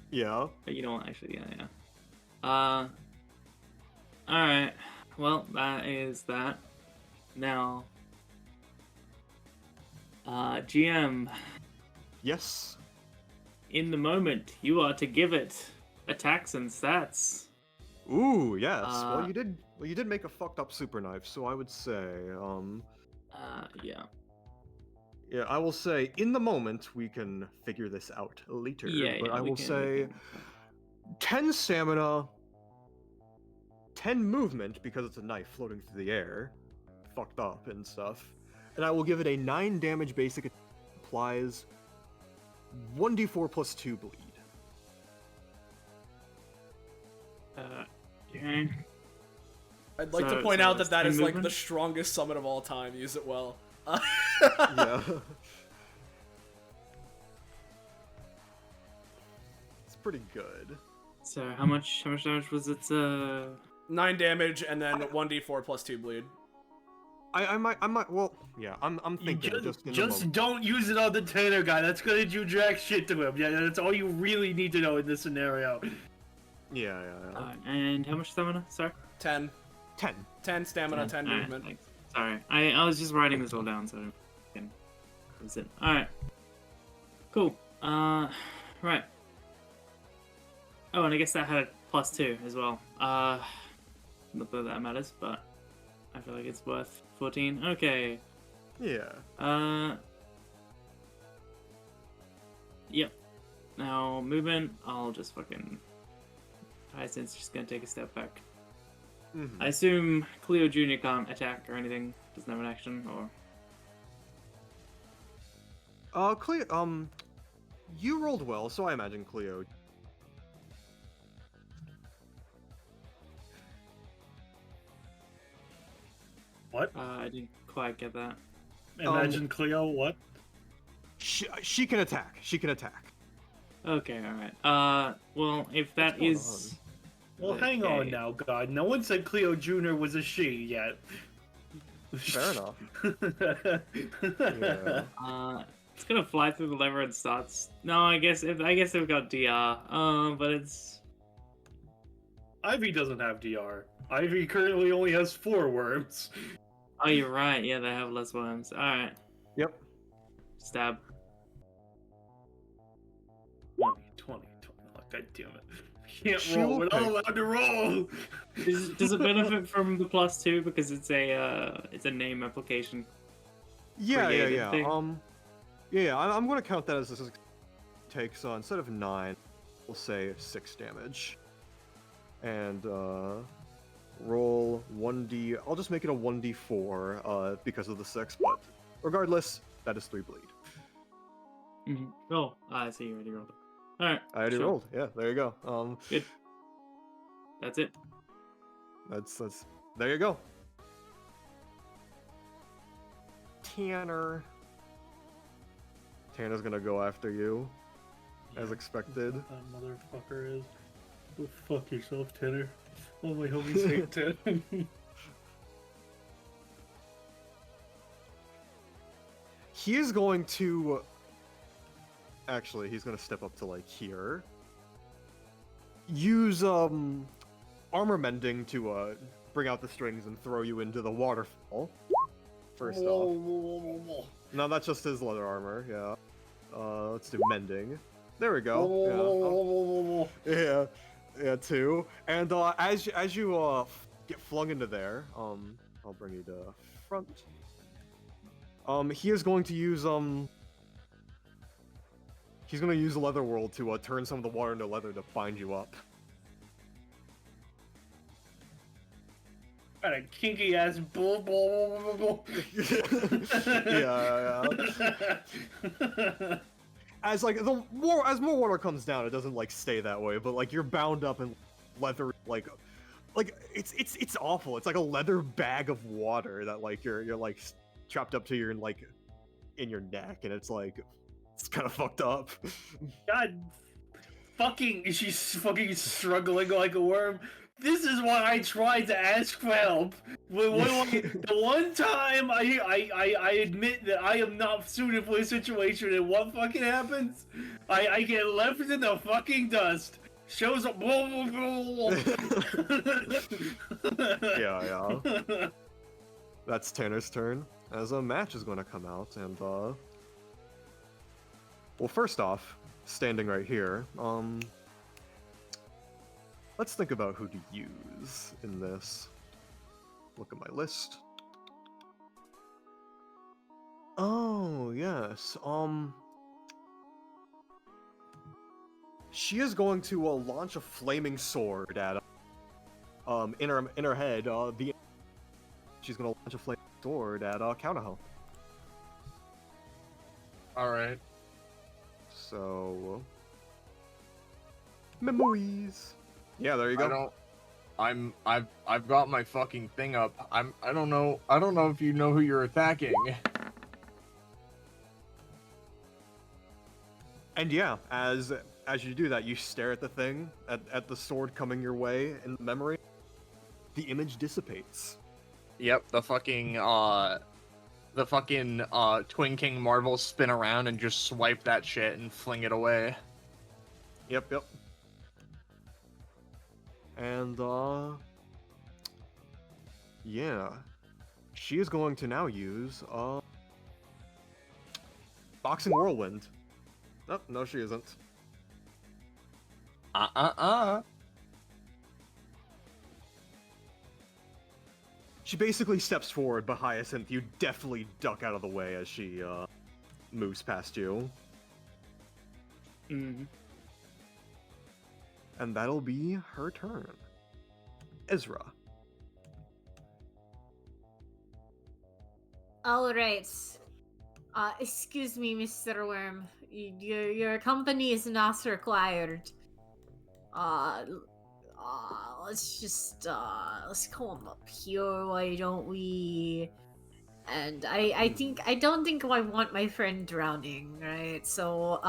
Yeah. you know what? Actually, yeah. All right. Well, that is that. Now, GM, Yes. in the moment, you are to give it attacks and stats. Ooh, yes. Uh, well, you did make a fucked up super knife, so I would say, Yeah. yeah, I will say, in the moment, we can figure this out later. Yeah, but yeah, I we will can- say, we can- 10 stamina, 10 movement because it's a knife floating through the air, fucked up and stuff, and I will give it a 9 damage basic. Applies 1d4 plus 2 bleed. Okay. I'd like to So- point so out it's that 10 is like the movement? strongest summon of all time. Use it well. Yeah. It's pretty good. So how much damage was it? 9 damage and then 1d4 plus 2 bleed. I might, well, yeah, I'm You thinking just in the just moment. don't use it on the Tanner guy. That's gonna do jack shit to him. Yeah, that's all you really need to know in this scenario. Yeah. And how much stamina? Sorry. 10. 10. 10 stamina, 10 Alright, movement. thanks. Sorry, I was just writing this all down, so that's it. All right. Cool. Right. Oh, and I guess that had a +2 as well. Not that that matters, but I feel like it's worth 14. Okay. Yeah. Yep. Now movement. I'll just fucking. Hyacinth's just gonna take a step back. Mhm. I assume Cleo Jr. can't attack or anything. Doesn't have an action, or Cleo, you rolled well, so I imagine Cleo. What? I didn't quite get that. Imagine Cleo. What? She can attack. She can attack. Okay, alright. Well, if that going is. Well, hang Okay. on now, God. No one said Cleo Jr. was a she yet. Fair enough. It's gonna fly through the lever and starts. No, I guess they've got DR. But it's. Ivy doesn't have DR. Ivy currently only has 4 worms. Oh, you're right. Yeah, they have less worms. Alright. Yep. Stab. 20, God damn it. Can't She roll. will We're not pick- allowed to roll. Does it benefit from the +2 because it's a name application? Created Yeah. thing? Yeah. I'm gonna count that as this takes instead of 9, we'll say 6 damage. And roll 1d. I'll just make it a 1d4 because of the 6, but regardless, that is 3 bleed. Oh, I see. You already rolled it. All right. I already sure. rolled. Yeah, there you go. Good. That's it. That's there you go. Tanner's gonna go after you, as expected. That motherfucker is. Go fuck yourself, Tanner. Oh my homie's sake, Tanner. He is going to. Actually, he's gonna step up to like here. Use armor mending to bring out the strings and throw you into the waterfall. First off. No, that's just his leather armor. Yeah. Let's do mending. There we go. Yeah. Yeah, 2. And as you get flung into there, I'll bring you to front. He is going to use he's going to use Leather World to turn some of the water into leather to bind you up. Got a kinky ass bull. Yeah. As more water comes down, it doesn't like stay that way, but like you're bound up in leather, like it's awful. It's like a leather bag of water that like you're like trapped up to your like in your neck, and it's kind of fucked up. God, she's fucking struggling like a worm. This is why I tried to ask for help. The one time I admit that I am not suited for a situation, and what fucking happens? I get left in the fucking dust. Shows up. Yeah. That's Tanner's turn, as a match is going to come out, and well, first off, standing right here, let's think about who to use in this. Look at my list. Oh, yes. She is going to launch a flaming sword at in her head. She's going to launch a flaming sword at Counterhell. All right. So memories. Yeah, there you go. I've got my fucking thing up. I don't know if you know who you're attacking. And yeah, as you do that, you stare at the thing, at the sword coming your way in memory. The image dissipates. Yep, the fucking Twin King Marvels spin around and just swipe that shit and fling it away. Yep. And yeah, she is going to now use Boxing Whirlwind. Oh, no, she isn't. She basically steps forward, but Hyacinth, you definitely duck out of the way as she moves past you. Mm-hmm. And that'll be her turn. Ezra. All right. Excuse me, Mr. Worm. Your company is not required. Let's come up here, why don't we? And I don't think I want my friend drowning, right? So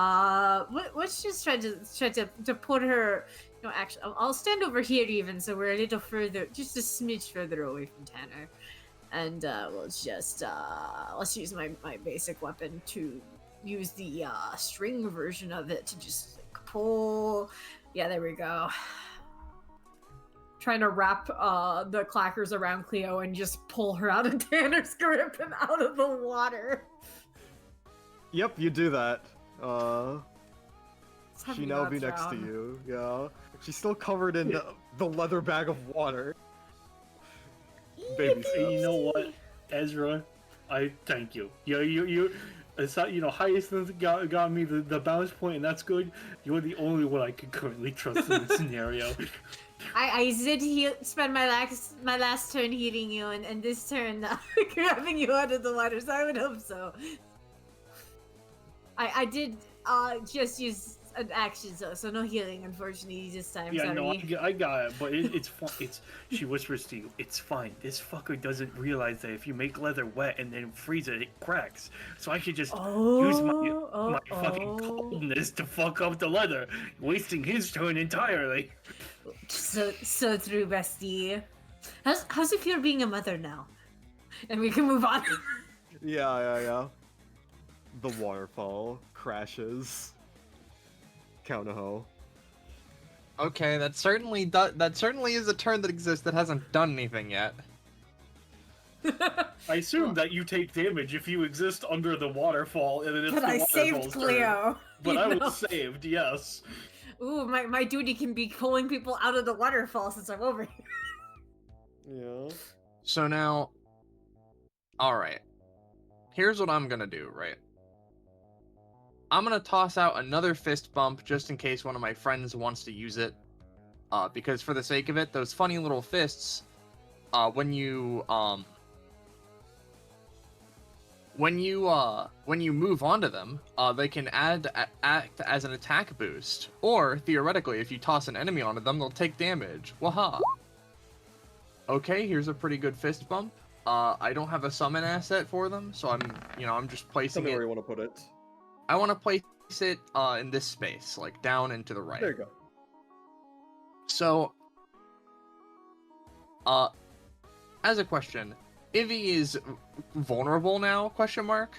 let's just try to put her. No, actually, I'll stand over here even, so we're a little further, just a smidge further away from Tanner, and let's use my basic weapon to use the string version of it to just like, pull. Yeah, there we go. Trying to wrap the clackers around Cleo and just pull her out of Tanner's grip and out of the water. Yep, you do that. She now be next to you. Yeah. She's still covered in the leather bag of water. Baby steps. You know what, Ezra? I thank you. You. It's not, Hyacinth got me the balance point, and that's good. You're the only one I can currently trust in this scenario. I did spend my last turn healing you, and this turn grabbing you out of the water, so I would hope so. I did just use an action, so no healing, unfortunately, this time. Yeah, sorry. no, I got it, but it's fine. She whispers to you, it's fine. This fucker doesn't realize that if you make leather wet and then freeze it, it cracks. So I should just use my fucking coldness to fuck up the leather, wasting his turn entirely. So true, bestie. How's it feel being a mother now? And we can move on. Yeah. The waterfall crashes. Counterho. Okay, that certainly is a turn that exists that hasn't done anything yet. I assume that you take damage if you exist under the waterfall, and then it's But the I saved waterfall's Cleo. turn. But I was saved, yes. Ooh, my duty can be pulling people out of the waterfall since I'm over here. Yeah. So now, alright. Here's what I'm gonna do, right? I'm gonna toss out another fist bump just in case one of my friends wants to use it. Because for the sake of it, those funny little fists, when you move onto them, they can act as an attack boost. Or, theoretically, if you toss an enemy onto them, they'll take damage. Waha! Okay, here's a pretty good fist bump. I don't have a summon asset for them, so I'm just placing Tell me it. where you want to put it. I want to place it in this space, like down and to the right. There you go. So, as a question, Ivy is vulnerable now? Question mark.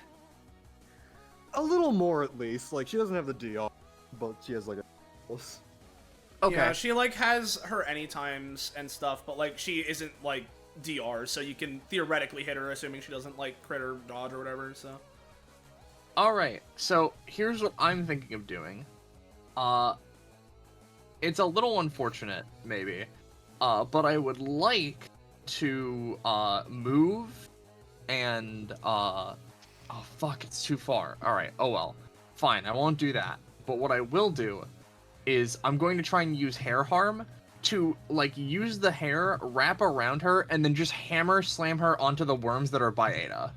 A little more at least. Like she doesn't have the DR, but she has like a. Okay. Yeah, she like has her anytimes and stuff, but like she isn't like DR, so you can theoretically hit her, assuming she doesn't like crit or dodge or whatever. So. Alright, so here's what I'm thinking of doing. It's a little unfortunate, maybe, but I would like to, move, and, oh fuck, it's too far. Alright, oh well. Fine, I won't do that. But what I will do is I'm going to try and use hair harm to, like, use the hair, wrap around her, and then just hammer slam her onto the worms that are by Ada.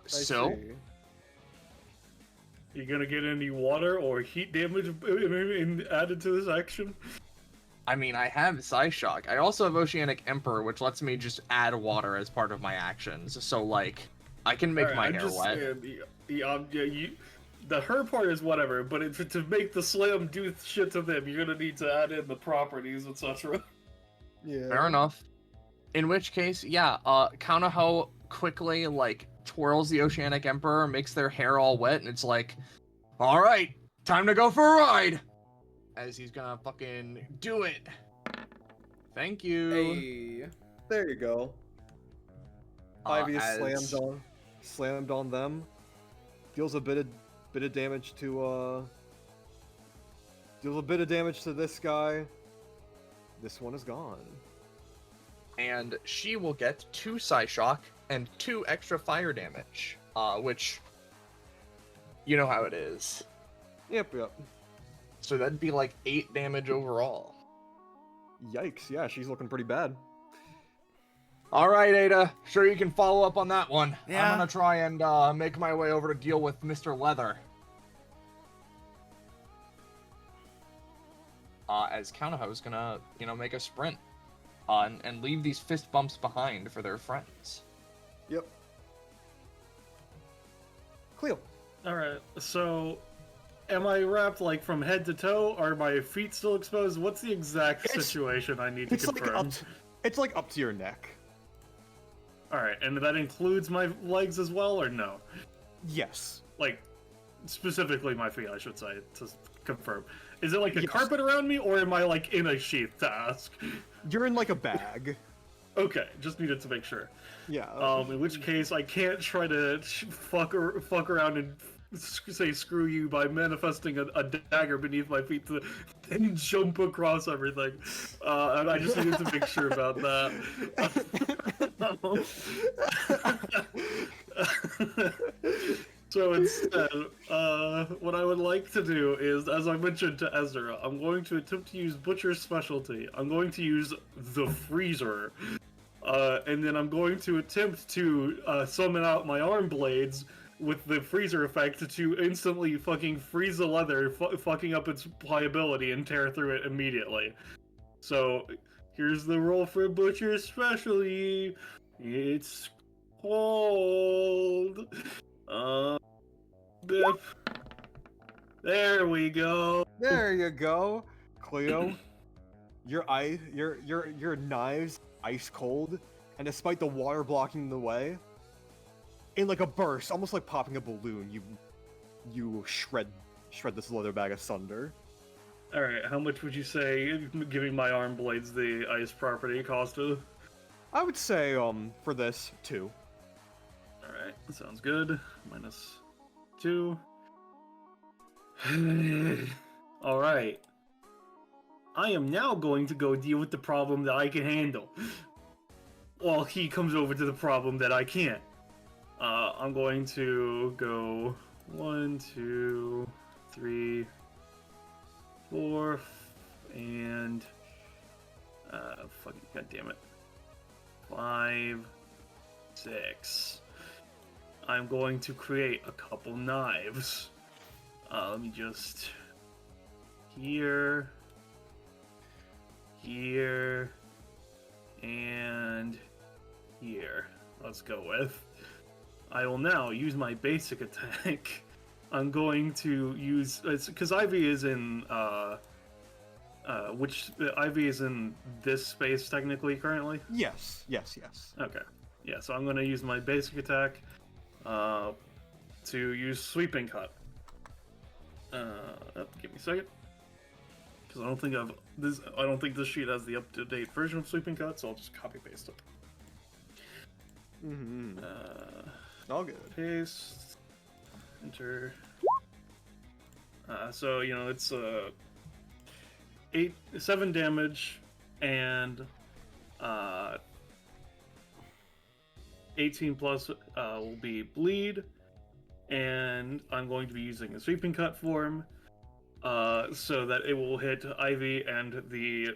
So, You gonna get any water or heat damage added to this action? I mean, I have Psyshock. I also have Oceanic Emperor, which lets me just add water as part of my actions. So, like, I can make my hair wet. The her part is whatever, but to make the slam do shit to them, you're gonna need to add in the properties, etc. Yeah. Fair enough. In which case, yeah, Counterho quickly, like, twirls the Oceanic Emperor, makes their hair all wet, and it's like, alright, time to go for a ride! As he's gonna fucking do it. Thank you. Hey. There you go. Ivy is as- slammed on them. Deals a bit of damage to deals a bit of damage to this guy. This one is gone. And she will get 2 Psyshock and 2 extra fire damage. Which, you know how it is. Yep. So that'd be like 8 damage overall. Yikes, yeah, she's looking pretty bad. Alright, Ada. Sure you can follow up on that one. Yeah. I'm gonna try and make my way over to deal with Mr. Leather. As Counterho's gonna, make a sprint. And leave these fist bumps behind for their friends. Yep. Cleo. Alright, so am I wrapped like from head to toe? Are my feet still exposed? What's the exact situation I need to confirm? It's like up to your neck. Alright, and that includes my legs as well, or no? Yes. Like, specifically my feet, I should say, to confirm. Is it like a Yes. carpet around me, or am I like in a sheath, to ask? You're in like a bag. Okay, just needed to make sure. Yeah. In which case, I can't try to fuck around and say screw you by manifesting a dagger beneath my feet to then jump across everything. And I just needed to make sure about that. So instead, what I would like to do is, as I mentioned to Ezra, I'm going to attempt to use Butcher's specialty. I'm going to use the Freezer. And then I'm going to attempt to summon out my arm blades with the freezer effect to instantly fucking freeze the leather, fucking up its pliability and tear through it immediately. So here's the roll for Butcher's specialty. It's cold. Biff. There we go. There you go, Cleo. Your knives ice cold, and despite the water blocking the way, in like a burst, almost like popping a balloon, you shred this leather bag asunder. All right, how much would you say giving my arm blades the ice property costed? I would say for this 2. All right, sounds good. -2. All right. I am now going to go deal with the problem that I can handle, while he comes over to the problem that I can't. I'm going to go 1, 2, 3, 4, and fucking goddamn it, 5, 6. I'm going to create a couple knives. Let me just here, and here. Let's go with. I will now use my basic attack. I'm going to use, because Ivy is in Ivy is in this space technically currently. Yes. Okay. Yeah, so I'm going to use my basic attack to use sweeping cut. Give me a second, because I don't think this sheet has the up-to-date version of sweeping cut, so I'll just copy paste it. All good. Paste. Enter. So it's 7 damage and 18 plus will be bleed, and I'm going to be using a sweeping cut form so that it will hit Ivy and the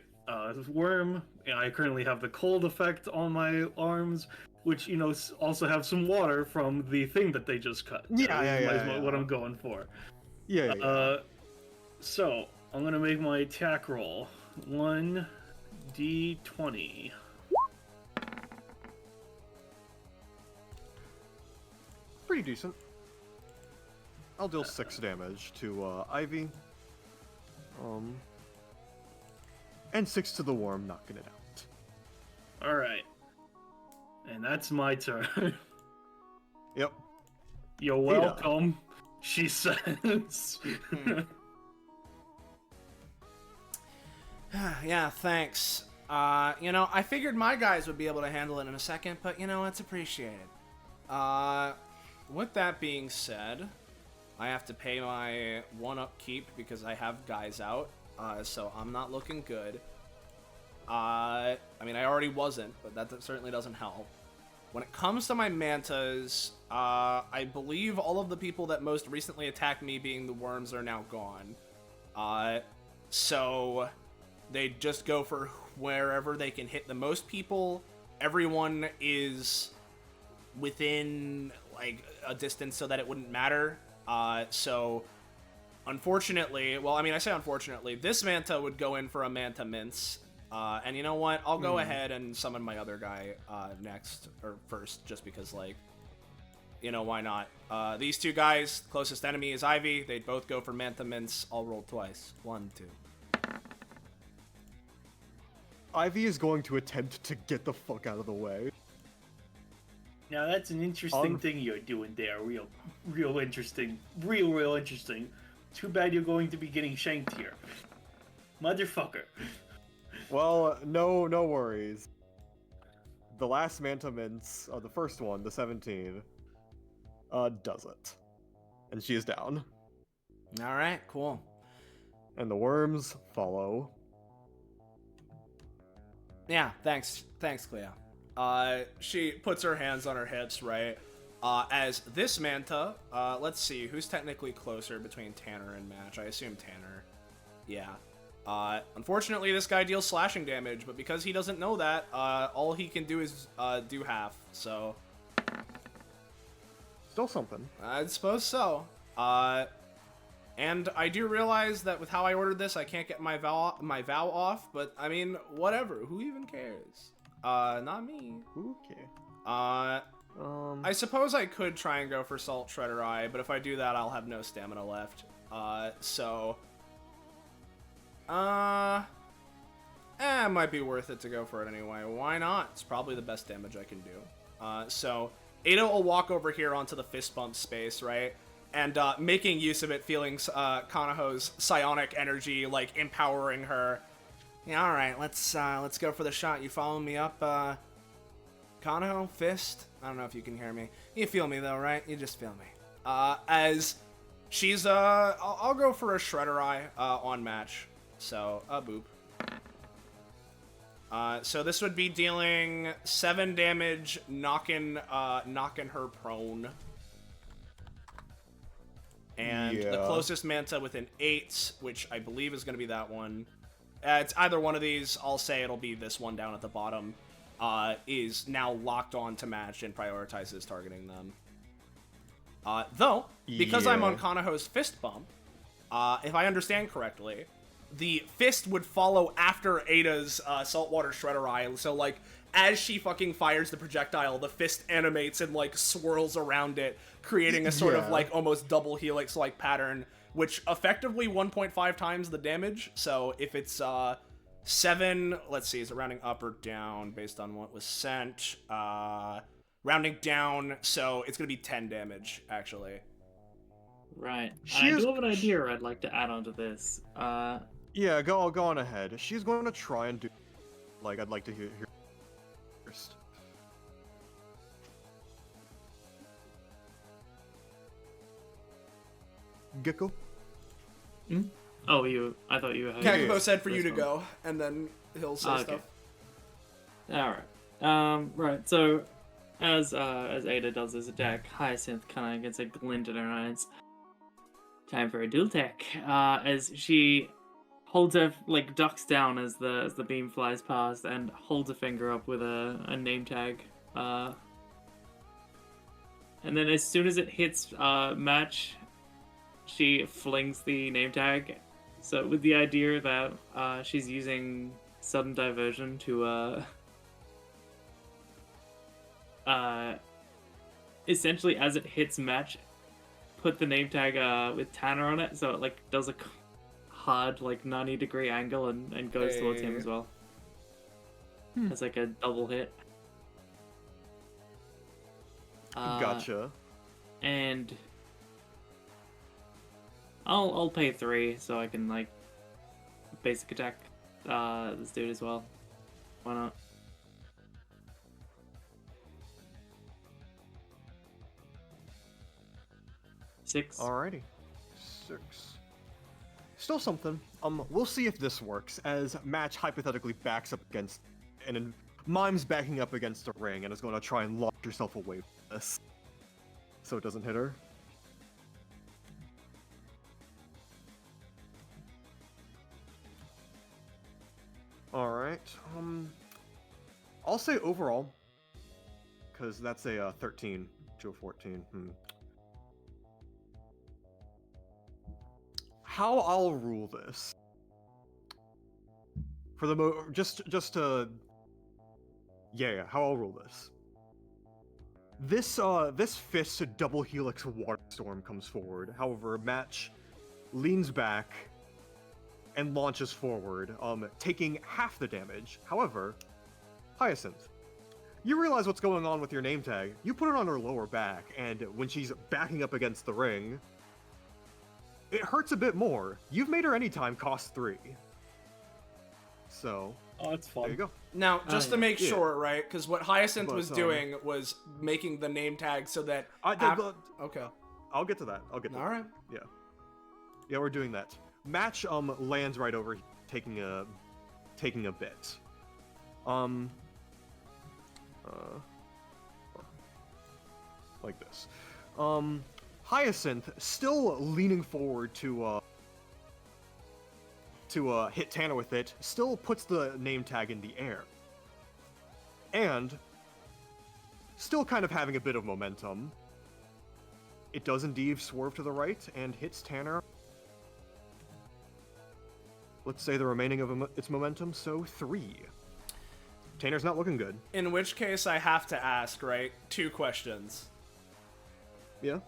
worm. And I currently have the cold effect on my arms, which also have some water from the thing that they just cut. Yeah. What I'm going for. Yeah. So I'm gonna make my attack roll. 1d20. Pretty decent. I'll deal 6 damage to Ivy. And 6 to the worm, knocking it out. Alright. And that's my turn. Yep. You're welcome, she says. Yeah, thanks. I figured my guys would be able to handle it in a second, but it's appreciated. With that being said, I have to pay my 1 upkeep because I have guys out, so I'm not looking good. I already wasn't, but that certainly doesn't help. When it comes to my mantas, I believe all of the people that most recently attacked me, being the worms, are now gone. So they just go for wherever they can hit the most people. Everyone is within a distance so that it wouldn't matter. So unfortunately, I say unfortunately, this manta would go in for a manta mince. And you know what? I'll go ahead and summon my other guy next, or first, just because, why not? These 2 guys, closest enemy is Ivy. They'd both go for manta mince. I'll roll twice. 1, 2. Ivy is going to attempt to get the fuck out of the way. Now that's an interesting thing you're doing there. Real interesting. Real interesting. Too bad you're going to be getting shanked here. Motherfucker. Well, no worries. the last Manta Mints, the first one, the 17, does it. And she is down. All right, cool. And the worms follow. Yeah, thanks, Cleo. She puts her hands on her hips, right? As this Manta, let's see, who's technically closer between Tanner and Match? I assume Tanner. Yeah. Unfortunately, this guy deals slashing damage, but because he doesn't know that, all he can do is do half, so... Still something. I suppose so. And I do realize that with how I ordered this, I can't get my vow off, but, I mean, whatever. Who even cares? Not me. Okay. I suppose I could try and go for Salt Shredder Eye, but if I do that, I'll have no stamina left. It might be worth it to go for it anyway. Why not? It's probably the best damage I can do. So, Ada will walk over here onto the fist bump space, right? And, making use of it, feeling, Kanaho's psionic energy, like, empowering her. Yeah, alright, let's go for the shot. You follow me up, Kanaho? Fist? I don't know if you can hear me. You feel me, though, right? You just feel me. As she's, I'll go for a Shredder Eye, on Match. So, boop. So this would be dealing 7 damage, knocking her prone. And the closest Manta with an 8, which I believe is going to be that one. It's either one of these. I'll say it'll be this one down at the bottom. Is now locked on to Match and prioritizes targeting them. Though, because I'm on Kanaho's fist bump, if I understand correctly, the fist would follow after Ada's saltwater shredder eye. So, like, as she fucking fires the projectile, the fist animates and, like, swirls around it, creating a sort of, like, almost double helix-like pattern, which effectively 1.5 times the damage. So, if it's 7, let's see, is it rounding up or down based on what was sent? Rounding down, so it's gonna be 10 damage, actually. Right. I do have an idea I'd like to add on to this. Yeah, go on ahead. She's going to try and do... Like, I'd like to hear first. Gecko? Oh, I thought you had... Kakapo said for you to go, and then he'll say stuff. Alright. Right, so... As Ada does this attack, Hyacinth kind of gets a glint in her eyes. Time for a dual tech. As she holds her, like, ducks down as the beam flies past and holds a finger up with a name tag. And then as soon as it hits Match, she flings the name tag. So with the idea that she's using sudden diversion to essentially as it hits Match, put the name tag with Tanner on it, so it like does a hard like 90-degree angle and goes towards him as well. It's like a double hit. Gotcha. And I'll pay 3 so I can like basic attack this dude as well. Why not? Six. Alrighty. 6. Still something. We'll see if this works, as Match hypothetically backs up against... And then Mime's backing up against a ring and is going to try and launch herself away from this. So it doesn't hit her. Alright. I'll say overall, because that's a 13 to a 14. How I'll rule this for the just to how I'll rule this. This fist double helix water storm comes forward. However, Match leans back and launches forward, taking half the damage. However, Hyacinth, you realize what's going on with your name tag. You put it on her lower back, and when she's backing up against the ring, it hurts a bit more. You've made her anytime cost 3. So, Oh, it's fun. There you go. Now, just to yeah. make Yeah. sure, right? Because what Hyacinth But, was doing was making the name tag so that. Okay. I'll get to that. All right. Yeah, we're doing that. Match lands right over, taking a bit. Like this. Hyacinth still leaning forward to hit Tanner with it, still puts the name tag in the air. And still kind of having a bit of momentum. It does indeed swerve to the right and hits Tanner. Let's say the remaining of its momentum, so 3. Tanner's not looking good. In which case, I have to ask, right? 2 questions. Yeah?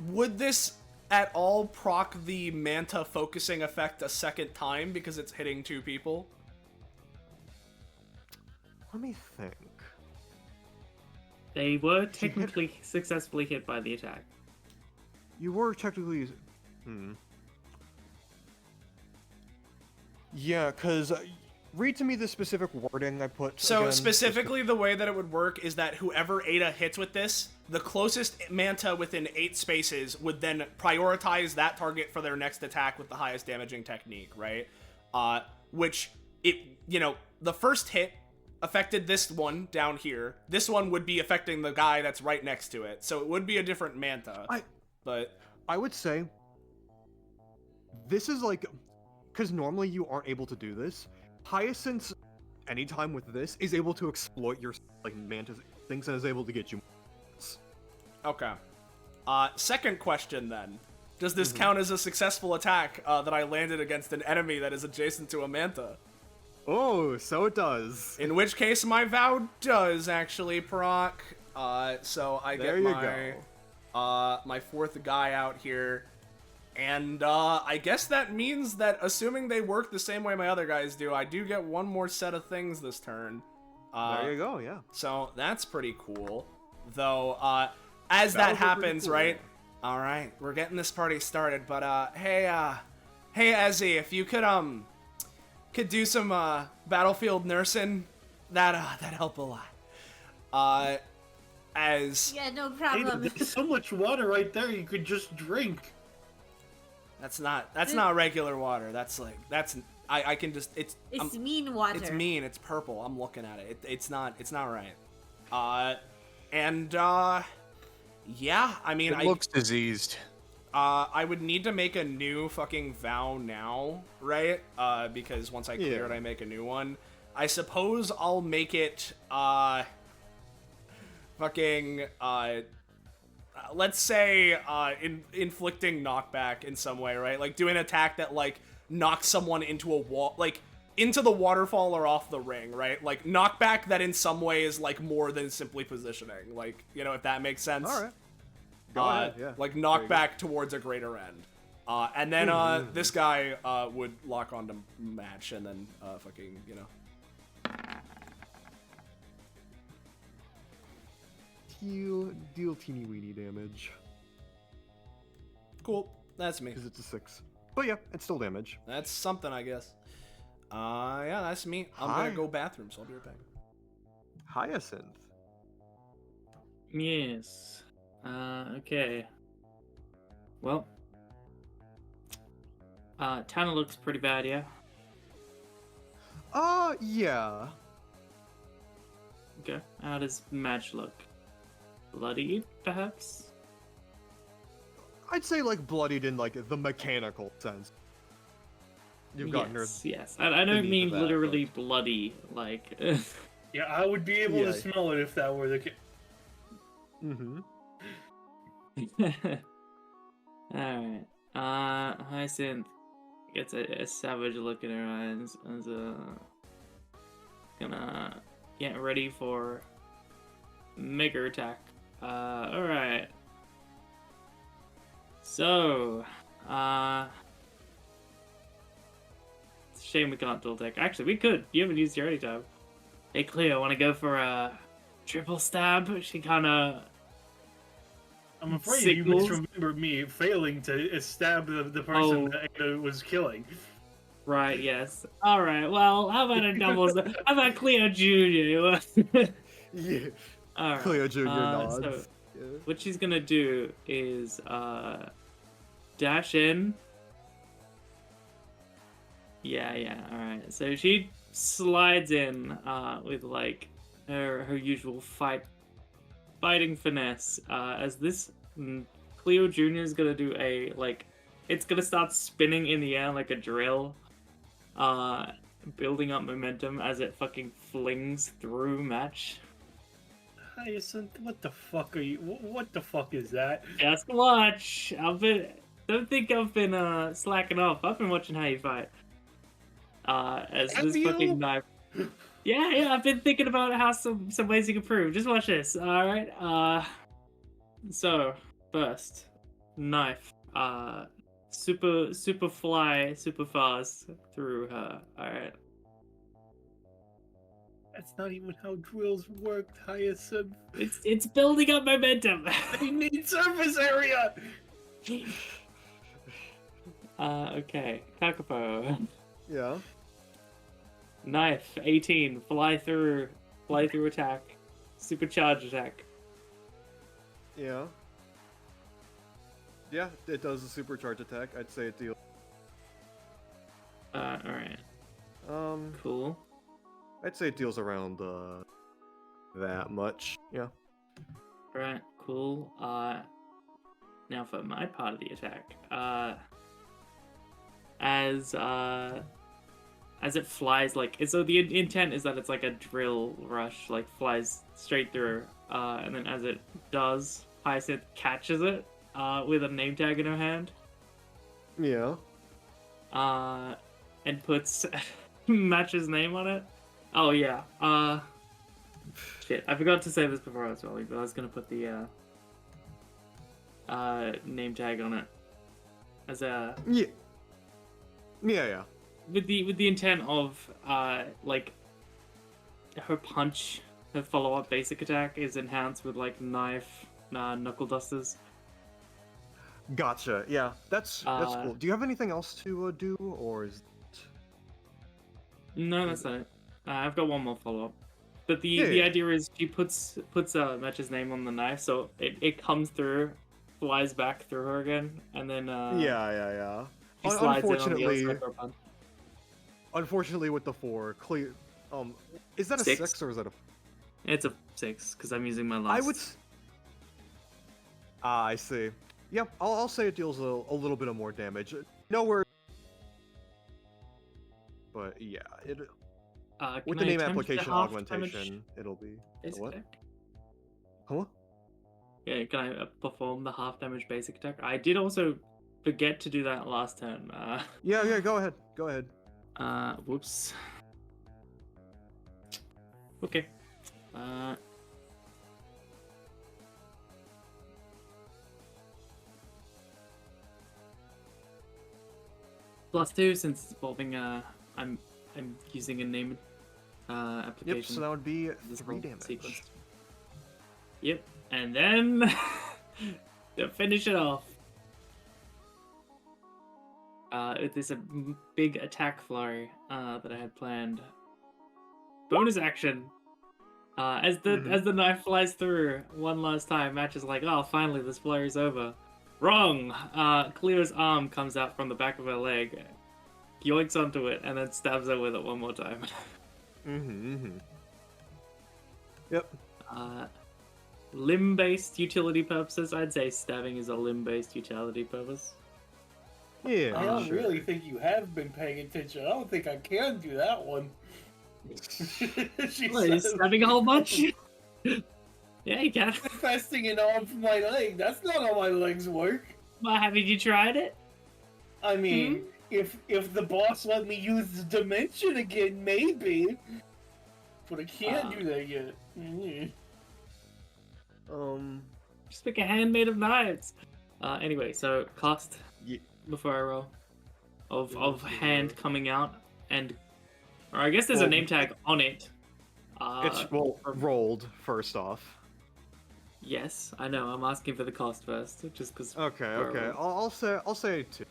Would this at all proc the Manta focusing effect a second time because it's hitting 2 people? Let me think. They were technically successfully hit by the attack. You were technically... Yeah, because... read to me the specific wording I put. So again. specifically, the way that it would work is that whoever Ada hits with this, the closest Manta within 8 spaces would then prioritize that target for their next attack with the highest damaging technique, right? Which, the first hit affected this one down here. This one would be affecting the guy that's right next to it. So it would be a different Manta. I would say this is like, because normally you aren't able to do this. Hyacinth, anytime with this, is able to exploit your Manta things and is able to get you. Okay. Second question then. Does this count as a successful attack that I landed against an enemy that is adjacent to a Manta? Oh, so it does. In which case, my vow does actually proc. So I There get you my 4th guy out here. And I guess that means that, assuming they work the same way my other guys do, I do get one more set of things this turn. There you go, yeah. So that's pretty cool. Though, as that That was pretty happens, cool. right? All right, we're getting this party started. But hey, Ezzy, if you could do some battlefield nursing, that'd help a lot. Yeah, no Ada, problem. there's so much water right there you could just drink. That's not regular water. I can just It's mean water. It's mean. It's purple. I'm looking at it. It's not right. Yeah. I mean, It looks diseased. I would need to make a new fucking vow now, right? Because once I clear it, I make a new one. I suppose I'll make it let's say inflicting knockback in some way, right? Like do an attack that knocks someone into a wall, into the waterfall or off the ring, right? Like knockback that in some way is more than simply positioning, if that makes sense. All right. Go ahead, yeah. Like knockback towards a greater end. And then this guy would lock onto match and then Deal teeny weeny damage. Cool. That's me. Because it's a 6. But yeah, it's still damage. That's something, I guess. Yeah, that's me. I'm gonna go bathroom, so I'll be right back. Hyacinth. Yes. Okay. Well. Tana looks pretty bad, yeah? Yeah. Okay. How does Match look? Bloody, perhaps? I'd say bloodied in the mechanical sense. You've gotten her. Yes. I don't beneath mean that, literally bloody, Yeah, I would be able Yeah. to smell it if that were the case. Mm-hmm. Alright. Hyacinth gets a savage look in her eyes as gonna get ready for mega attack. Alright. So, it's a shame we can't dual deck. Actually, we could. You haven't used your ready tab. Hey, Cleo, want to go for a triple stab? She kind of. I'm afraid Signals? you misremember me failing to stab the person that Ada was killing. Right, yes. Alright, well, how about a double? How about Cleo Jr.? Yeah. Alright. Cleo Jr. So, nods. Yeah. what she's gonna do is, dash in. Yeah, alright. So she slides in, with, like, her usual fighting finesse, as this Cleo Jr. is gonna do a, like, it's gonna start spinning in the air like a drill, building up momentum as it fucking flings through Match. Hyacinth, what the fuck are you? What the fuck is that? Just watch. Don't think I've been slacking off. I've been watching how you fight. As Have this you? fucking knife. Yeah, I've been thinking about how some ways you can improve. Just watch this. All right. So first, knife. Super fly, super fast through her. All right. That's not even how drills work, Hyacinth. It's building up momentum. They need surface area. Okay. Kakapo. Yeah. Knife, 18, fly through attack, supercharge attack. Yeah. Yeah, it does a supercharge attack. I'd say it deals. Alright, cool. I'd say it deals around that much. Yeah. Alright, cool. Now for my part of the attack. As it flies, like, so the intent is that it's like a drill rush, like flies straight through, and then as it does, Hyacinth catches it, with a name tag in her hand, Yeah. and puts Match's name on it. Oh yeah, shit, I forgot to say this before I was rolling, but I was gonna put the, name tag on it, as a... Yeah. Yeah. With the intent of, like, her punch, her follow-up basic attack is enhanced with, like, knife, knuckle dusters. Gotcha. Yeah, that's cool. Do you have anything else to do, or is? No, that's not it. I've got one more follow-up. But the Yeah. idea is she puts Match's name on the knife, so it comes through, flies back through her again, and then Yeah. she slides in on the other Unfortunately, side for a punch. unfortunately, with the 4, clear. Is that a 6 or is that a? It's a 6 because I'm using my last. I would. I see. Yeah, I'll say it deals a little bit of more damage. Nowhere. But yeah, it with the Can I name attempt application half damage augmentation, it'll be basic what? attack? Huh? Yeah, can I perform the half damage basic attack? I did also forget to do that last turn. Yeah. Go ahead. Whoops. Okay. +2 since it's involving I'm using a name application. Yep. So that would be this 3 whole damage. sequence. Yep, and then to finish it off, there's a big attack flurry that I had planned. Bonus action. As the knife flies through one last time, Match is like, "Oh, finally, this flurry's over." Wrong. Cleo's arm comes out from the back of her leg, yoinks onto it, and then stabs her with it one more time. Yep. Limb-based utility purposes, I'd say stabbing is a limb-based utility purpose. Yeah. I don't sure. really think you have been paying attention. I don't think I can do that one. She What, is says, stabbing a whole bunch? Yeah, you can. manifesting an arm from my leg. That's not how my legs work. Well, haven't you tried it? I mean, if the boss let me use the dimension again, maybe. But I can't do that yet. Just make a hand made of knives. Anyway, so cost before I roll of hand coming out, and or I guess there's a name tag on it. It's rolled first off. Yes, I know. I'm asking for the cost first, just because. Okay. I'll say 2.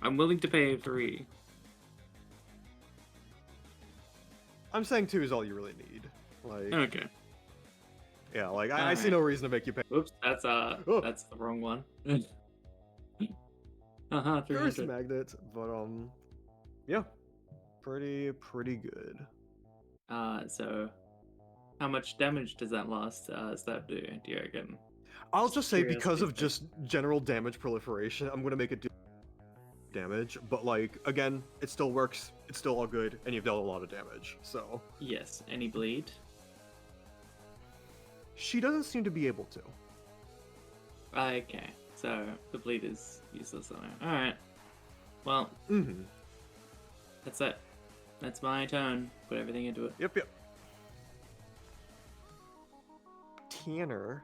I'm willing to pay 3. I'm saying 2 is all you really need. Like, Okay. yeah, like I see no reason to make you pay. Oops, that's the wrong one. 300. First magnet, but yeah, pretty good. So how much damage does that last stab do you reckon? I'll just say because Curiosity of just general damage proliferation, I'm gonna make it do damage. But like again, it still works. It's still all good, and you've dealt a lot of damage. So Yes. Any bleed? she doesn't seem to be able to. Okay. So the bleed is useless on her. Alright. Well, that's it. That's my turn. Put everything into it. Yep. Tanner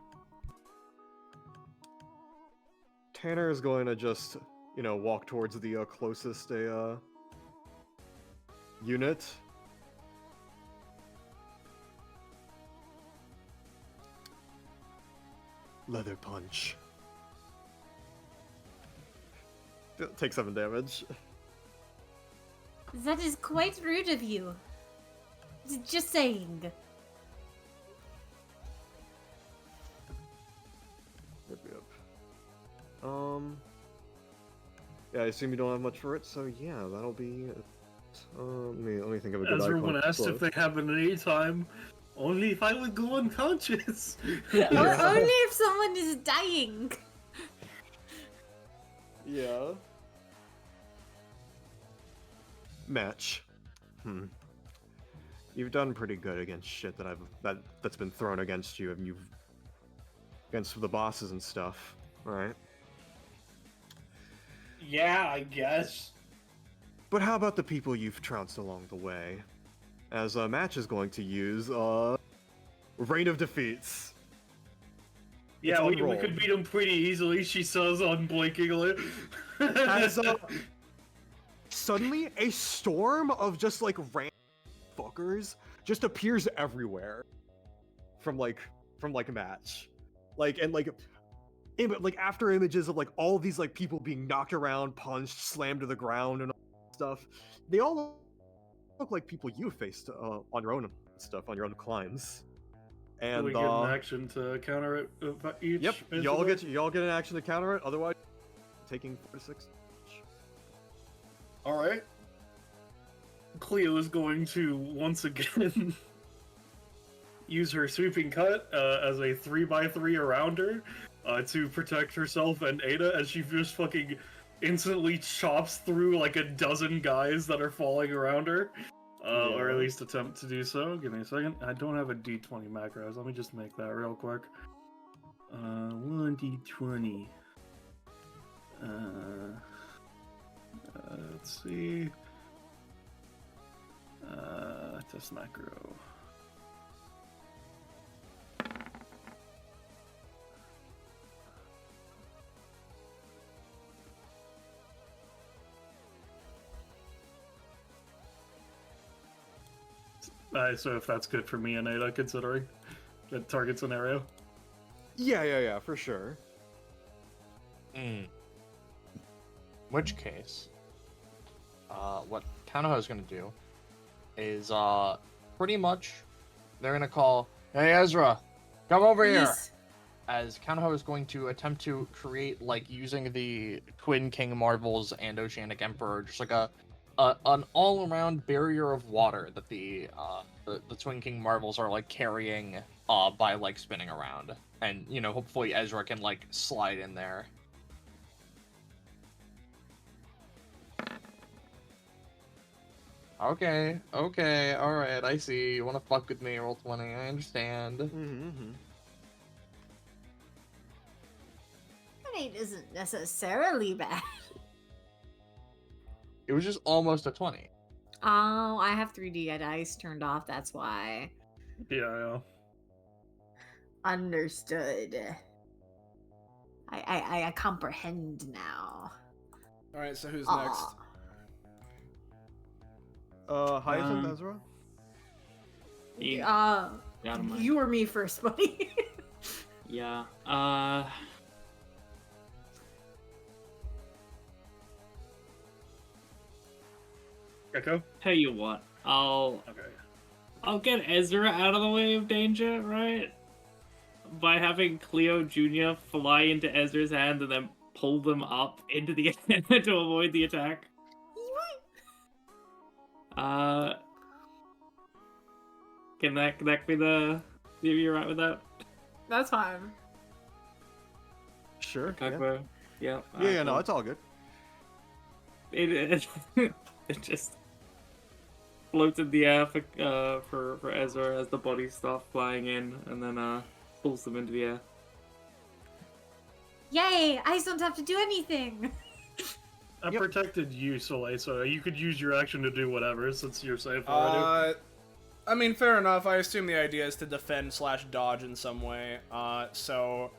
is going to just, walk towards the closest unit. Leather punch. Take 7 damage. That is quite rude of you. Just saying. Yep. Yeah, I assume you don't have much for it, so yeah, that'll be it. Let me think of a good icon. Everyone asked if they have an any time. Only if I would go unconscious. Or only if someone is dying. Yeah. Match. You've done pretty good against shit that's been thrown against you, and you've against the bosses and stuff. All right. Yeah, I guess. But how about the people you've trounced along the way? As Match is going to use Reign of Defeats. Yeah, we unrolled. could beat him pretty easily, she says, unblinkingly. As suddenly a storm of just like random fuckers just appears everywhere from Match, after images of like all these like people being knocked around, punched, slammed to the ground, and all that stuff. They all look like people you faced on your own stuff, on your own climbs. And we get an action to counter it each. Yep, y'all get an action to counter it. Otherwise, taking 4 to 6. All right. Cleo is going to once again use her sweeping cut as a 3x3 around her to protect herself and Ada, as she just fucking instantly chops through like a dozen guys that are falling around her. Or at least attempt to do so. Give me a second. I don't have a D20 macros. Let me just make that real quick. 1 D20. Let's see. Test macro. So if that's good for me and Ada, considering the target scenario. Yeah, for sure. Which case, what Kanaho is going to do is pretty much they're going to call, "Hey Ezra, come over here." As Kanaho is going to attempt to create, like, using the Twin King Marvels and Oceanic Emperor, just like an all-around barrier of water that the Twin King Marvels are like carrying by like spinning around, and hopefully Ezra can like slide in there. Okay, all right, I see. You want to fuck with me? Roll 20. I understand. That isn't necessarily bad. It was just almost a 20. Oh, I have 3D dice turned off, that's why. Yeah. Understood. I comprehend now. Alright, so who's next? Hyacinth, Ezra? You or me first, buddy. Yeah. Gecko? Tell you what, I'll get Ezra out of the way of danger, right? By having Cleo Jr. fly into Ezra's hand and then pull them up into the to avoid the attack. Can that be the? You're right with that? That's fine. Sure. Yeah. Kakapo? Yeah. Yeah, no, it's all good. It just floats in the air for Ezra as the bodies start flying in, and then pulls them into the air. Yay! I don't have to do anything. I protected you, Soleil, so you could use your action to do whatever since you're safe already. I mean, fair enough. I assume the idea is to defend / dodge in some way. So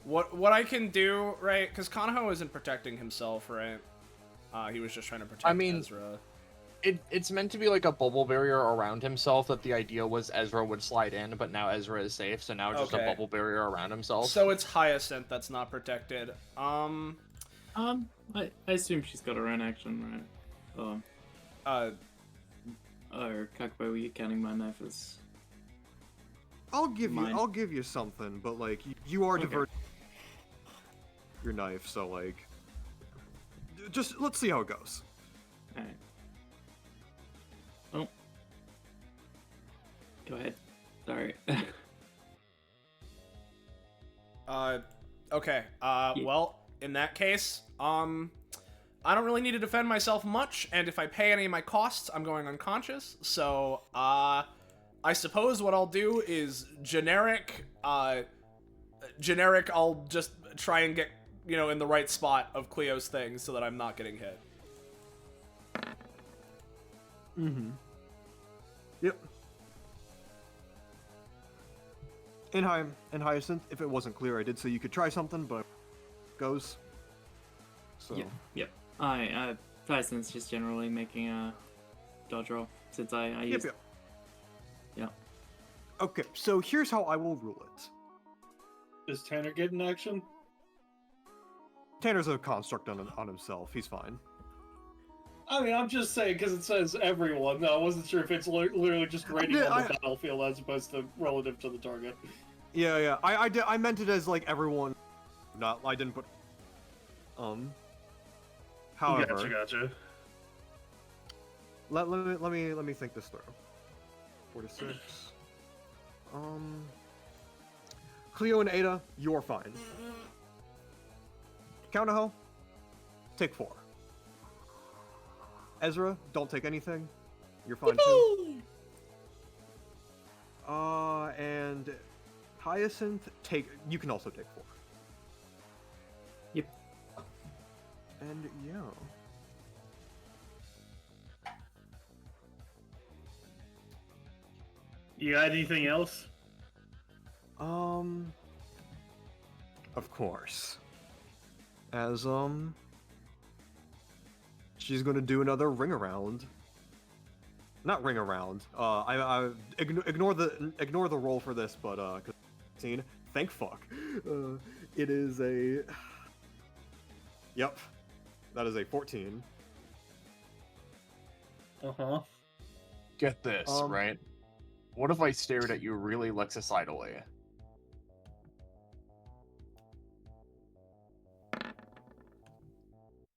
what I can do, right? Because Kanaho isn't protecting himself, right? He was just trying to protect Ezra. It's meant to be like a bubble barrier around himself that the idea was Ezra would slide in, but now Ezra is safe, so now just a bubble barrier around himself. So it's Hyacinth that's not protected. I assume she's got her own action, right? Or Kakapo, were you counting my knife as? I'll give you something, but like you are diverting your knife, so like, just let's see how it goes. All right. Oh. Go ahead. Sorry. Okay. Well, in that case, I don't really need to defend myself much, and if I pay any of my costs, I'm going unconscious. So, I suppose what I'll do is generic, I'll just try and get, in the right spot of Cleo's thing so that I'm not getting hit. Mm-hmm. Yep. In Hyacinth, if it wasn't clear, I did say you could try something, but goes. So. Yeah. Yep. Tyson's just generally making a dodge roll since I used. Yep. Yeah. Okay, so here's how I will rule it. Does Tanner get an action? Tanner's a construct on himself. He's fine. I mean, I'm just saying because it says everyone. No, I wasn't sure if it's literally just rating on the battlefield as opposed to relative to the target. Yeah. I meant it as like everyone. I didn't put. However. Gotcha. Let me think this through. 4 to 6. Cleo and Ada, you're fine. Kanaho, take 4. Ezra, don't take anything. You're fine too. And Hyacinth, you can also take 4. Yep. And yeah. You got anything else? Of course. As she's gonna do another ring around. Not ring around. I ignore the roll for this, but 'cause scene. Thank fuck. It is a. Yep, that is a 14. Get this, right? What if I stared at you really lexicidally?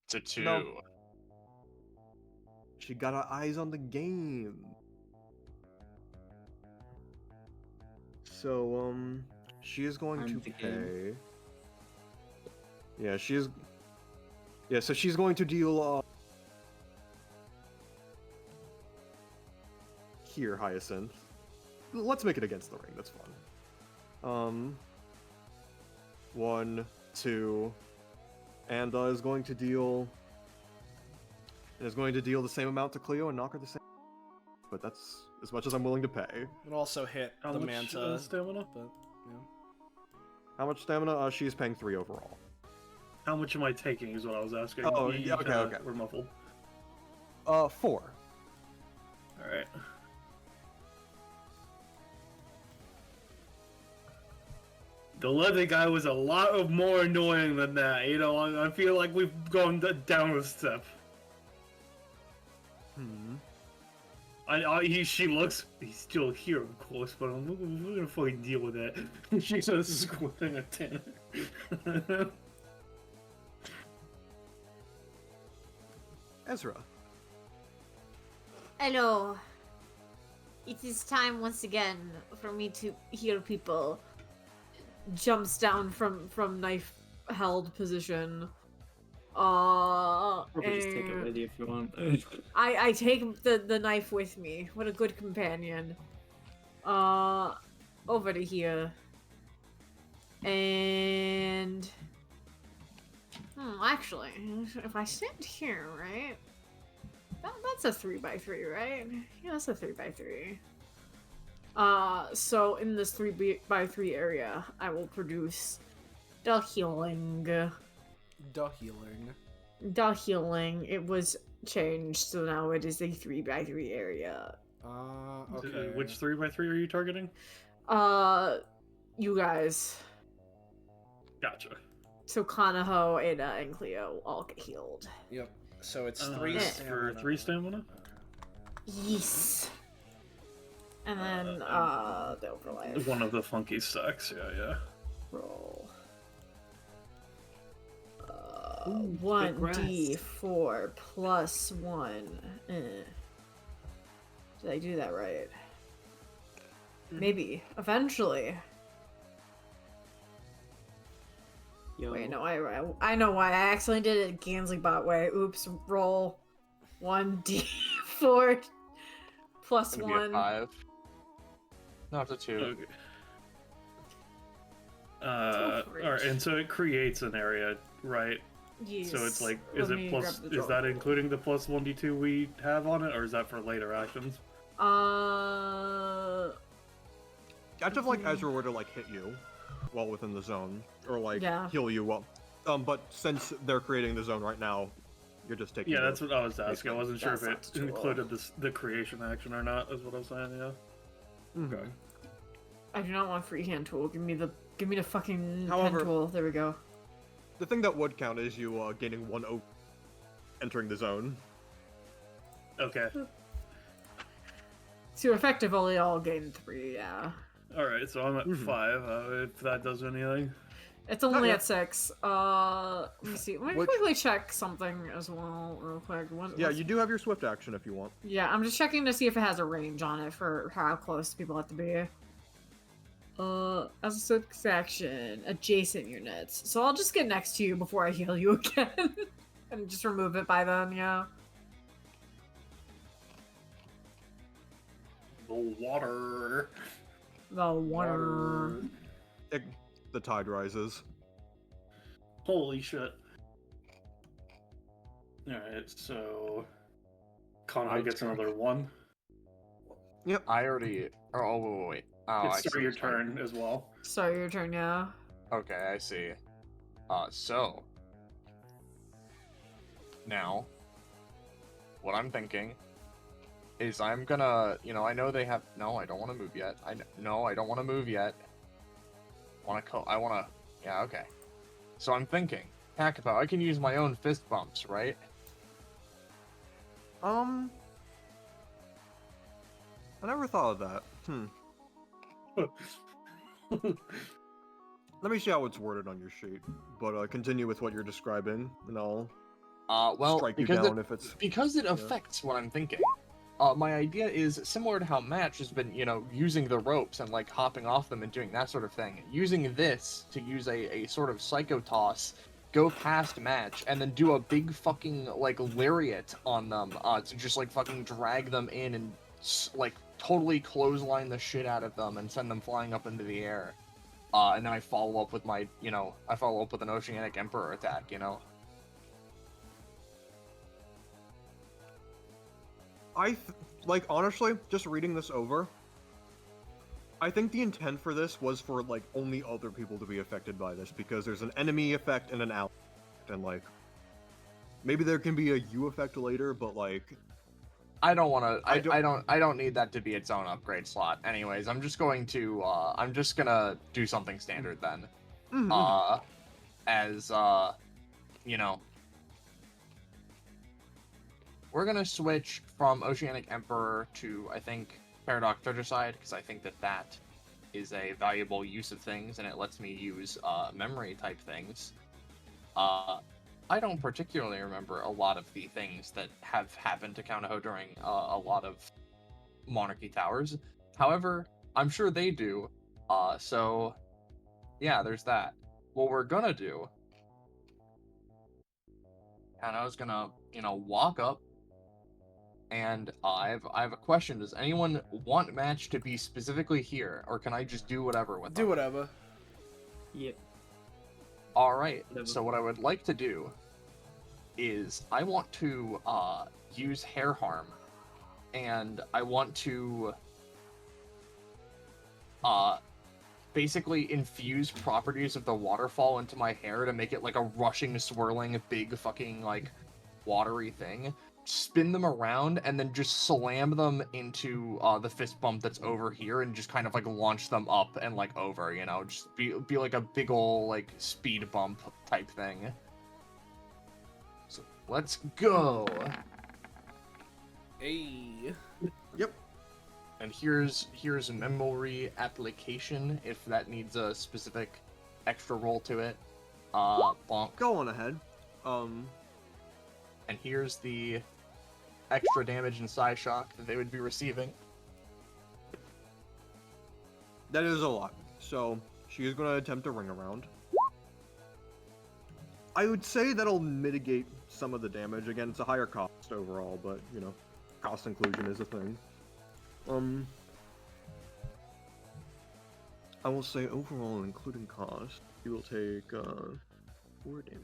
It's a 2. No. She got her eyes on the game. So, she is going to pay. Yeah, she is. Yeah, so she's going to deal. Here, Hyacinth. Let's make it against the ring. That's fun. 1, 2, and is going to deal. And is going to deal the same amount to Cleo and knock her the same. But that's as much as I'm willing to pay. It also hit How the much Manta stamina? but yeah. How much stamina? She's paying 3 overall. How much am I taking is what I was asking. Oh, yeah, okay. We're muffled. 4. Alright. The leather guy was a lot more annoying than that, I feel like we've gone down a step. She looks. He's still here, of course, but we're gonna fucking deal with that. She's just squinting at Tanner. Ezra. Hello. It is time once again for me to hear people. Jumps down from knife held position. Probably just take it with you if you want. I take the knife with me. What a good companion. Over to here. And actually, if I stand here, right? That's a 3x3, right? Yeah, that's a 3x3. So in this 3x3 area, I will produce the healing. The healing. The healing. It was changed, so now it is a 3x3 area. Okay. Which 3x3 are you targeting? You guys. Gotcha. So Kanaho, Ada, and Cleo all get healed. Yep. So it's 3 Yeah. stamina. For 3 stamina? Yes. And then, the overlay. One of the funky stacks, yeah. Roll. Ooh, 1d4 plus 1. Did I do that right? Maybe. Eventually. Yo. Wait, no, I know why. I accidentally did it Gansley bot way. Oops, roll 1d4 plus It's gonna be a 1. 5. No, it's a 2. Okay. Alright, and so it creates an area, right? Yes. So it's like, Let is it me plus, grab the is that drawer. including the plus 1d2 we have on it, or is that for later actions? That's if like Ezra were to like hit you while within the zone, or like Yeah. heal you while. But since they're creating the zone right now, you're just taking. Yeah, the- that's what I was asking. I wasn't sure if That's it not included the creation action or not, is what I was saying, yeah. Mhm. Okay. I do not want freehand tool. Give me the fucking However- pen tool. There we go. The thing that would count is you gaining 1 entering the zone. Okay. So effectively, I'll gain 3. Yeah. Alright, so I'm at Mhm. 5, if that does anything. It's only yet. at 6. Let me see. Let me Which- quickly check something as well, real quick. Yeah, you do have your swift action if you want. Yeah, I'm just checking to see if it has a range on it for how close people have to be. As a swift action, adjacent units. So I'll just get next to you before I heal you again. And just remove it by then, yeah. The water. The water. The tide rises. Holy shit. Alright, so... Conrad gets another 1. I already. Oh, wait. Oh, I It's see your what's going on. turn as well. Sorry, your turn, yeah. Okay, I see. So now, what I'm thinking is I'm gonna, I know they have. No, I don't want to move yet. No, I don't want to move yet. Yeah, okay. So I'm thinking, Kakapo, I can use my own fist bumps, right? I never thought of that. Let me see how it's worded on your sheet. But continue with what you're describing, and I'll Well, strike you because down if it's. because it affects what I'm thinking. My idea is similar to how Match has been, using the ropes and like hopping off them and doing that sort of thing. Using this to use a sort of psycho toss, go past Match, and then do a big fucking like lariat on them to just like fucking drag them in and like totally clothesline the shit out of them and send them flying up into the air. And then I follow up with my, I follow up with an Oceanic Emperor attack, Like, honestly, just reading this over, I think the intent for this was for, like, only other people to be affected by this, because there's an enemy effect and an ally effect, and, like, maybe there can be a U effect later, but, like... I don't want to. I don't need that to be its own upgrade slot. Anyways, I'm just gonna do something standard then. As we're gonna switch from Oceanic Emperor to, I think, Paradox Regicide, because I think that is a valuable use of things, and it lets me use memory type things. I don't particularly remember a lot of the things that have happened to Kanaho during a lot of Monarchy Towers. However, I'm sure they do. So yeah, there's that. What we're gonna do, Kanaho's gonna, walk up, and I have a question. Does anyone want match to be specifically here, or can I just do whatever with them? Do whatever. Yep. All right. Whatever. So what I would like to do is I want to use hair harm, and I want to basically infuse properties of the waterfall into my hair to make it like a rushing, swirling, big fucking like watery thing. Spin them around and then just slam them into the fist bump that's over here and just kind of like launch them up and like over, just be like a big ol' like speed bump type thing. So let's go. Hey. Yep. And here's a memory application if that needs a specific extra roll to it. Bonk. Go on ahead. And here's the extra damage and psi shock that they would be receiving. That is a lot. So she is going to attempt a ring around. I would say that'll mitigate some of the damage. Again, it's a higher cost overall, but cost inclusion is a thing. I will say overall, including cost, you will take 4 damage.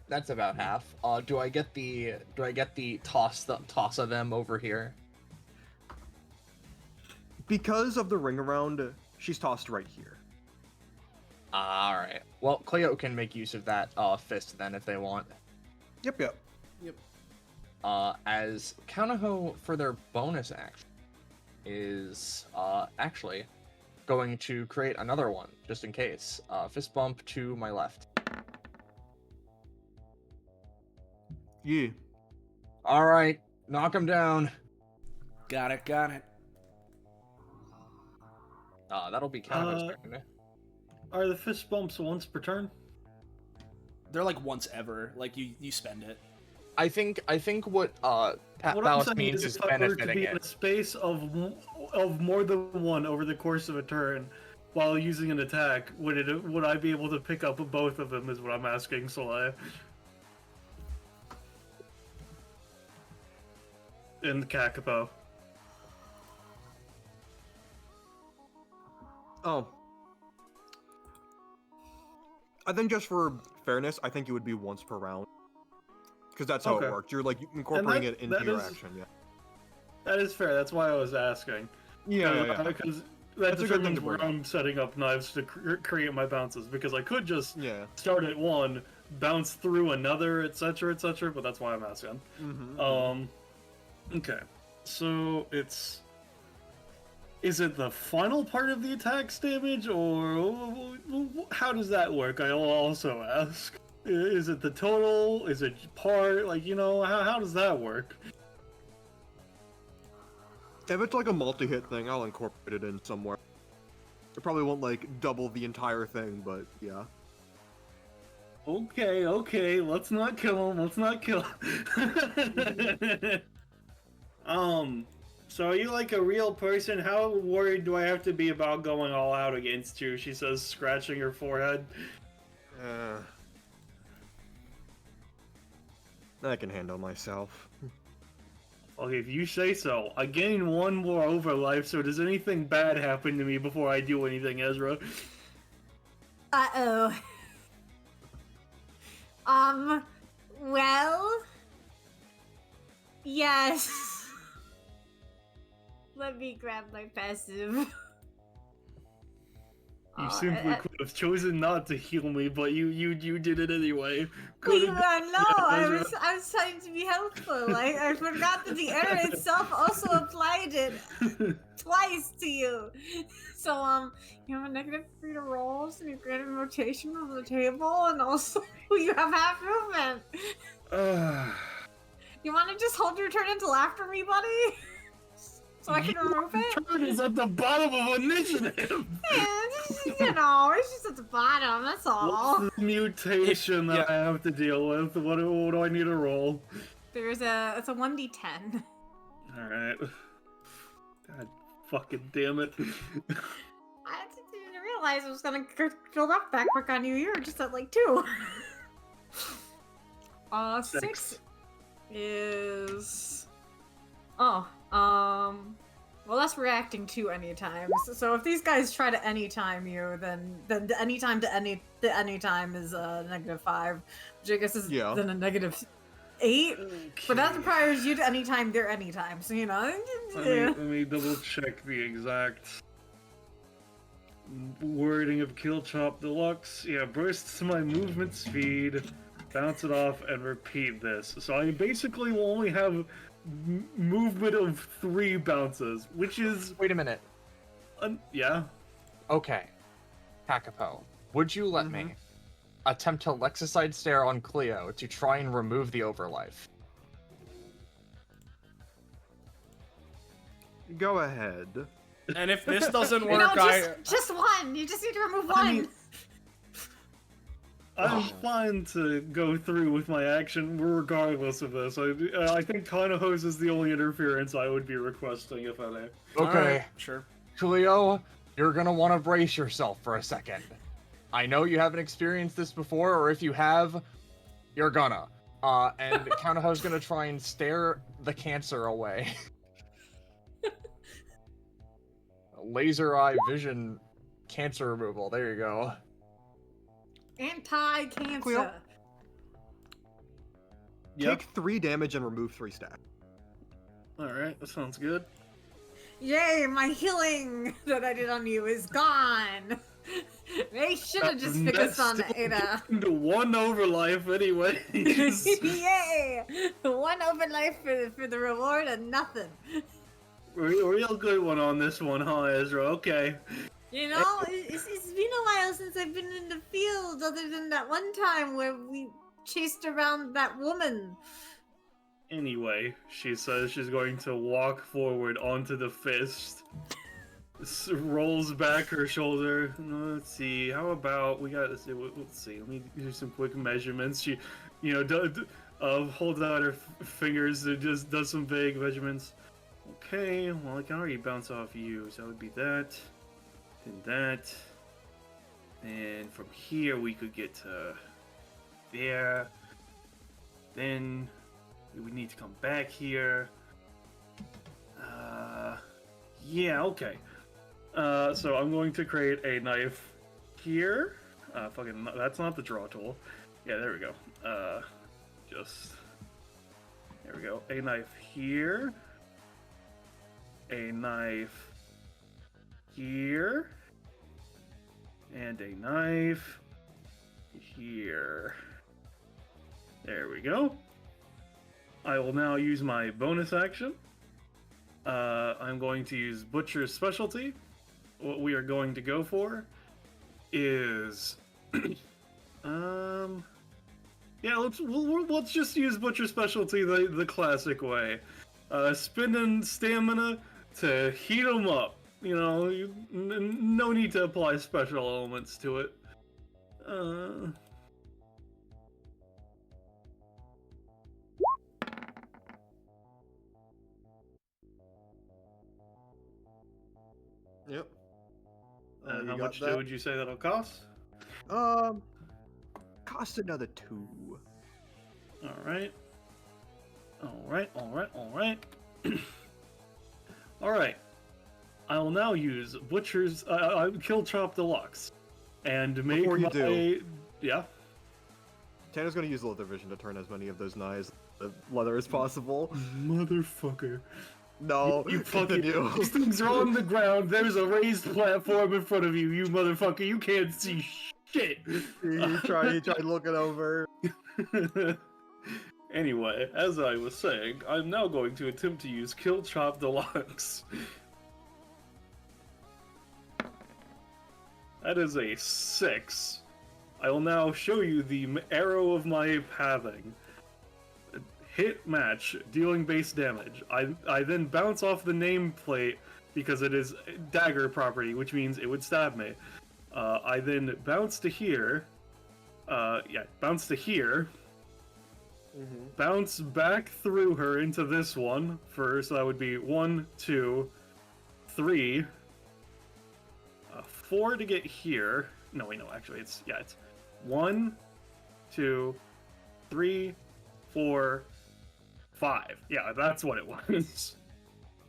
That's about half. Do I get the toss of them over here? Because of the ring around, she's tossed right here. All right. Well, Cleo can make use of that fist then if they want. Yep. As Kanaho for their bonus action is actually going to create another one just in case. Fist bump to my left. Yeah. All right, knock him down. Got it. That'll be Kanaho's turn. Are the fist bumps once per turn? They're like once ever. Like you spend it. I think what What I'm Balance saying means is if I were to benefiting be in it. a space of more than one over the course of a turn, while using an attack, would I be able to pick up both of them? Is what I'm asking, Soleil. And Kakapo. Oh. I think just for fairness, I think it would be once per round. Because that's how Okay. it worked. You're like incorporating it into that your is- action, yeah. That is fair. That's why I was asking. Yeah. Because that That's a good thing determines to where bring up. I'm setting up knives to create my bounces. Because I could just Yeah. start at one, bounce through another, etc., but that's why I'm asking. Mm-hmm. Okay. So is it the final part of the attack's damage, or how does that work? I'll also ask. Is it the total? Is it part? Like, how does that work? If it's like a multi-hit thing, I'll incorporate it in somewhere. It probably won't like double the entire thing, but yeah. Okay, let's not kill him. So are you like a real person? How worried do I have to be about going all out against you? She says, scratching her forehead. I can handle myself. Okay, if you say so. I gain 1 more over life, so does anything bad happen to me before I do anything, Ezra? Uh-oh. Well... Yes. Let me grab my passive. You simply could have chosen not to heal me, but you did it anyway. Well, Could've- no, Yeah, I was trying to be helpful. I forgot that the error itself also applied it twice to you. So you have a -3 to rolls, and you get a rotation from the table, and also you have half movement. You want to just hold your turn until after me, buddy? So I can remove it? Turn is at the bottom of initiative. You know, it's just at the bottom, that's all. What's the mutation that I have to deal with? What do I need to roll? It's a 1d10. Alright. God fucking damn it. I didn't realize I was gonna build up that quick on you. You were just at like 2. 6 is... Oh, well, that's reacting to anytime. So if these guys try to anytime you, then the anytime to anytime is -5, which I guess is then a -8. Okay. But that requires you to anytime their anytime. So you know. Let me double check the exact wording of Kill Chop Deluxe. Yeah, bursts my movement speed, bounce it off, and repeat this. So I basically will only have movement of 3 bounces, which is... Wait a minute. Yeah? Okay. Kakapo, would you let me attempt to Lexicide Stare on Cleo to try and remove the overlife? Go ahead. And if this doesn't No, work, just one. You just need to remove one. I mean, I'm fine to go through with my action regardless of this. I think Kanahos is the only interference I would be requesting, if any. Okay. Alright, sure. Cleo, you're gonna want to brace yourself for a second. I know you haven't experienced this before, or if you have, you're gonna. And Kanaho's gonna try and stare the cancer away. Laser eye vision cancer removal. There you go. Anti-cancer. Cleo? Yep. Take 3 damage and remove 3 stat. Alright, that sounds good. Yay, my healing that I did on you is gone. They should have just focused on Ada. Into 1 overlife anyway. Yay! 1 overlife for the reward and nothing. Real good one on this one, huh, Ezra? Okay. You know, it's been a while since I've been in the field, other than that one time where we chased around that woman. Anyway, she says she's going to walk forward onto the fist. Rolls back her shoulder. Let's see. How about let's see. Let me do some quick measurements. She, holds out her fingers and just does some vague measurements. Okay. Well, I can already bounce off you, so that would be that. Then that. And from here we could get to there. Then we need to come back here. Yeah, okay. So I'm going to create a knife here. That's not the draw tool. Yeah, there we go. There we go. A knife here. A knife here. And a knife here. There we go. I will now use my bonus action. I'm going to use Butcher's Specialty. What we are going to go for is, yeah, let's just use Butcher's Specialty the classic way. Spending stamina to heat them up. You know, no need to apply special elements to it. Yep. How much would you say that'll cost? Cost another 2. Alright. Alright. Alright. I will now use Butcher's Kill Chop Deluxe. And make Before you do. Yeah? Tanner's gonna use leather vision to turn as many of those knives of leather as possible. Motherfucker. No, You fucking. continue. These things are on the ground. There's a raised platform in front of you, you motherfucker. You can't see shit. He tried looking over. Anyway, as I was saying, I'm now going to attempt to use Kill Chop Deluxe. That is a 6. I will now show you the arrow of my pathing. Hit match, dealing base damage. I then bounce off the nameplate because it is dagger property, which means it would stab me. I then bounce to here. Bounce to here. Bounce back through her into this one first. So that would be 1, 2, 3, 4 to get here. No, wait, no, actually, it's 1, 2, 3, 4, 5. Yeah, that's what it was,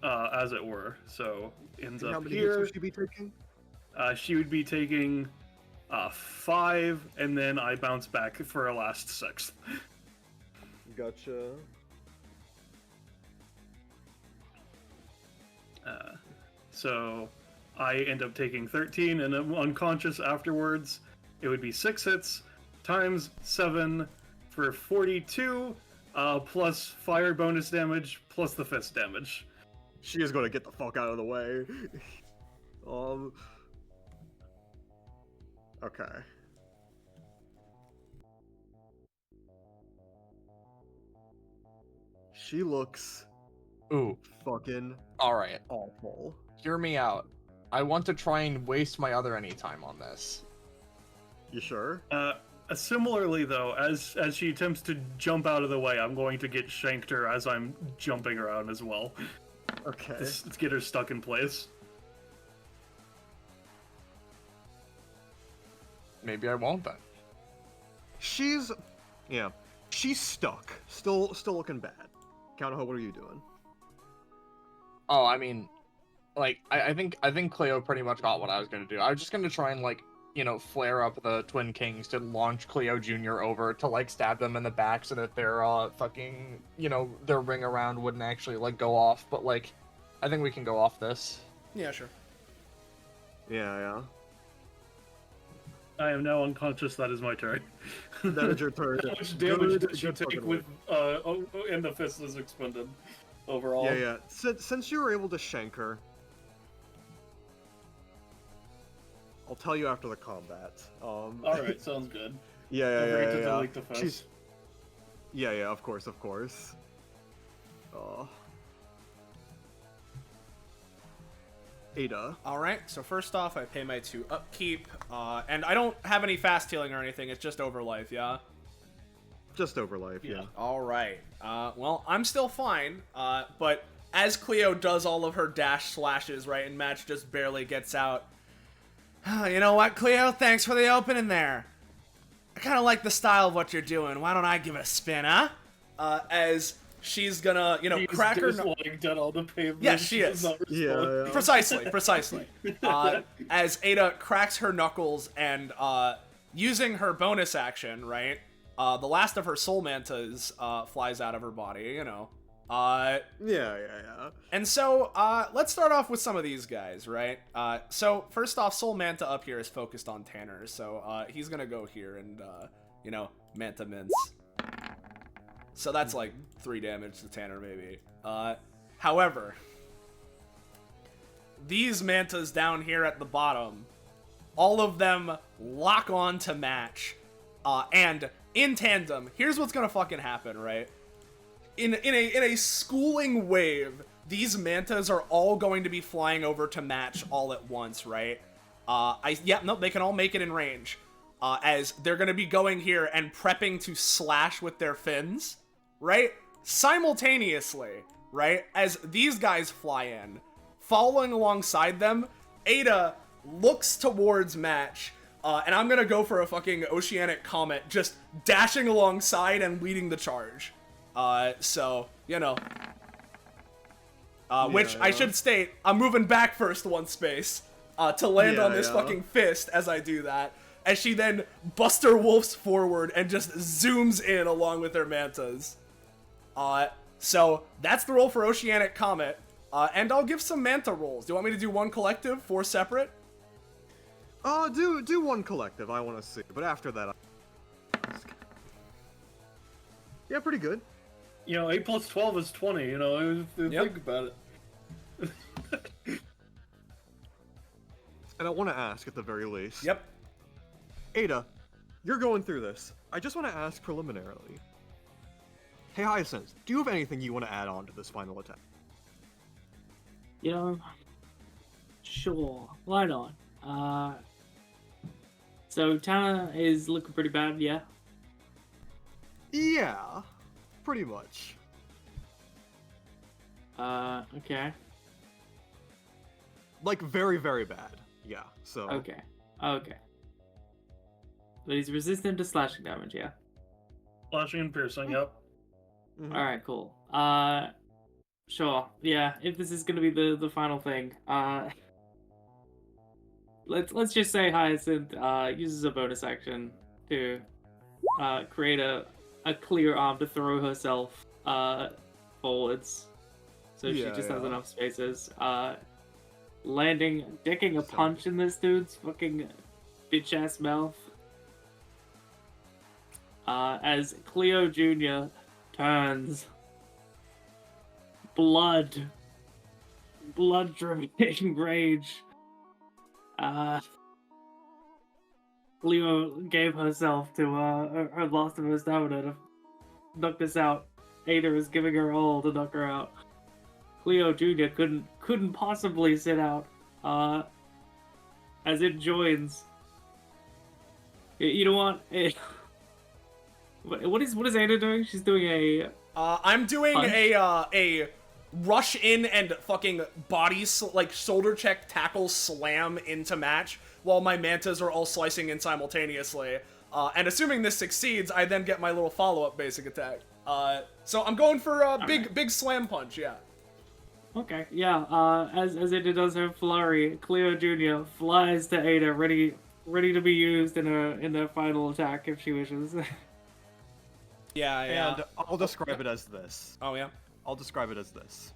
as it were. So ends How up many here. hits would she be taking? She would be taking 5, and then I bounce back for a last 6. Gotcha. So I end up taking 13, and I'm unconscious afterwards. It would be 6 hits times 7 for 42, plus fire bonus damage, plus the fist damage. She is gonna get the fuck out of the way. Okay. She looks Ooh, fucking alright. awful. Hear me out. I want to try and waste my other any time on this. You sure? Similarly, though, as she attempts to jump out of the way, I'm going to get shanked her as I'm jumping around as well. Okay. Let's get her stuck in place. Maybe I won't then. She's stuck. Still looking bad. Counterho, what are you doing? Oh, I mean, like, I think Cleo pretty much got what I was gonna do. I was just gonna try and, like, you know, flare up the Twin Kings to launch Cleo Jr. over to, like, stab them in the back so that their, fucking, you know, their ring around wouldn't actually, like, go off. But, like, I think we can go off this. Yeah, sure. Yeah. I am now unconscious. That is my turn. That is your turn. How much damage did she Good take fucking with and the fist is expended overall? Yeah. Since you were able to shank her, I'll tell you after the combat. All right, sounds good. Yeah. Don't forget to delete the fist. She's... Yeah, of course. Ada. Alright, so first off, I pay my 2 upkeep, and I don't have any fast healing or anything, it's just over life, yeah? Just over life, yeah. Alright, well, I'm still fine, but as Cleo does all of her dash slashes, right, and Match just barely gets out, you know what, Cleo? Thanks for the opening there. I kind of like the style of what you're doing. Why don't I give it a spin, huh? As she's gonna, you know, crack her... dead on the pavement. Yes, she is. Yeah. Precisely. As Ada cracks her knuckles and, using her bonus action, right, the last of her soul mantas, flies out of her body, you know. Yeah. And so, let's start off with some of these guys, right? So, first off, Soul Manta up here is focused on Tanner, so, he's gonna go here and, you know, Manta Mince. So that's like 3 damage to Tanner, maybe. However, these Mantas down here at the bottom, all of them lock on to Match, and in tandem, here's what's gonna fucking happen, right? In a schooling wave, these Mantas are all going to be flying over to Match all at once, right? They can all make it in range. As they're gonna be going here and prepping to slash with their fins, right? Simultaneously, right? As these guys fly in, following alongside them, Ada looks towards Match, and I'm gonna go for a fucking Oceanic Comet, just dashing alongside and leading the charge. So, you know. Which, I should state, I'm moving back first 1 space, to land on this fucking fist as I do that. As she then Buster Wolfs forward and just zooms in along with her Mantas. So, that's the roll for Oceanic Comet. And I'll give some Manta rolls. Do you want me to do one collective, 4 separate? Do one collective, I want to see. But after that, yeah, pretty good. 8 plus 12 is 20, think about it. And I want to ask at the very least. Yep. Ada, you're going through this. I just want to ask preliminarily. Hey Hyacinth, do you have anything you want to add on to this final attack? Sure. Why not? So Tana is looking pretty bad, yeah? Yeah, pretty much. Okay. Like, very, very bad. Yeah, so... Okay. But he's resistant to slashing damage, yeah? Slashing and piercing, yep. Mhm. Alright, cool. Sure. Yeah, if this is gonna be the final thing, let's just say Hyacinth uses a bonus action to create a clear arm to throw herself forwards, so she just has enough spaces. Decking a punch in this dude's fucking bitch ass mouth. As Cleo Jr. turns, blood-dripping rage. Cleo gave herself to her last of her stamina to knock this out. Ada is giving her all to knock her out. Cleo Jr. couldn't possibly sit out. As it joins. You know what? What is Ada doing? She's doing a. I'm doing punch? a rush in and fucking shoulder check tackle slam into match while my mantas are all slicing in simultaneously. And assuming this succeeds, I then get my little follow-up basic attack. So I'm going for a big slam punch, yeah. Okay, yeah. As Ada does her flurry, Cleo Jr. flies to Ada, ready to be used in her final attack if she wishes. Yeah. And I'll describe it as this. Oh, yeah? I'll describe it as this.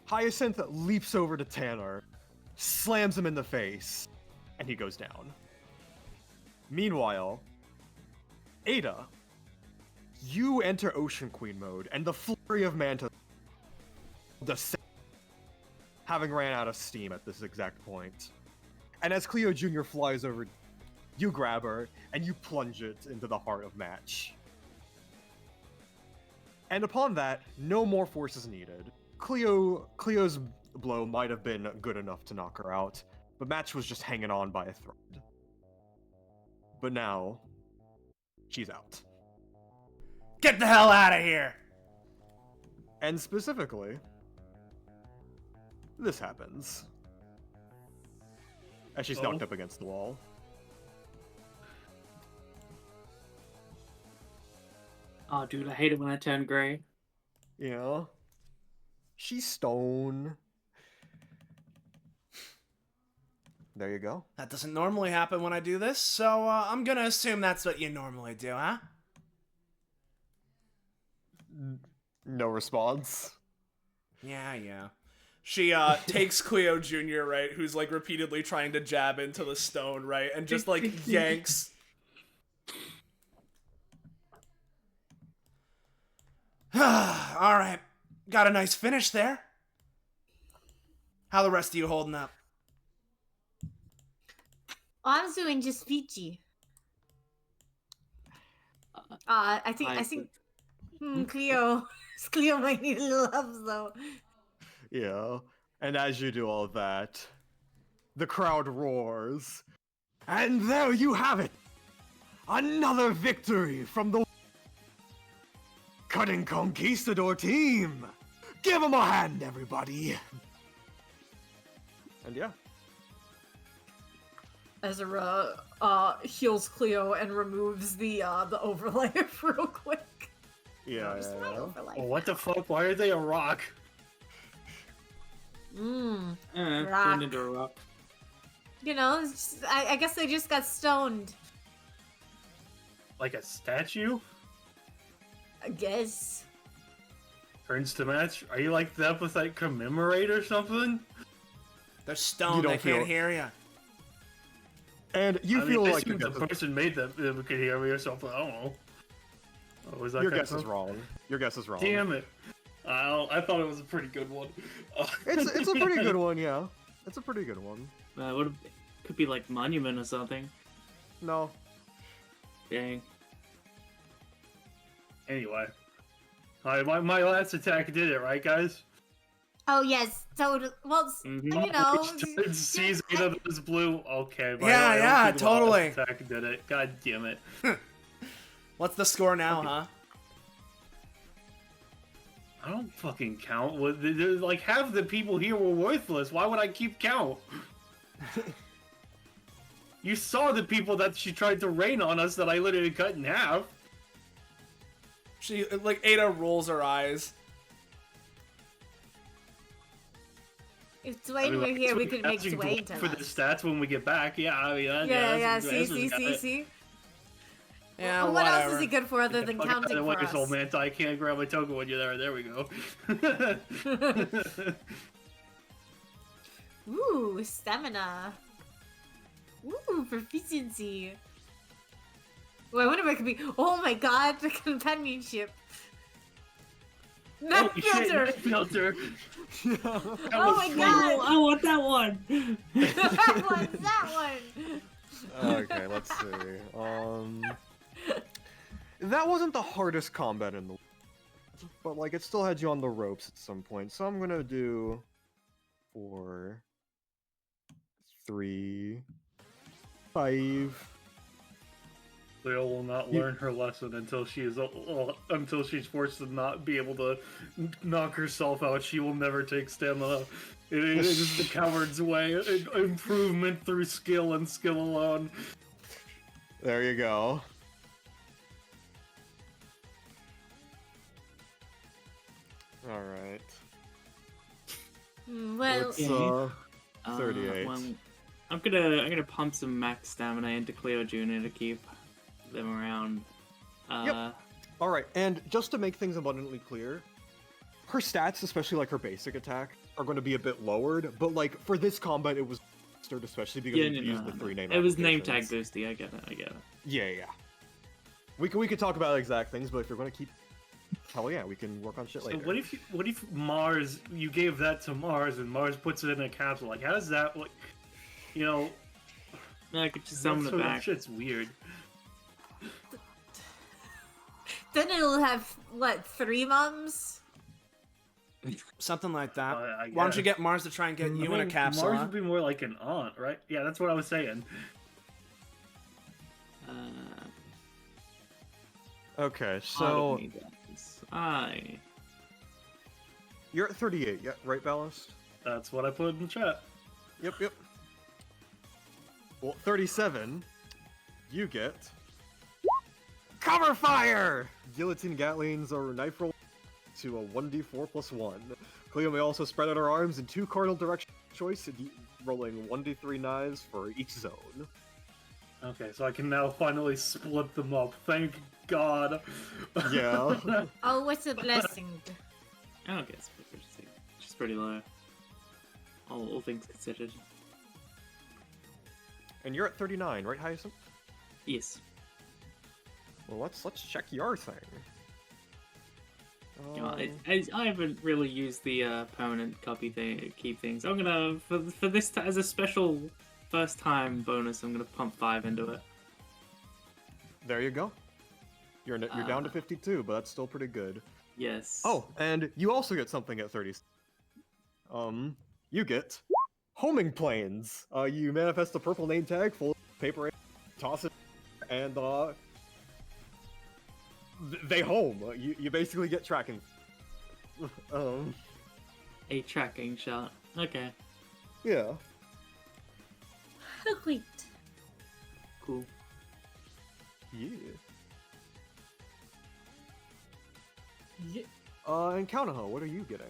Hyacinth leaps over to Tanner, slams him in the face, and he goes down. Meanwhile, Ada, you enter Ocean Queen mode, and the flurry of Manta descends, having ran out of steam at this exact point. And as Cleo Jr. flies over, you grab her, and you plunge it into the heart of Match. And upon that, no more force is needed. Cleo's blow might have been good enough to knock her out, but Match was just hanging on by a thread. But now, she's out. Get the hell out of here! And specifically, this happens. As she's knocked up against the wall. Oh, dude, I hate it when I turn gray. Yeah. She's stone. There you go. That doesn't normally happen when I do this, so I'm gonna assume that's what you normally do, huh? No response. Yeah. She takes Cleo Jr., right, who's like repeatedly trying to jab into the stone, right, and just like yanks. Alright. Got a nice finish there. How the rest of you holding up? I'm doing just peachy. I think Cleo might need a little help though. Yeah. And as you do all that, the crowd roars. And there you have it! Another victory from the Cutting Conquistador team! Give them a hand, everybody! And yeah. Ezra heals Cleo and removes the overlay real quick. Yeah. Just my overlay. Oh, what the fuck? Why are they a rock? Turned Rock. into a rock. You know, I guess they just got stoned. Like a statue? I guess. Turns to match. Are you like the Epithet commemorate or something? They're stoned. don't They can't feel- hear you. And you I feel mean, like the person made that could hear me or something. I don't know. Oh, was that your kind guess of- is wrong. Your guess is wrong. Damn it! I thought it was a pretty good one. It's a pretty good one, yeah. It's a pretty good one. Could be like monument or something. No. Dang. Anyway, my last attack did it, right, guys? Oh yes, totally. Well, Mhm. you know. Sees eight of those blue. Okay. Yeah, I don't think my totally. last attack did it. God damn it. What's the score now, huh? I don't fucking count. Like half the people here were worthless. Why would I keep count? You saw the people that she tried to rain on us that I literally cut in half. She, like, Ada rolls her eyes. If Dwayne were like, here, we that's could what make asking Dwayne tell for the us. stats when we get back. Yeah, I mean, Yeah. that's See. Yeah, Well, what else is he good for other than counting for What is old us? man? I can't grab my token when you're there. There we go. Ooh, stamina. Ooh, proficiency. Oh, I wonder what it could be. Oh my god, the companionship. Net Holy shit, filter. net filter. Oh my god. I want that one. that one. Okay, let's see. That wasn't the hardest combat in the world, but like it still had you on the ropes at some point. So I'm gonna do 4, 3, 5. Leo will not learn her lesson until she's forced to not be able to knock herself out. She will never take stamina. It is the coward's way. Improvement through skill and skill alone. There you go. All right. Well, Let's, Yeah. 38. Well, I'm gonna pump some max stamina into Cleo Jr. to keep them around. Yep. All right, and just to make things abundantly clear, her stats, especially like her basic attack, are going to be a bit lowered. But like for this combat, it was boosted, especially because we used the 3 name. It was name tag applications. boosty. I get it. Yeah. We could talk about exact things, but if you're going to keep, hell yeah, we can work on shit So later. what if Mars, you gave that to Mars and Mars puts it in a capsule? Like, how does that, like, you know? I could just summon it that back. shit's weird. then it'll have, what, 3 mums? Something like that. I Why don't you guess. get Mars to try and get you in a mean, capsule? Mars Huh? would be more like an aunt, right? Yeah, that's what I was saying. Okay, So so I you're at 38, yeah, right, Ballast? That's what I put in the chat. Yep. Well, 37, you get cover fire! Guillotine Gatlings or knife roll to a 1d4 plus 1. Cleo may also spread out her arms in 2 cardinal direction choice, rolling 1d3 knives for each zone. Okay, so I can now finally split them up. Thank God. Yeah. Oh, what's a blessing? I don't guess proficiency. She's pretty low. All things considered. And you're at 39, right, Hyacinth? Yes. Well, let's check your thing. I haven't really used the permanent copy thing, keep things. I'm gonna for this as a special first time bonus. I'm gonna pump 5 into it. There you go. You're down to 52, but that's still pretty good. Yes. Oh, and you also get something at 30. You get homing planes. You manifest a purple name tag full of paper, toss it, and they home. You basically get tracking. A tracking shot. Okay. Yeah. Oh, wait. Cool. Yeah. And Kaunaho, what are you getting?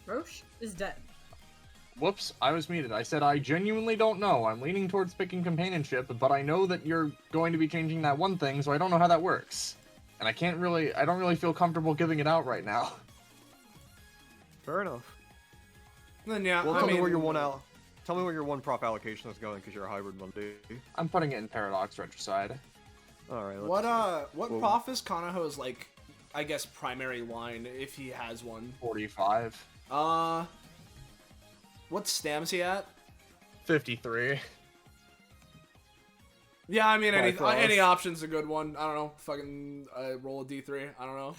Roche is dead. Whoops, I was muted. I said I genuinely don't know. I'm leaning towards picking companionship, but I know that you're going to be changing that one thing, so I don't know how that works. And I don't really feel comfortable giving it out right now. Fair enough. Then yeah, Well, I tell me mean, where your one out. Tell me where your one prop allocation is going, because you're a hybrid Monday. I'm putting it in Paradox Regicide. All right. what Whoa. prof is Kanaho's, like, I guess, primary line, if he has one? 45. What stam's he at? 53. Yeah, I mean, Bifrost. any option's a good one. I don't know. Fucking roll a d3. I don't know.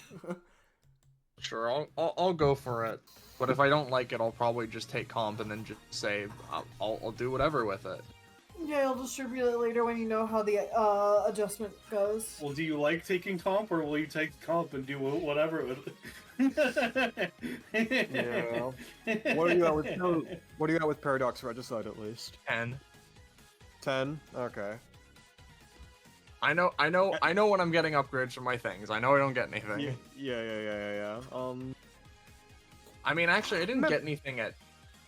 Sure, I'll go for it. But if I don't like it, I'll probably just take comp and then just say I'll do whatever with it. Yeah, you'll distribute it later when you know how the adjustment goes. Well, do you like taking comp, or will you take comp and do whatever with it? Yeah. What are you at with Paradox Regicide at least? 10. 10. Okay. I know when I'm getting upgrades for my things. I know I don't get anything. Yeah. I mean, actually, I didn't get anything at...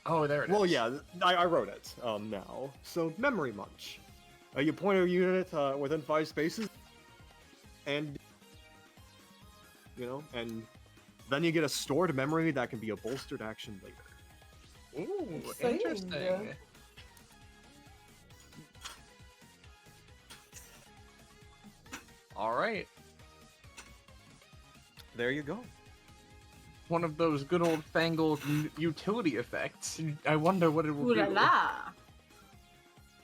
Oh, there it is. Well, yeah, I wrote it now. So, Memory Munch. You point a unit within 5 spaces, and and then you get a stored memory that can be a bolstered action later. Ooh, Exciting, interesting. yeah. All right. There you go. One of those good old fangled utility effects. I wonder what it will Ooh la do. la.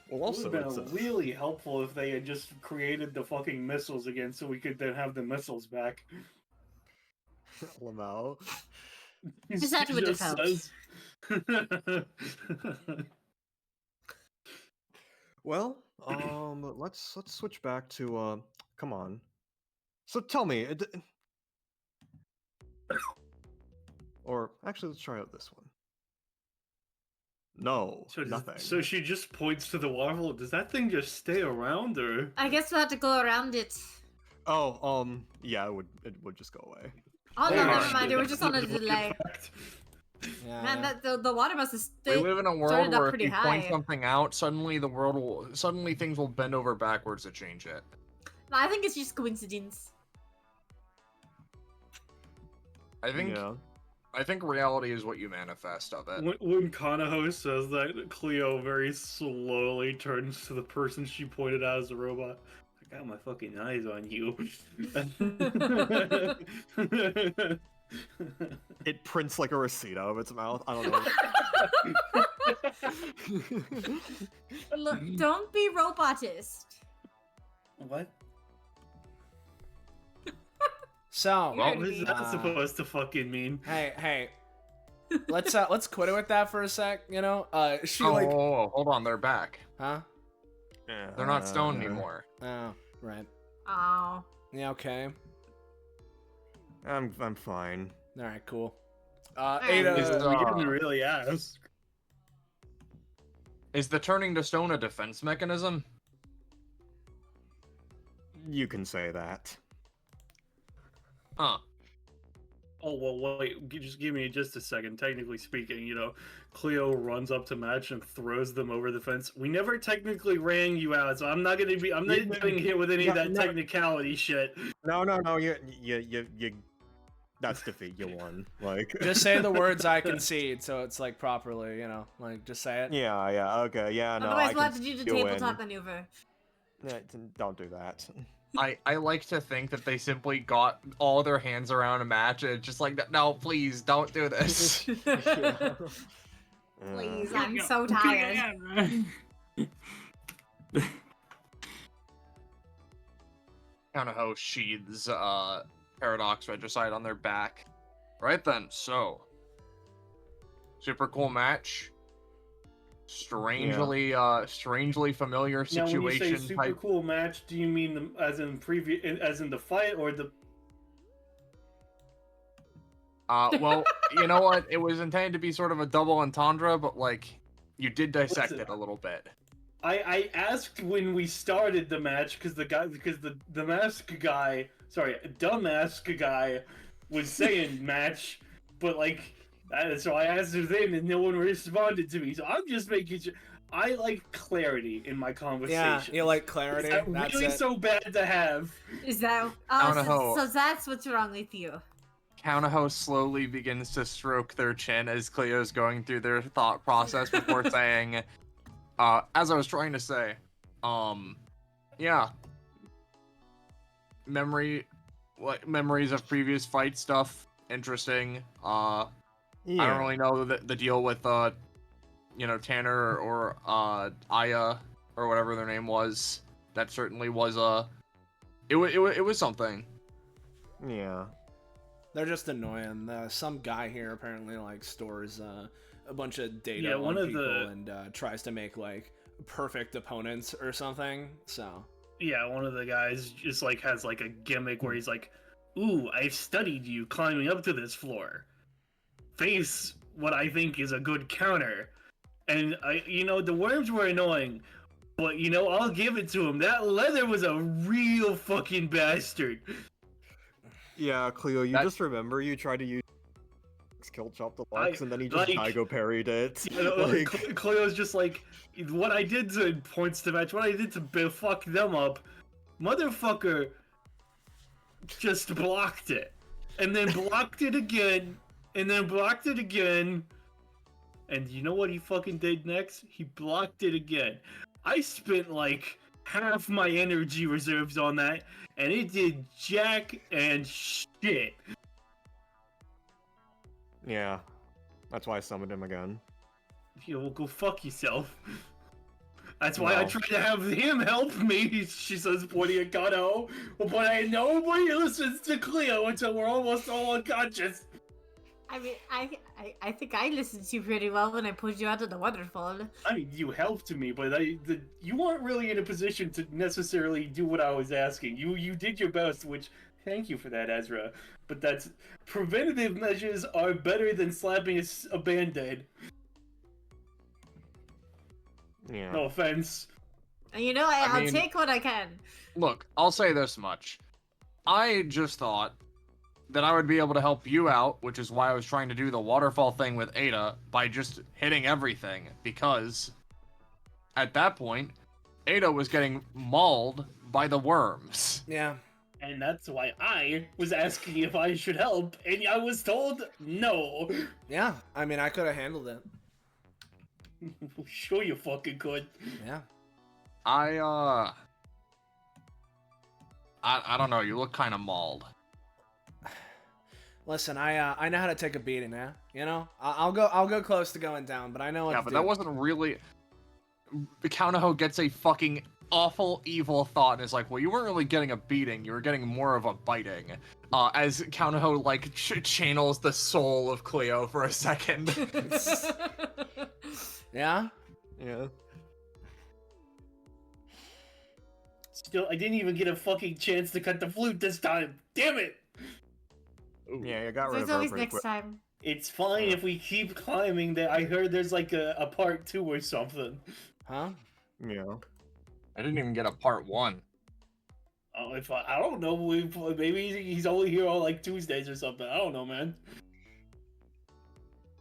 Well, It also, would it's have been really helpful if they had just created the fucking missiles again, so we could then have the missiles back. Lamau. Just that would have helped. says- Well, let's switch back to come on. So tell me, or actually, let's try out this one. No, nothing. So she just points to the waffle. Does that thing just stay around, or? I guess we'll have to go around it. Oh, yeah, it would just go away. Oh no, Yeah. never mind. It was just on a delay. Yeah. Man, the water must have We stayed. live in a world started up where if pretty you point high. something out, suddenly things will bend over backwards to change it. No, I think it's just coincidence. I think Yeah. I think reality is what you manifest of it. When Kanaho says that, Cleo very slowly turns to the person she pointed out as a robot. I got my fucking eyes on you. It prints like a receipt out of its mouth. I don't know. Look, don't be robotist. What? So, You're What was that supposed to fucking mean? hey, let's quit it with that for a sec. She Oh, hold on, they're back. huh? They're not stone anymore. Oh, right. Oh. Yeah, okay. I'm fine. All right, cool. Alright. Ada, Is We didn't really ask. Is the turning to stone a defense mechanism? You can say that. Huh. Oh, well, wait, just give me just a second. Technically speaking, Cleo runs up to Match and throws them over the fence. We never technically ran you out, so I'm not getting hit with any of that technicality shit. No. You. That's defeat. You won. Like. just say the words I concede, so it's like properly, just say it. Yeah. Okay. Yeah. No. Otherwise, I we'll can have to do the you win. tabletop maneuver. Yeah, don't do that. I like to think that they simply got all their hands around a match and just like, no, please don't do this. Please, I'm so tired. Kanaho sheathes Paradox Regicide on their back. Right then, so super cool match. Strangely familiar Now, when you say situation super type. cool match, do you mean as in the fight, or the? Well, you know what? It was intended to be sort of a double entendre, but like you did dissect Listen. it a little bit. I asked when we started the match because the mask guy, sorry, dumb mask guy, was saying match, but like So I asked his name and no one responded to me. So I'm just making sure. I like clarity in my conversation. Yeah, you like clarity. Is that That's really it. so bad to have? Is that? Counterho. So that's what's wrong with you. Counterho slowly begins to stroke their chin as Cleo's going through their thought process before saying, as I was trying to say, yeah. Memories of previous fight stuff, interesting. I don't really know the deal with, Tanner or Aya or whatever their name was. That certainly was it was something. Yeah. They're just annoying. Some guy here apparently like stores a bunch of data Yeah, one on of people the- and tries to make like perfect opponents or something. So Yeah, one of the guys just like has like a gimmick where he's like, "Ooh, I've studied you climbing up to this floor. Face what I think is a good counter." And the worms were annoying, but I'll give it to him. That leather was a real fucking bastard. Yeah, Cleo, you That- just remember you tried to use skill chop deluxe and then he just like- Daigo parried it. Like, Cleo's just like, what I did to points to match, what I did to fuck them up, motherfucker just blocked it. And then blocked it again, and then blocked it again. And you know what he fucking did next? He blocked it again. I spent like half my energy reserves on that, and it did jack and shit. Yeah. That's why I summoned him again. Well, go fuck yourself. That's why I No. try to have him help me, she says, pointing at Gato. But I nobody listens to Cleo until we're almost all unconscious. I mean, I think I listened to you pretty well when I pulled you out of the waterfall. I mean, you helped me, but you weren't really in a position to necessarily do what I was asking. You did your best, which, thank you for that, Ezra. But that's preventative measures are better than slapping a band-aid. Yeah. No offense. And I I'll mean- take what I can. Look, I'll say this much. I just thought that I would be able to help you out, which is why I was trying to do the waterfall thing with Ada by just hitting everything, because at that point, Ada was getting mauled by the worms. yeah, And that's why I was asking if I should help, and I was told no. yeah. I mean, I could have handled it. Sure you fucking could. Yeah. I don't know, you look kind of mauled. Listen, I know how to take a beating, yeah. I'll go close to going down, but I know what Yeah, to but do. that wasn't really... Counterho gets a fucking awful, evil thought and is like, well, you weren't really getting a beating, you were getting more of a biting. As Counterho, like, channels the soul of Cleo for a second. Yeah. Yeah. Still, I didn't even get a fucking chance to cut the flute this time. Damn it! Yeah, you got rid There's of her always pretty next quick. time. It's fine if we keep climbing. That I heard there's like a part 2 or something. Huh? Yeah. I didn't even get a part 1. Oh, if I don't know, maybe he's only here on like Tuesdays or something. I don't know, man.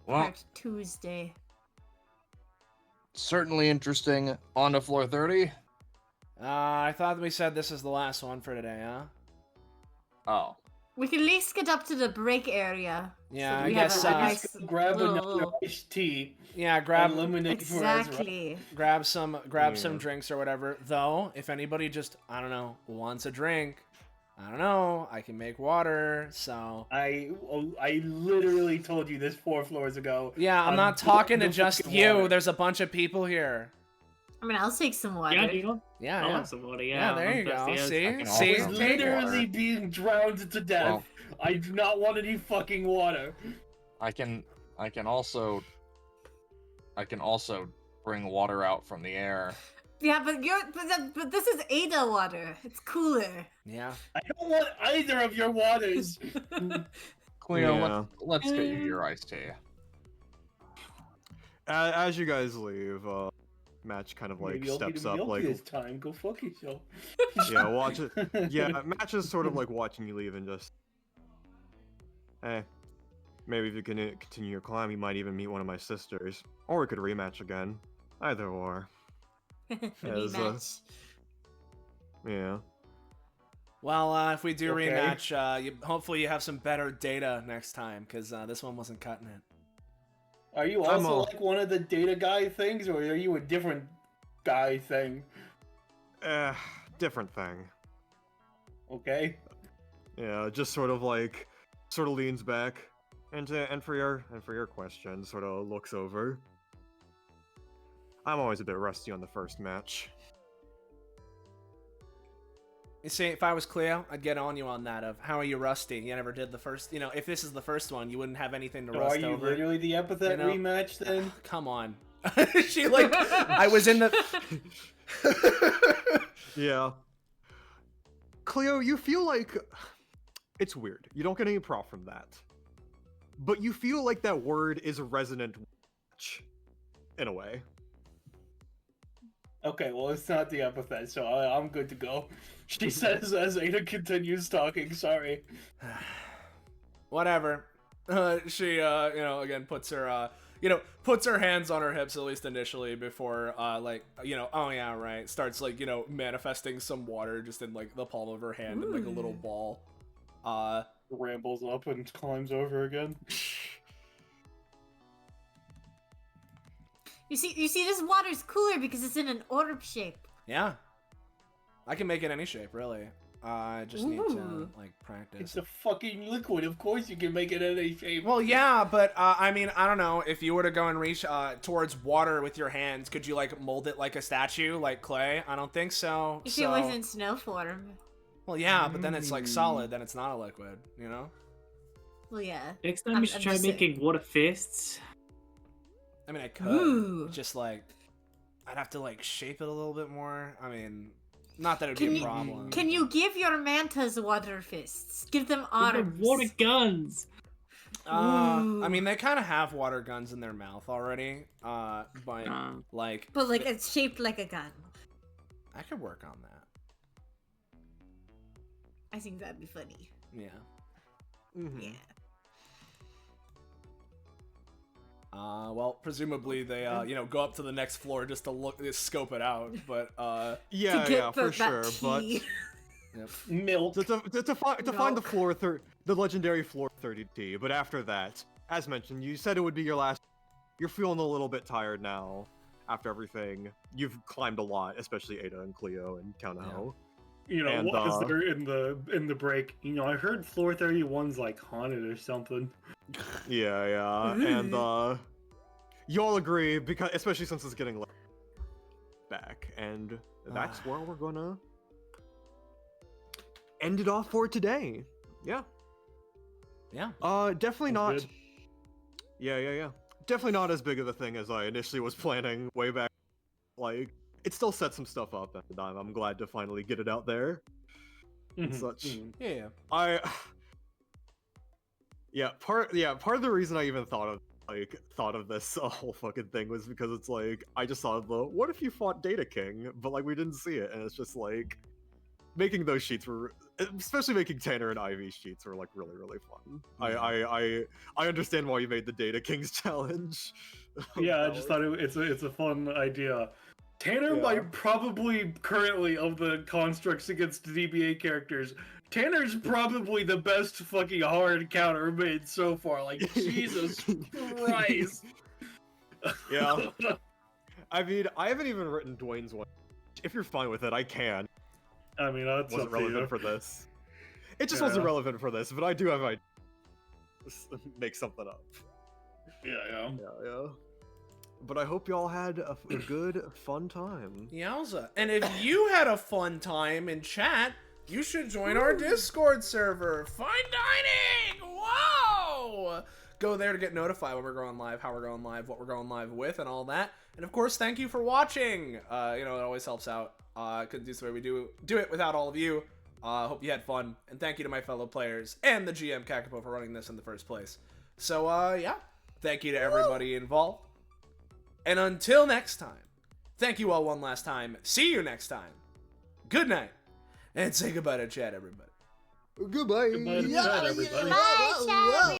Well, Part Tuesday. certainly interesting. On to floor 30. I thought we said this is the last one for today, huh? Oh. We can at least get up to the break area. Yeah, that I we have guess, a uh, nice Grab another little- iced tea. Yeah, grab and lemonade for Ezra. Exactly. grab some Yeah. drinks or whatever. Though, if anybody just wants a drink, I can make water. So I literally told you this 4 floors ago. yeah, I'm I'm not talking to fucking just fucking you. water. There's a bunch of people here. I mean, I'll take some water. Yeah, deal. Yeah, I yeah. want some water. Yeah, Yeah, there I'm you go. thirsty as- See, I can see, I was take literally water. being drowned to death. Well. I do not want any fucking water. I can also bring water out from the air. Yeah, but this is Ada water. It's cooler. Yeah. I don't want either of your waters. Cleo, Yeah. let's get you your iced tea. As you guys leave, Match kind of like Maybe I'll steps get a up, milk like this time. Go fuck yourself. yeah, watch it. Yeah, Match is sort of like watching you leave and just, hey, Maybe if you can continue your climb, you might even meet one of my sisters. Or we could rematch again. Either or. Rematch. Yeah. Well, if we do Okay. rematch, hopefully you have some better data next time, because this one wasn't cutting it. Are you I'm also a- like one of the data guy things, or are you a different guy thing? Different thing. Okay. Yeah, just sort of leans back, and for your question, sort of looks over. I'm always a bit rusty on the first match. You see, if I was Cleo, I'd get on you on that of, how are you rusty? You never did the first, if this is the first one, you wouldn't have anything to So rust are you over. literally the Epithet you know? rematch then? Come on. She, I was in the... Yeah. Cleo, you feel like... It's weird. You don't get any prop from that. But you feel like that word is resonant in a way. Okay, well, it's not the Epithet, so I'm good to go. She says as Ada continues talking, sorry. Whatever. She, again, puts her, puts her hands on her hips, at least initially, before, oh yeah, right, starts, manifesting some water just in, the palm of her hand in, a little ball. Rambles up and climbs over again. You see, this water's cooler because it's in an orb shape. Yeah. I can make it any shape, really. I just need to, Ooh. practice. It's a fucking liquid, of course you can make it any shape. Well, yeah, but, I don't know, if you were to go and reach, towards water with your hands, could you, mold it like a statue, like clay? I don't think so. If it was in snow form. Well, yeah, but then it's, solid, then it's not a liquid, you know? Well, yeah. Next time I'm we should try just saying. making water fists. I mean, I could. Ooh. Just, I'd have to, shape it a little bit more. I mean, not that it would be a problem. Can you give your mantas water fists? Give them Give arms. them water guns. I Ooh. mean, they kind of have water guns in their mouth already. But, But it's shaped like a gun. I could work on that. I think that'd be funny. Yeah. Mm-hmm. Yeah. Well, presumably they, go up to the next floor just to scope it out, but, Yeah, To get for that sure, but... tea. yep. Milk. To find the floor the legendary floor 30T, but after that, as mentioned, you said it would be your last. You're feeling a little bit tired now after everything. You've climbed a lot, especially Ada and Cleo and Count-Ho. You know, And, what is there in the break? You know, I heard floor 31's haunted or something. Yeah, and you all agree because especially since it's getting back, and that's where we're gonna end it off for today. Yeah. Yeah. Definitely Sounds not. good. Yeah. Definitely not as big of a thing as I initially was planning way back. It still set some stuff up, and I'm glad to finally get it out there. And such. Yeah. Part of the reason I even thought of this whole fucking thing was because it's I just saw what if you fought Data King, but we didn't see it, and it's just making those sheets were, especially making Tanner and Ivy sheets were really, really fun. Yeah. I understand why you made the Data King's challenge. Yeah, I just thought it's a fun idea. Tanner might probably currently of the constructs against DBA characters. Tanner's probably the best fucking hard counter made so far. Jesus Christ. Yeah. I mean, I haven't even written Dwayne's one. If you're fine with it, I can. I mean, that's Wasn't up to you. relevant for this. It just Yeah. wasn't relevant for this, but I do have ideas. Make something up. Yeah. Yeah. But I hope y'all had a good, fun time. Yowza. And if you had a fun time in chat, you should join our Discord server. Fine Dining! Whoa! Go there to get notified when we're going live, how we're going live, what we're going live with, and all that. And of course, thank you for watching. It always helps out. Couldn't do the way we do it without all of you. Hope you had fun. And thank you to my fellow players and the GM Kakapo for running this in the first place. So, yeah. Thank you to everybody involved. And until next time, thank you all one last time. See you next time. Good night. And say goodbye to chat, everybody. Goodbye. Goodbye to chat, everybody. Bye, chat.